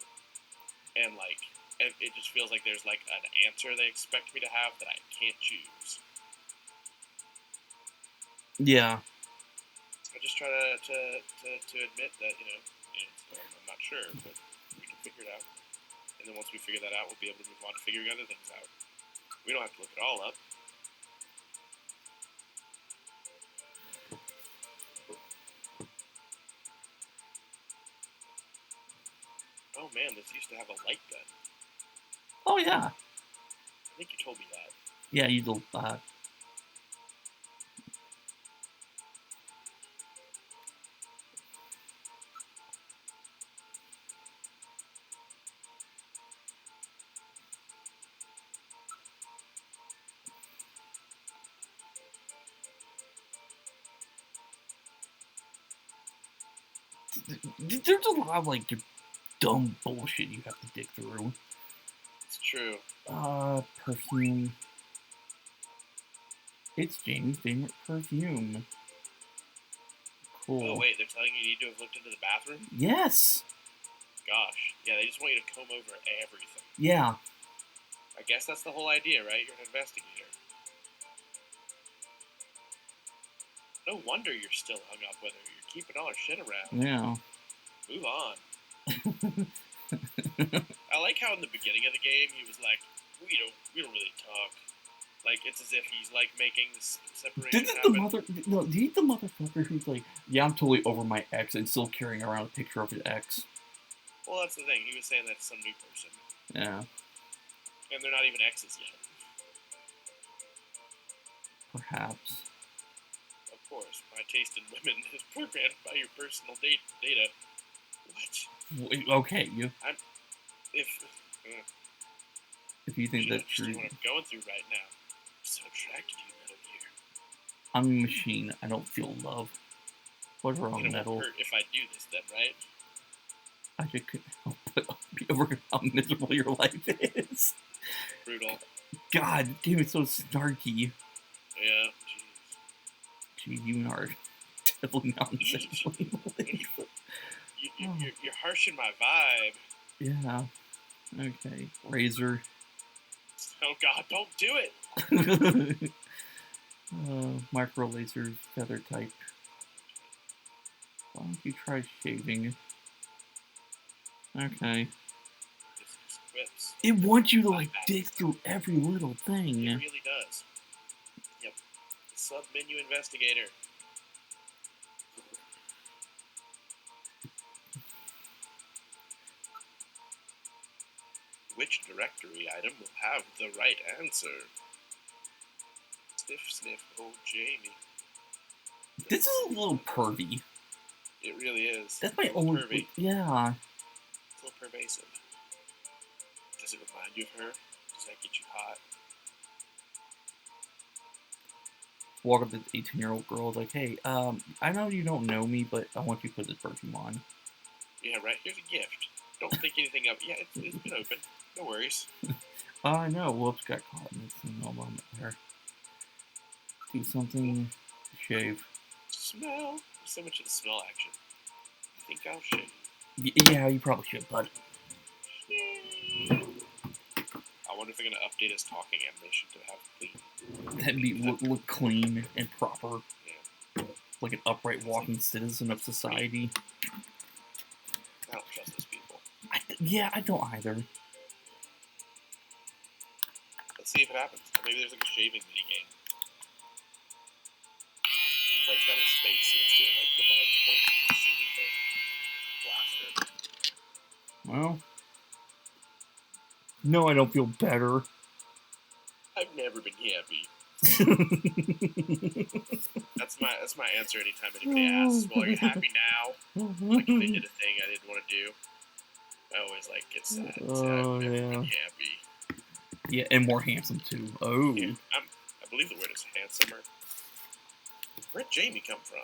And, like, it just feels like there's, like, an answer they expect me to have that I can't choose. Yeah. I just try to admit that, I'm not sure, but we can figure it out. And then once we figure that out, we'll be able to move on to figuring other things out. We don't have to look it all up. Oh man, this used to have a light gun. Oh, yeah. I think you told me that. Yeah, you do. there's a lot of, like, dumb bullshit you have to dig through. It's true. Perfume. It's Jamie's favorite perfume. Cool. Oh, wait, they're telling you need to have looked into the bathroom? Yes! Gosh. Yeah, they just want you to comb over everything. Yeah. I guess that's the whole idea, right? You're an investigator. No wonder you're still hung up with her. You're keeping all her shit around. Yeah. Move on. I like how in the beginning of the game he was like, we don't really talk. Like, it's as if he's, like, making this separation happen. He's the motherfucker who's like, yeah, I'm totally over my ex and still carrying around a picture of his ex. Well, that's the thing. He was saying that to some new person. Yeah. And they're not even exes yet. Perhaps. Of course, my taste in women is programmed by your personal data. What? Okay, if you think that's true. What I'm going through right now. I'm so attracted to you, Metal Gear. I'm a machine. I don't feel love. What's wrong, It Metal? won't hurt if I do this, then, right? I just couldn't help but be over how miserable your life is. Brutal. God, this game is so snarky. Yeah. Gee, you and are definitely not in the same place. You're harshing my vibe. Yeah. Okay. Razor. Oh God, don't do it! Micro laser feather type. Why don't you try shaving? Okay. It wants you to like dig through every little thing. It really does. Yep. Sub-menu investigator. Which directory item will have the right answer? Sniff, sniff, old Jamie. This is a little pervy. It really is. That's my own. Pervy. Yeah. It's a little pervasive. Does it remind you of her? Does that get you hot? Walk up to the 18-year-old girl like, hey, I know you don't know me, but I want you to put this perfume on. Yeah, right. Here's a gift. Don't think anything of it. Yeah, it's been open. No worries. I know. Whoops, got caught in this no moment there. Do something. Shave. Smell. So much of the smell action. I think I'll shave. Yeah, you probably should, bud. I wonder if they're going to update his talking animation to have clean. That'd be look clean and proper. Yeah. Like an upright walking citizen of society. I don't trust those people. I don't either. Let's see if it happens. Maybe there's like a shaving minigame. Like that is space and it's doing like the 9-point shooting thing. Blaster. Well. No, I don't feel better. I've never been happy. That's my answer anytime anybody asks, well, are you happy now? Like if they did a thing I didn't want to do. I always like get sad. Oh, I've never yeah. been happy. Yeah, and more handsome too. Oh. Yeah, I believe the word is handsomer. Where'd Jamie come from?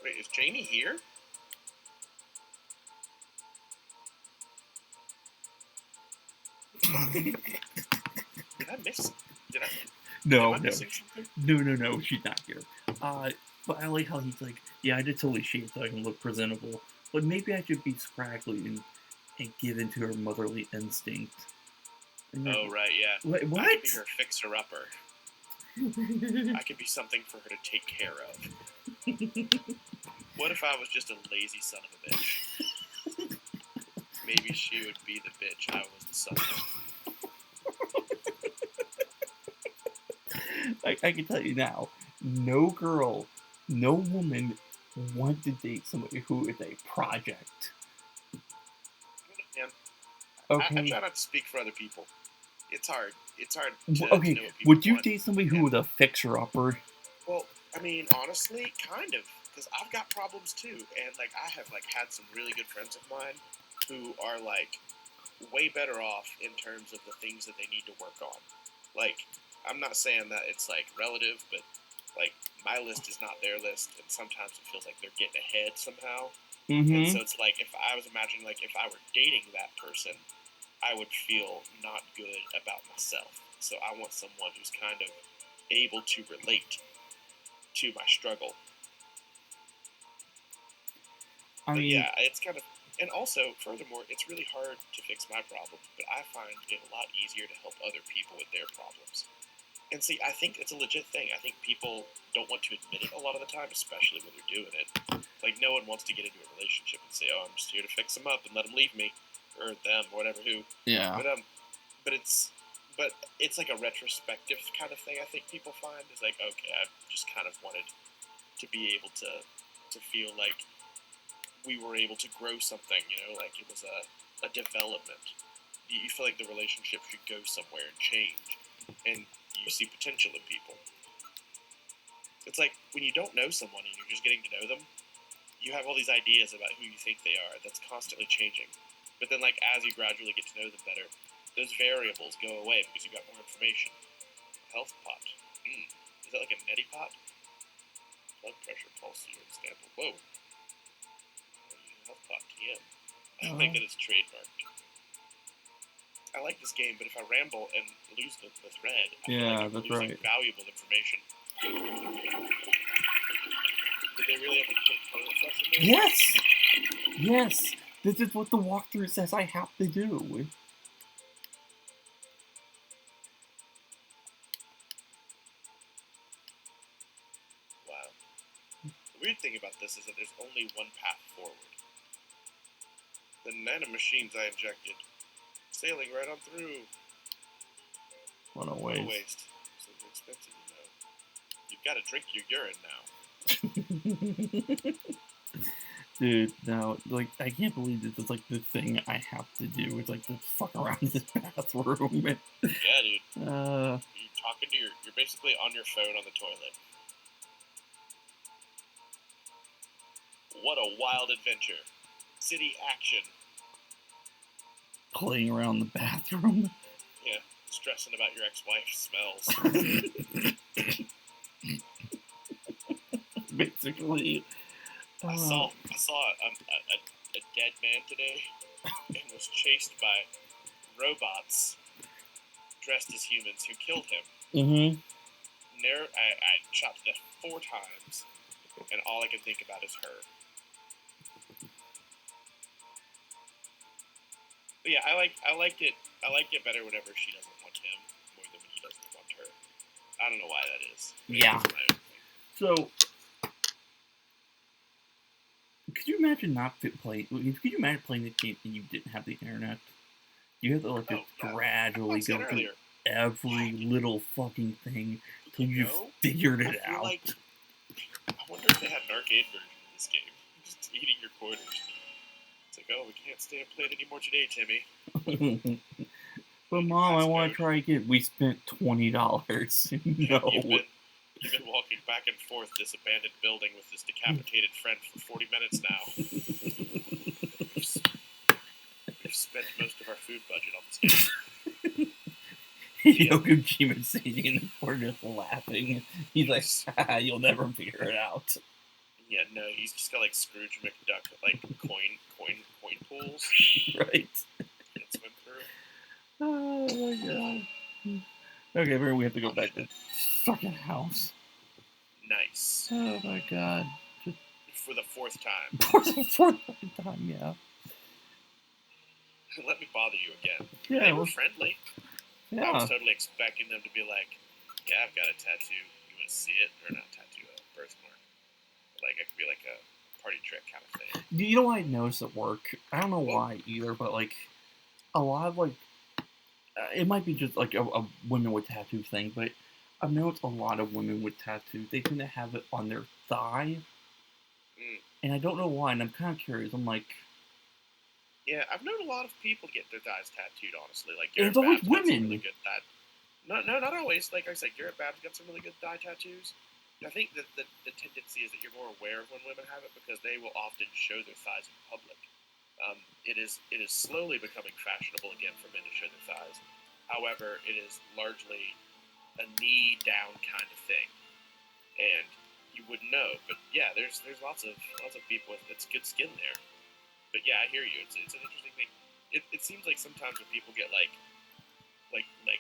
Wait, is Jamie here? Did I miss? Did I? No, Am I no. missing something? No, she's not here. But I like how he's like, yeah, I did totally shave so I can look presentable, but maybe I should be scraggly and give into her motherly instinct. Oh, right, yeah. What? I could be her fixer-upper. I could be something for her to take care of. What if I was just a lazy son of a bitch? Maybe she would be the bitch I was the son of. I can tell you now, no girl, no woman wants to date somebody who is a project. Man, Okay. I try not to speak for other people. It's hard. It's hard to know Okay, what people would you want. date somebody who was a fixer-upper? Well, I mean, honestly, kind of, because I've got problems too, and like I have like had some really good friends of mine who are like way better off in terms of the things that they need to work on. Like, I'm not saying that it's like relative, but like, my list is not their list, and sometimes it feels like they're getting ahead somehow. Mm-hmm. And so it's like, if I was imagining, like, if I were dating that person, I would feel not good about myself. So I want someone who's kind of able to relate to my struggle. I mean, yeah, it's kind of, and also, furthermore, it's really hard to fix my problems, but I find it a lot easier to help other people with their problems. And see, I think it's a legit thing. I think people don't want to admit it a lot of the time, especially when they're doing it. Like, no one wants to get into a relationship and say, "Oh, I'm just here to fix them up and let them leave me," or them, or whatever. Who? yeah. But it's like a retrospective kind of thing. I think people find is like, okay, I just kind of wanted to be able to feel like we were able to grow something. Like it was a development. You feel like the relationship should go somewhere and change, and you see potential in people. It's like when you don't know someone and you're just getting to know them, you have all these ideas about who you think they are that's constantly changing. But then, like, as you gradually get to know them better, those variables go away because you got more information. Health pot. Is that like a neti pot? Blood pressure, pulse, example. Whoa. Health pot, TM. I think that it's trademarked. I like this game, but if I ramble and lose the thread, I feel like I'm that's losing right. valuable information. Did they really have to put toilet flush in there? Yes! Yes! This is what the walkthrough says I have to do. Wow. The weird thing about this is that there's only one path forward. The nanomachines I injected, sailing right on through. What a What a waste. waste. So expensive, You've got to drink your urine now. Dude, no, like, I can't believe this is, like, the thing I have to do. It's, like, to fuck around in this bathroom. Yeah, dude. Uh, You're talking to you're basically on your phone on the toilet. What a wild adventure. City action. playing around the bathroom. Yeah, stressing about your ex-wife's smells. Basically. I saw a dead man today and was chased by robots dressed as humans who killed him. Mm-hmm. I shot to death 4 times, and all I can think about is her. But yeah, I liked it better whenever she doesn't want him more than when he doesn't want her. I don't know why that is. Yeah. So, could you imagine playing? Could you imagine playing the game and you didn't have the internet? You have to like just gradually go through every little fucking thing till you figured it out. I wonder if they had an arcade version of this game. Just eating your quarters. It's like, oh, we can't stay and play it anymore today, Timmy. But Mom, I want to try again. We spent $20. No. You've been walking back and forth this abandoned building with this decapitated friend for 40 minutes now. We've spent most of our food budget on this game. Hideo Kojima sitting in the corner laughing. He's like, you'll never figure it out. Yeah, no, he's just got like Scrooge McDuck, like coin pools. Right. Can't swim through. Oh my god. Okay, we have to go back to the fucking house. Nice. Oh my god. For the 4th time. For the 4th time, yeah. Let me bother you again. Yeah, they were friendly. Yeah. I was totally expecting them to be like, yeah, I've got a tattoo. You want to see it? Or not tattoo, a birthmark. Like, it could be like a party trick kind of thing. You know what I noticed at work? I don't know why either, but like, a lot of like, it might be just like a women with tattoo thing, but I've noticed a lot of women with tattoos, they tend to have it on their thigh. And I don't know why, and I'm kind of curious. I'm like... Yeah, I've known a lot of people get their thighs tattooed, honestly. Like, it's always women. Really good no, not always. Like I said, Garrett Bab's got some really good thigh tattoos. I think that the tendency is that you're more aware of when women have it because they will often show their thighs in public. It is slowly becoming fashionable again for men to show their thighs. However, it is largely a knee-down kind of thing. and you wouldn't know. But yeah, there's lots of people with that's good skin there. But yeah, I hear you. It's an interesting thing. It seems like sometimes when people get like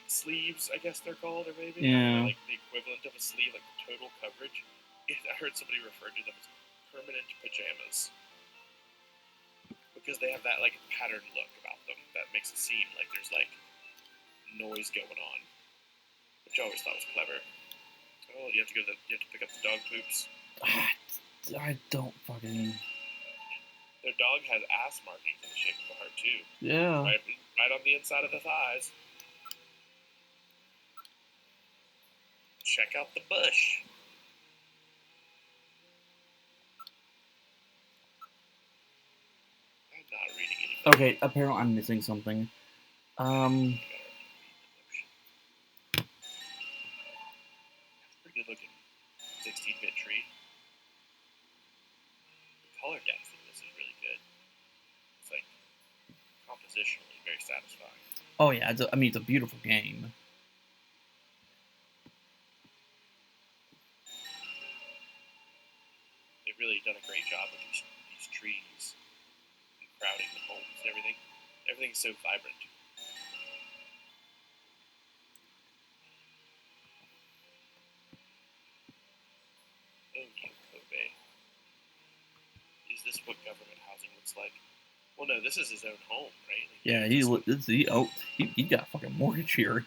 sleeves, I guess they're called, or maybe Yeah. like the equivalent of a sleeve, like the total coverage. I heard somebody refer to them as permanent pajamas because they have that like pattern look about them that makes it seem like there's like noise going on, which I always thought was clever. Oh, you have to pick up the dog poops. I don't fucking. Their dog has ass markings in the shape of a heart too. Yeah. Right on the inside of the thighs. Check out the bush. I'm not reading anything. Okay, apparently I'm missing something. Pretty good looking 16-bit tree. The color depth in this is really good. It's like compositionally very satisfying. Oh yeah, it's a beautiful game. They've really done a great job with these trees and crowding the homes and everything. Everything's so vibrant. Oh, Kobe. Is this what government housing looks like? Well, no, this is his own home, right? Like, Yeah, he got a fucking mortgage here.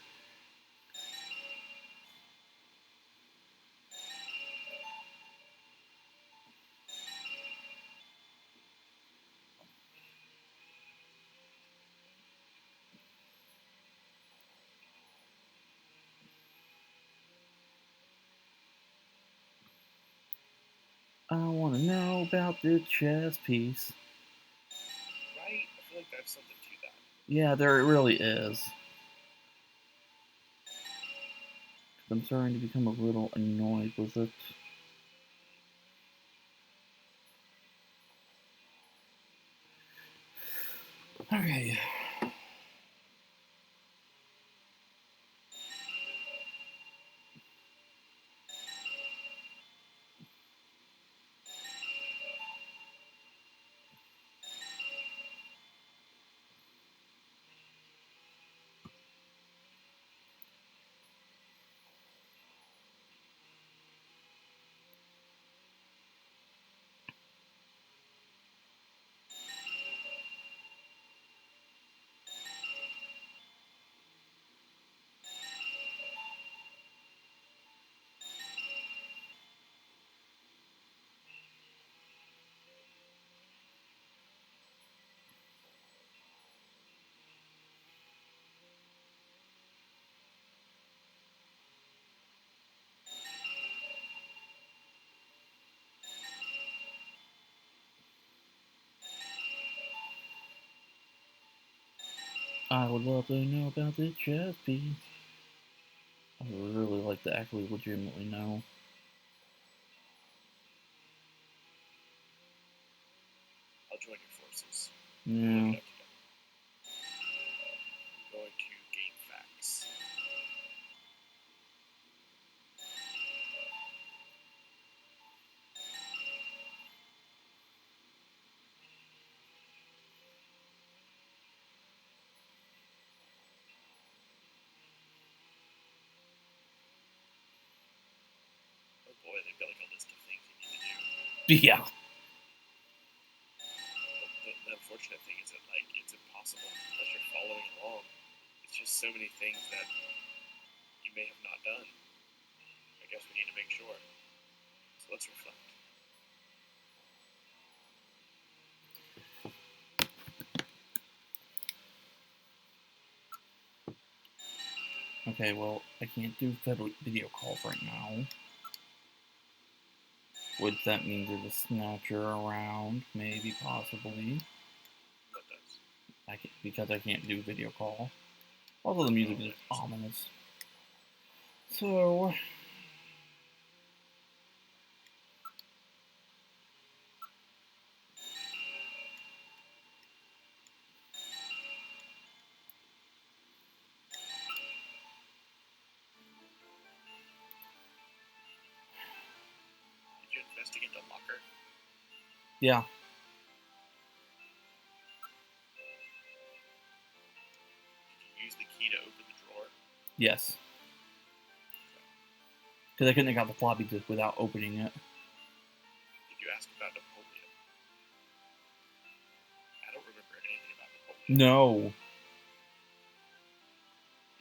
I want to know about the chess piece. Right? I feel like there's something to that. Yeah, there really is. I'm starting to become a little annoyed with it. Okay. I would love to know about the chess piece. I would really like to actually legitimately know. I'll join your forces. Yeah. I'm going to game facts. Oh boy, they've got like a list of things you need to do. Yeah. The unfortunate thing is that like it's impossible unless you're following along. It's just so many things that you may have not done. I guess we need to make sure. So let's reflect. Okay, well, I can't do video calls right now. Which that means there's a Snatcher around, maybe, possibly. What does? Because I can't do video call. Also, the music is ominous. So, just to get the locker? Yeah. Did you use the key to open the drawer? Yes. Because I couldn't have got the floppy disk without opening it. Did you ask about Napoleon? I don't remember anything about Napoleon. No.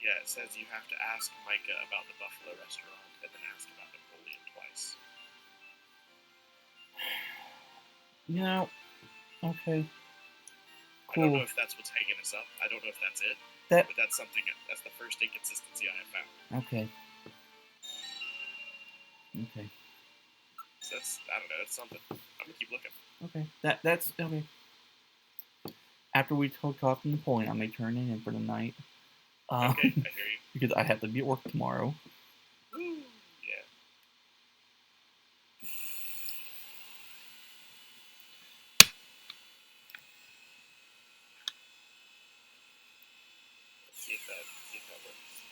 Yeah, it says you have to ask Micah about the Buffalo restaurant and then ask about Napoleon twice. You know, okay. I don't know Cool. if that's what's hanging us up. I don't know if that's it. That But that's something. That's the first inconsistency I have found. okay. Okay. So that's, I don't know. It's something. I'm gonna keep looking. Okay. That's okay. After we talk to Napoleon, I may turn in for the night. Okay, I hear you. Because I have to be at work tomorrow. Woo, yeah. Let's see if that works.